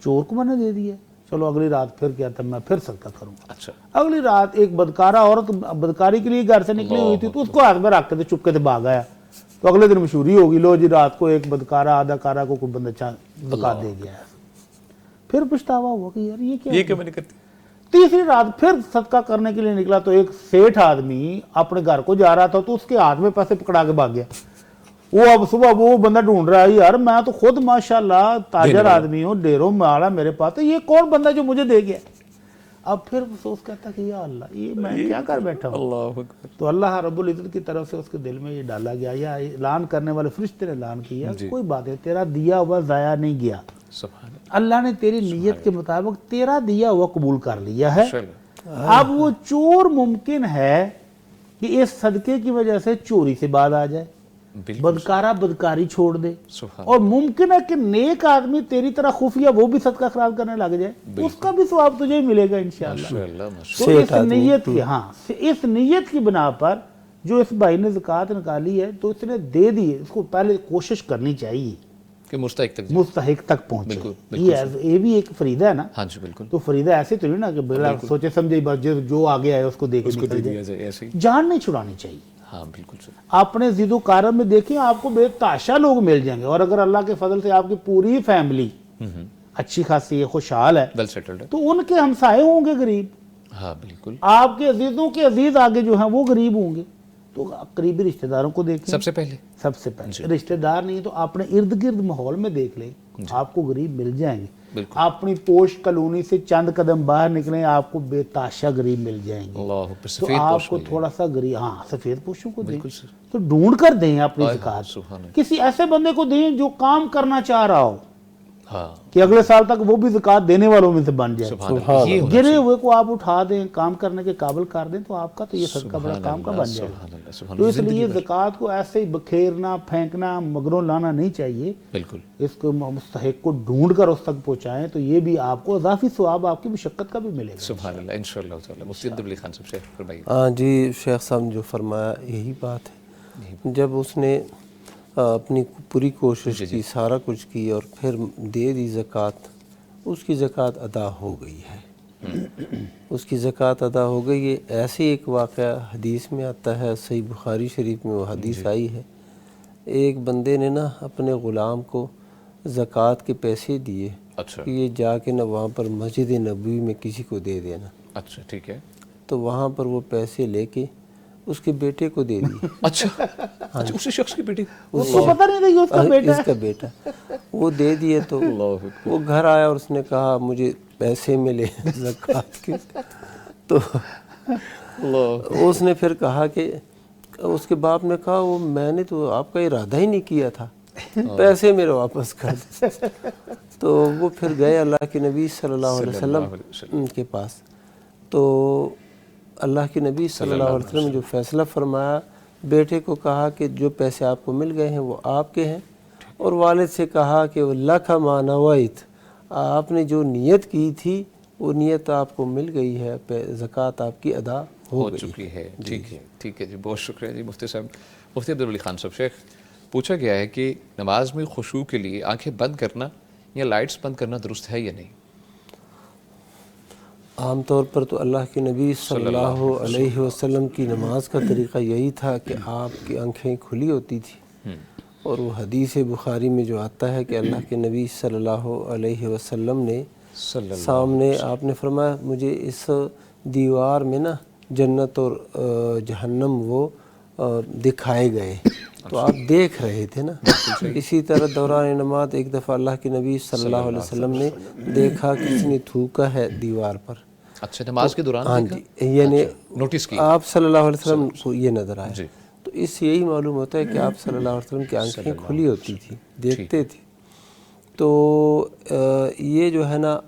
B: چور کو میں نے دے دیا. چلو اگلی رات پھر کیا تھا، میں پھر صدقہ کروں گا.
A: اچھا.
B: اگلی رات ایک بدکارہ عورت بدکاری کے لیے گھر سے نکلی ہوئی تھی تو اس کو ہاتھ میں رکھ کے چپکے سے بھاگ آیا. تو اگلے دن مشہوری ہوگی، لو جی رات کو ایک بدکارہ آدھا کارہ کو کوئی بندہ زکوٰۃ دے گیا ہے. پھر پچھتاوا ہوا کہ یار یہ کیا میں نے کرتی. تیسری رات پھر صدقہ کرنے کے لیے نکلا تو ایک سیٹھ آدمی اپنے گھر کو جا رہا تھا تو اس کے ہاتھ میں پیسے پکڑا کے بھاگ گیا. وہ اب صبح وہ بندہ ڈھونڈ رہا ہے، یار میں تو خود ماشاءاللہ تاجر آدمی ہوں، ڈیروں مالا میرے پاس، تو یہ کون بندہ جو مجھے دے گیا. اب پھر افسوس کہتا کہ یا اللہ یہ میں کیا کر بیٹھا ہوں. تو اللہ رب العزت کی طرف سے اس کے دل میں یہ ڈالا گیا، یا اعلان کرنے والے فرشتے نے اعلان کیا، کوئی بات ہے تیرا دیا ہوا ضائع نہیں گیا، اللہ نے تیری نیت کے مطابق تیرا دیا ہوا قبول کر لیا ہے. اب وہ چور ممکن ہے کہ اس صدقے کی وجہ سے چوری سے بعد آ جائے، بدکارہ بدکاری چھوڑ دے، اور ممکن ہے کہ نیک آدمی تیری طرح خفیہ وہ بھی صدقہ خراب کرنے لگ جائے، اس کا بھی ثواب تجھے ہی ملے گا انشاءاللہ. تو اس نیت کی اس نیت کی بنا پر جو اس بھائی نے زکوٰۃ نکالی ہے تو اس نے دے دی. اس کو پہلے کوشش کرنی چاہیے
A: کہ مستحق تک پہنچے.
B: یہ بھی ایک فریضہ ہے نا.
A: ہاں جی بالکل.
B: تو فریضہ ایسے تو نہیں نا کہ بلا سوچے سمجھے بس جو آگے آئے اس کو دے کے نکل جائے. جان نہیں چھڑانی چاہیے.
A: ہاں بالکل.
B: اپنے زید و کارم میں دیکھیں آپ کو بے تحاشا لوگ مل جائیں گے، اور اگر اللہ کے فضل سے آپ کی پوری فیملی اچھی خاصی ہے، خوشحال ہے،
A: ویل سیٹلڈ ہے،
B: تو ان کے ہمسائے ہوں گے غریب.
A: ہاں بالکل.
B: آپ کے عزیزوں کے عزیز آگے جو ہیں وہ غریب ہوں گے. تو قریبی رشتہ داروں کو دیکھیں سب سے پہلے رشتہ دار نہیں تو اپنے ارد گرد ماحول میں دیکھ لیں، آپ کو غریب مل جائیں گے. اپنی پوش کالونی سے چند قدم باہر نکلیں آپ کو بے تحاشا غریب مل جائیں گے. تو آپ کو تھوڑا سا غریب، ہاں سفید پوشوں کو دیں تو ڈھونڈ کر دیں اپنی زکوٰۃ. کسی ایسے بندے کو دیں جو کام کرنا چاہ رہا ہو کہ اگلے سال تک وہ بھی زکوٰۃ دینے والوں میں سے بن جائے. گرے ہوئے کو آپ اٹھا دیں، کام کرنے کے قابل کر دیں تو آپ کا تو یہ صدقہ بڑا کام کا بن جائے گا. تو اس لیے زکوٰۃ کو ایسے ہی بکھیرنا پھینکنا مگروں لانا نہیں چاہیے.
A: بالکل.
B: اس کو مستحق کو ڈھونڈ کر اس تک پہنچائیں تو یہ بھی آپ کو اضافی ثواب آپ کی مشقت کا بھی ملے گا.
A: سبحان اللہ. انشاءاللہ تعالی. مفتی عبدالعلی خان صاحب سے فرمائیے.
C: ہاں جی شیخ صاحب نے جو فرمایا یہی بات ہے. جب اس نے اپنی پوری کوشش کی، سارا کچھ کی اور پھر دے دی زکوٰۃ، اس کی زکوٰۃ ادا ہو گئی ہے. اس کی زکوٰۃ ادا ہو گئی ہے. ایسے ایک واقعہ حدیث میں آتا ہے، صحیح بخاری شریف میں وہ حدیث آئی ہے. ایک بندے نے نا اپنے غلام کو زکوٰۃ کے پیسے دیے کہ یہ جا کے نا وہاں پر مسجد نبوی میں کسی کو دے دینا.
A: اچھا ٹھیک ہے.
C: تو وہاں پر وہ پیسے لے کے اس کے بیٹے کو دے دی.
A: اچھا اسی شخص کی بیٹی
B: اس کو پتہ نہیں تھا کہ اس کا بیٹا
C: اس کا بیٹا وہ دے دیے. تو وہ گھر آیا اور اس نے کہا مجھے پیسے ملے زکوٰۃ کے. تو اس نے پھر کہا کہ اس کے باپ نے کہا وہ میں نے تو آپ کا ارادہ ہی نہیں کیا تھا, پیسے میرے واپس کر دیں. تو وہ پھر گئے اللہ کے نبی صلی اللہ علیہ وسلم کے پاس. تو اللہ کے نبی صلی اللہ علیہ وسلم نے جو فیصلہ فرمایا, بیٹے کو کہا کہ جو پیسے آپ کو مل گئے ہیں وہ آپ کے ہیں, اور والد سے کہا کہ لَكَ مَا نَوَيْتَ, آپ نے جو نیت کی تھی وہ نیت آپ کو مل گئی ہے, زکوٰۃ آپ کی ادا ہو
A: چکی ہے. ٹھیک ہے جی, بہت شکریہ جی مفتی صاحب. مفتی عبدالولی خان صاحب, شیخ پوچھا گیا ہے کہ نماز میں خشوع کے لیے آنکھیں بند کرنا یا لائٹس بند کرنا درست ہے یا نہیں؟
C: عام طور پر تو اللہ کے نبی صلی اللہ علیہ وسلم کی نماز کا طریقہ یہی تھا کہ آپ کی آنکھیں کھلی ہوتی تھی, اور وہ حدیث بخاری میں جو آتا ہے کہ اللہ کے نبی صلی اللہ علیہ وسلم نے سامنے آپ نے فرمایا مجھے اس دیوار میں نا جنت اور جہنم وہ دکھائے گئے, تو آپ دیکھ رہے تھے نا. اسی طرح دوران نماز ایک دفعہ اللہ کے نبی صلی اللہ علیہ وسلم نے دیکھا کسی نے تھوکا ہے دیوار پر.
A: اچھا, نماز کے دوران؟
C: ہاں جی, یعنی
A: نوٹس کیا
C: آپ صلی اللہ علیہ وسلم کو یہ نظر آیا. تو اس سے یہی معلوم ہوتا ہے کہ آپ صلی اللہ علیہ وسلم کی آنکھیں کھلی ہوتی تھی, دیکھتے تھے. تو یہ جو ہے نا,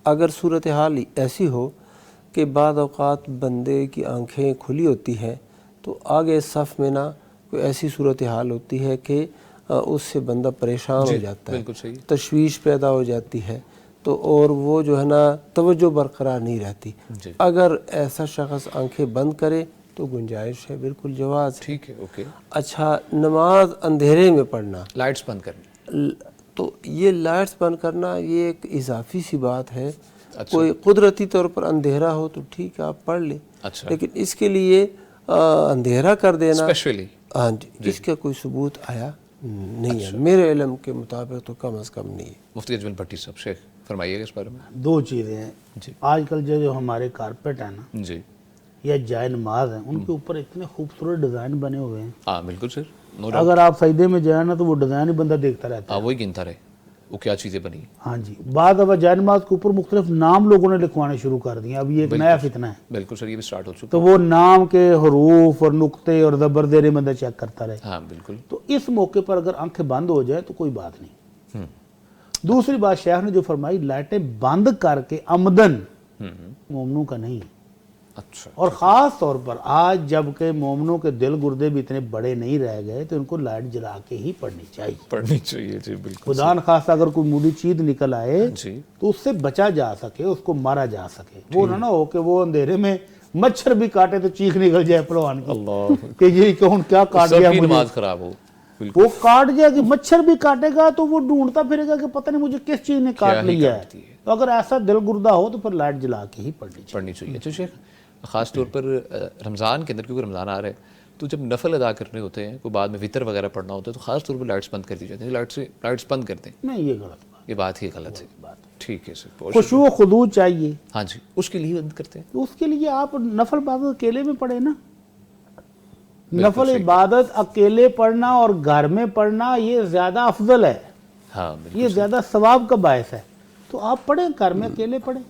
C: اگر صورتحال ایسی ہو کہ بعض اوقات بندے کی آنکھیں کھلی ہوتی ہیں تو آگے صف میں نا کوئی ایسی صورتحال ہوتی ہے کہ اس سے بندہ پریشان ہو جاتا ہے, تشویش پیدا ہو جاتی ہے, تو اور وہ جو ہے نا توجہ برقرار نہیں رہتی. اگر ایسا شخص آنکھیں بند کرے تو گنجائش ہے, بالکل جواز ہے.
A: ٹھیک ہے, اوکے.
C: اچھا, نماز اندھیرے میں پڑھنا,
A: لائٹس بند کرنا,
C: تو یہ لائٹس بند کرنا یہ ایک اضافی سی بات ہے. کوئی قدرتی طور پر اندھیرا ہو تو ٹھیک ہے آپ پڑھ لیں, لیکن اس کے لیے اندھیرا کر دینا
A: اسپیشلی,
C: ہاں جی, اس کا کوئی ثبوت آیا نہیں ہے میرے علم کے مطابق, تو کم از کم نہیں ہے.
A: مفتی اجمل بھٹی صاحب, شیخ فرمائیے گا اس بارے میں.
B: دو چیزیں ہیں آج کل جو ہمارے کارپیٹ ہیں نا
A: جی,
B: یا جائے نماز ہیں, ان کے اوپر اتنے خوبصورت ڈیزائن بنے ہوئے ہیں.
A: ہاں بالکل سر,
B: اگر آپ سجدے میں جائیں نا تو وہ ڈیزائن ہی بندہ دیکھتا رہتا ہے,
A: وہی گنتا رہے وہ کیا چیزیں بنی.
B: ہاں جی, بعد دفعہ جائے نماز کے اوپر مختلف نام لوگوں نے لکھوانے شروع کر دیے. اب یہ ایک نیا فتنہ ہے.
A: بالکل سر, یہ بھی سٹارٹ ہو چکا.
B: تو وہ نام کے حروف اور نقطے اور زبر زیریں بندہ چیک کرتا رہے.
A: ہاں بالکل.
B: تو اس موقع پر اگر آنکھیں بند ہو جائے تو کوئی بات نہیں. دوسری بات شیخ نے جو فرمائی, لائٹیں بند کر کے عمدن, مومنوں کا نہیں.
A: اچھا,
B: اور خاص طور پر آج جب کہ مومنوں کے دل گردے بھی اتنے بڑے نہیں رہ گئے تو ان کو لائٹ جلا کے ہی پڑھنی چاہیے.
A: جی بالکل.
B: خدا نخواستہ اگر کوئی مولی چیز نکل آئے
A: جی
B: تو اس سے بچا جا سکے, اس کو مارا جا سکے. وہ نہ ہو کہ وہ اندھیرے میں مچھر بھی کاٹے تو چیخ نکل جائے پروان کی,
A: اللہ
B: کہ یہ کون کیا کاٹ گیا مجھے,
A: نماز خراب ہو.
B: وہ کاٹ جائے کہ مچھر بھی کاٹے گا تو وہ ڈھونڈتا پھرے گا کہ پتہ نہیں مجھے کس چیز نے کاٹ لیا ہے. تو اگر ایسا دل گردہ ہو تو پھر لائٹ جلا کے ہی پڑھنی چاہیے.
A: اچھا شیخ, خاص طور پر رمضان کے اندر, کیونکہ رمضان آ رہا ہے تو جب نفل ادا کرنے ہوتے ہیں, کوئی بعد میں وطر وغیرہ پڑھنا ہوتا ہے, تو خاص طور پر لائٹس بند کر دی جاتی ہیں. لائٹس بند کر دیں.
B: نہیں, یہ غلط بات,
A: یہ بات ہی غلط ہے. ٹھیک ہے سر,
B: خشوع و خضوع چاہیے.
A: ہاں جی, اس کے لیے بند کرتے ہیں.
B: اس کے لیے آپ نفل عبادت اکیلے میں پڑھیں نا. نفل عبادت اکیلے پڑھنا اور گھر میں پڑھنا یہ زیادہ افضل ہے.
A: ہاں,
B: یہ زیادہ ثواب کا باعث ہے. تو آپ پڑھیں, گھر میں اکیلے پڑھیں.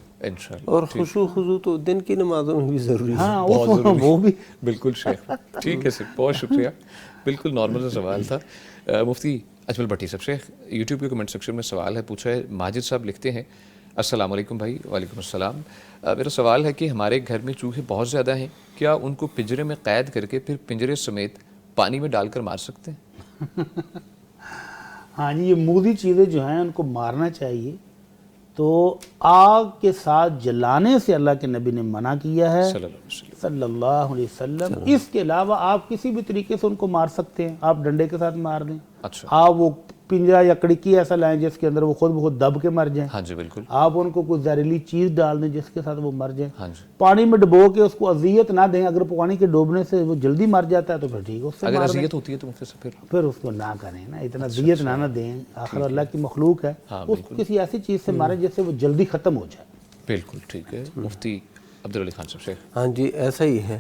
C: اور خشوع خضوع تو دن کی نمازوں میں بھی ضروری ہے.
B: ہاں, وہ بھی
A: بالکل شیخ. ٹھیک ہے سر, بہت شکریہ. بالکل نارمل سا سوال تھا. مفتی اجمل بھٹی صاحب, شیخ یوٹیوب کے کمنٹ سیکشن میں سوال ہے, پوچھا ہے ماجد صاحب, لکھتے ہیں السلام علیکم بھائی. وعلیکم السلام. میرا سوال ہے کہ ہمارے گھر میں چوہے بہت زیادہ ہیں, کیا ان کو پنجرے میں قید کر کے پھر پنجرے سمیت پانی میں ڈال کر مار سکتے ہیں؟
B: ہاں جی, یہ موذی چیزیں جو ہیں ان کو مارنا چاہیے. تو آگ کے ساتھ جلانے سے اللہ کے نبی نے منع کیا ہے صلی اللہ علیہ وسلم. اس کے علاوہ آپ کسی بھی طریقے سے ان کو مار سکتے ہیں. آپ ڈنڈے کے ساتھ مار دیں, آپ وہ پنجرا یا کڑکی ایسا لائیں جس کے اندر وہ خود بخود دب کے مر جائیں.
A: ہاں جی بالکل.
B: آپ ان کو کوئی زہریلی چیز ڈال دیں جس کے ساتھ وہ مر جائیں.
A: ہاں جی.
B: پانی میں ڈبو کے اس کو اذیت نہ دیں. اگر پانی کے ڈوبنے سے وہ جلدی مر جاتا ہے تو پھر ٹھیک ہے, اس سے
A: اگر اذیت ہوتی ہے تو
B: پھر اس کو نہ کریں نا, اتنا اذیت نہ دیں. آخر اللہ کی مخلوق ہے, اس کو کسی ایسی چیز سے ماریں جس سے وہ جلدی ختم ہو جائے.
A: بالکل ٹھیک ہے. مفتی عبدالولی خان صاحب, شیخ.
C: ہاں جی, ایسا ہی ہے.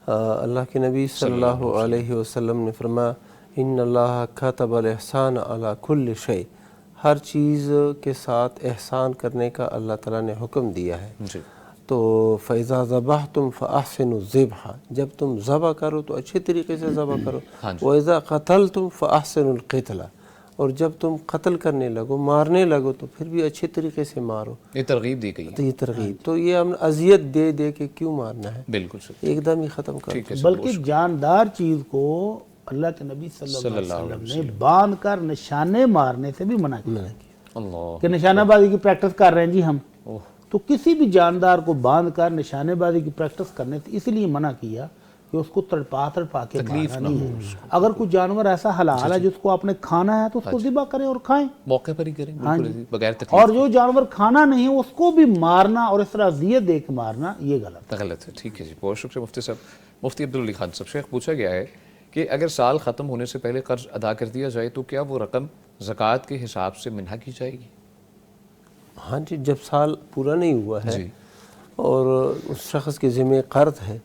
C: اللہ کے نبی صلی اللہ علیہ وسلم نے فرمایا ان اللہ کتب الاحسان علی کل شیء، ہر چیز کے ساتھ احسان کرنے کا اللہ تعالیٰ نے حکم دیا ہے.
A: جی
C: تو فَإِذَا ذَبَحْتُمْ فَأَحْسِنُوا الذِّبْحَ، جب تم ذبح کرو تو اچھے طریقے سے ذبح کرو. وَإِذَا قَتَلْتُمْ فَأَحْسِنُوا الْقِتْلَ، اور جب تم قتل کرنے لگو، مارنے لگو تو پھر بھی اچھے طریقے سے مارو.
A: یہ ترغیب دی گئی.
C: تو یہ ترغیب، تو یہ ہم اذیت دے دے کے کیوں مارنا ہے،
A: بالکل سر.
C: ایک دم ہی ختم کر.
B: بلکہ جاندار چیز کو اللہ کے نبی صلی اللہ علیہ وسلم نے باندھ کر نشانے مارنے سے بھی منع کیا
A: اللہ
B: کہ نشانہ بازی کی پریکٹس کر رہے ہیں جی ہم، تو کسی بھی جاندار کو باندھ کر نشانے بازی کی پریکٹس کرنے سے اس لیے منع کیا کہ اس کو تڑپا کے مارنا نہیں ہے. اگر کوئی جانور ایسا حلال ہے جس کو آپ نے کھانا ہے تو اس کو ذبح کریں اور کھائیں،
A: موقع پر ہی کریں بغیر تکلیف.
B: اور جو جانور کھانا نہیں ہے اس کو بھی مارنا اور اس طرح اذیت دے کے مارنا یہ
A: غلط ہے. ٹھیک ہے جی، بہت شکریہ مفتی صاحب. مفتی عبدالعلی خان صاحب، شیخ پوچھا گیا ہے کہ اگر سال ختم ہونے سے پہلے قرض ادا کر دیا جائے تو کیا وہ رقم زکوٰۃ کے حساب سے منہا کی جائے گی؟
C: ہاں جی، جب سال پورا نہیں ہوا ہے اور اس شخص کے ذمہ قرض ہے،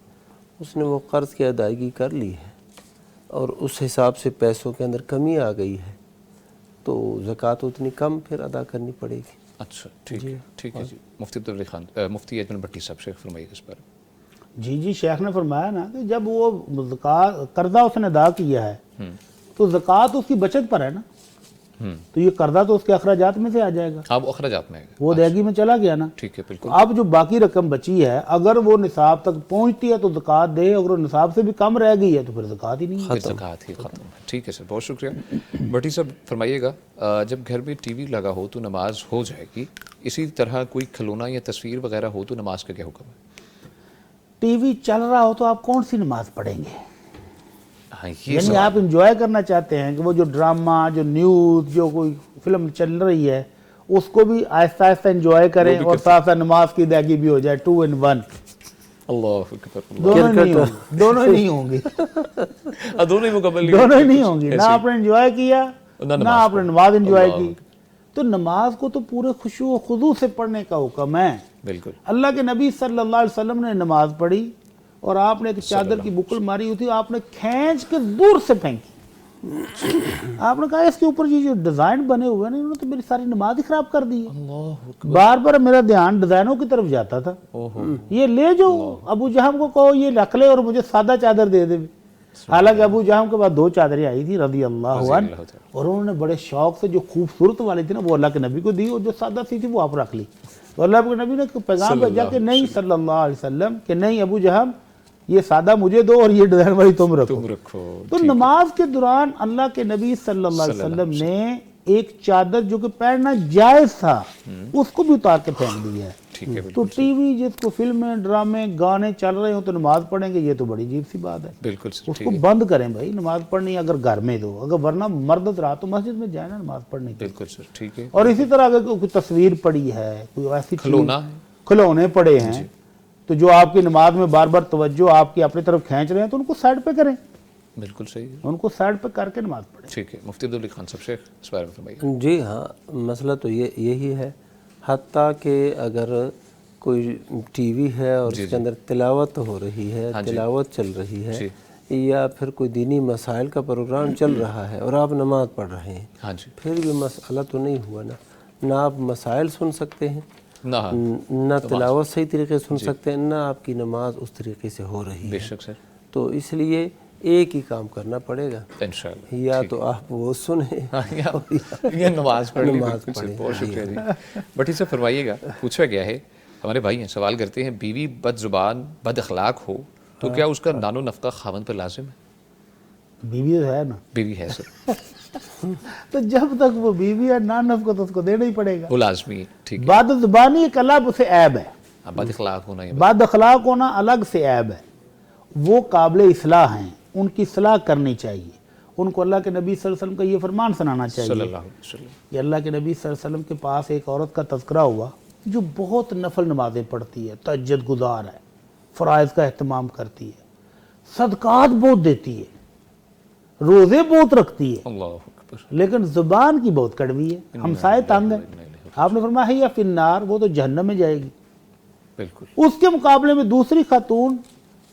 C: اس نے وہ قرض کی ادائیگی کر لی ہے اور اس حساب سے پیسوں کے اندر کمی آ گئی ہے تو زکوٰۃ اتنی کم پھر ادا کرنی پڑے گی.
A: اچھا ٹھیک ہے، ٹھیک ہے جی. مفتی عبدالعلی خان، مفتی اجمل بھٹی صاحب، شیخ فرمائیے اس پر.
B: جی شیخ نے فرمایا نا کہ جب وہ قرضہ اس نے ادا کیا ہے تو زکوٰۃ اس کی بچت پر ہے نا، تو یہ قرضہ تو اس کے اخراجات میں سے آ جائے گا.
A: اب اخراجات میں
B: وہ ادائیگی میں چلا گیا نا.
A: ٹھیک ہے، بالکل.
B: اب جو باقی رقم بچی ہے اگر وہ نصاب تک پہنچتی ہے تو زکوٰۃ دے، اگر وہ نصاب سے بھی کم رہ گئی ہے تو پھر زکوٰۃ ہی نہیں ہے.
A: زکوٰۃ ہی ختم ہے. ٹھیک ہے سر، بہت شکریہ. بھٹی صاحب فرمائیے گا، جب گھر میں ٹی وی لگا ہو تو نماز ہو جائے گی، اسی طرح کوئی کھلونا یا تصویر وغیرہ ہو تو نماز کا کیا حکم ہے؟
B: ٹی وی چل رہا ہو تو آپ کون سی نماز پڑھیں گے؟ یعنی آپ انجوائے کرنا چاہتے ہیں کہ وہ جو ڈرامہ، جو نیوز، جو کوئی فلم چل رہی ہے اس کو بھی آہستہ آہستہ انجوائے کریں اور ساتھ ساتھ نماز کی ادائیگی بھی ہو جائے. 2 in 1.
A: اللہ اکبر.
B: دونوں ہی نہیں ہوں گی،
A: دونوں ہی مکمل
B: دونوں ہی نہیں ہوں گی. نہ آپ نے انجوائے کیا نہ آپ نے نماز انجوائے کی. تو نماز کو تو پورے خشوع و خضوع سے پڑھنے کا حکم ہے. بالکل. اللہ کے نبی صلی اللہ علیہ وسلم نے نماز پڑھی اور آپ نے ایک چادر کی بکل ماری ہوئی تھی، آپ نے کھینچ کے دور سے پھینکی. آپ نے کہا اس کے اوپر یہ جو ڈیزائن بنے ہوئے ہیں انہوں نے تو میری ساری نماز ہی خراب کر دی ہے. بار بار میرا دھیان ڈیزائنوں کی طرف جاتا تھا. یہ لے جو ابو جہم کو کہو یہ رکھ لے اور مجھے سادہ چادر دے دے. حالانکہ ابو جہم کے بعد 2 چادریں آئی تھی رضی اللہ عنہ، اور انہوں نے بڑے شوق سے جو خوبصورت والی تھی نا وہ اللہ کے نبی کو دی اور جو سادہ سی تھی وہ آپ رکھ لی. تو اللہ کے نبی نے پیغام بھیجا کہ نہیں صلی اللہ علیہ وسلم کہ نہیں ابو جہم یہ سادہ مجھے دو اور یہ ڈیزائن والی تم رکھو. تو نماز کے دوران اللہ کے نبی صلی اللہ علیہ وسلم نے ایک چادر جو کہ پہننا جائز تھا اس کو بھی اتار کے پھینک دیا ہے. تو ٹی وی جس کو فلمیں، ڈرامے، گانے چل رہے ہوں تو نماز پڑھیں گے، یہ تو بڑی عجیب سی بات ہے. بالکل اس کو بند کریں بھائی. نماز پڑھنی اگر گھر میں دو، اگر ورنہ مرد رات تو مسجد میں جائے نا نماز پڑھنے. بالکل سر، ٹھیک ہے. اور اسی طرح اگر کوئی تصویر پڑی ہے، کوئی ایسی کھلونے پڑے ہیں تو جو آپ کی نماز میں بار بار توجہ آپ کی اپنی طرف کھینچ رہے ہیں تو ان کو سائڈ پہ کریں. بالکل صحیح ہے، ان کو سائڈ پہ کر کے نماز پڑھیں. ٹھیک ہے. مفتی عبدالعلی خان صاحب، شیخ اس بارے میں فرمائیے.
C: جی ہاں، مسئلہ تو یہی ہے، حتیٰ کہ اگر کوئی ٹی وی ہے اور اس کے اندر تلاوت ہو رہی ہے، تلاوت چل رہی ہے، یا پھر کوئی دینی مسائل کا پروگرام چل رہا ہے اور آپ نماز پڑھ رہے ہیں، پھر بھی مسئلہ تو نہیں ہوا نا. نہ آپ مسائل سن سکتے ہیں، نہ تلاوت صحیح طریقے سے سن سکتے ہیں، نہ آپ کی نماز اس طریقے سے ہو رہی ہے.
A: بے شک سر. تو
C: اس لیے ایک ہی کام کرنا پڑے گا
A: انشاءاللہ،
C: یا تو آپ وہ سنیں
A: یا نماز پڑھیں. بہت شکریہ جی. بھٹی صاحب فرمائیے گا، پوچھا گیا ہے، ہمارے بھائی ہیں سوال کرتے ہیں، بیوی بد زبان بد اخلاق ہو تو کیا اس کا نان و نفقہ خاوند پر لازم ہے؟
B: بیوی تو ہے نا.
A: بیوی ہے سر.
B: تو جب تک وہ بیوی ہے نان نفقہ تو اس کو دینا ہی پڑے گا.
A: وہ لازمی ہے. ٹھیک ہے.
B: بد زبانی ایک الگ سے عیب ہے،
A: بد اخلاق ہونا،
B: بد اخلاق ہونا الگ سے عیب ہے. وہ قابل اصلاح ہیں، ان کی اصلاح کرنی چاہیے. ان کو اللہ کے نبی صلی اللہ علیہ وسلم کا یہ فرمان سنانا چاہیے کہ اللہ کے نبی صلی اللہ علیہ وسلم کے پاس ایک عورت کا تذکرہ ہوا جو بہت نفل نمازیں پڑھتی ہے، تہجد گزار ہے، فرائض کا اہتمام کرتی ہے، صدقات بہت دیتی ہے، روزے بہت رکھتی ہے، لیکن زبان کی بہت کڑوی ہے، ہمسائے تنگ ہے. آپ نے فرمایا یا فی النار، وہ تو جہنم میں جائے گی. بالکل. اس کے مقابلے میں دوسری خاتون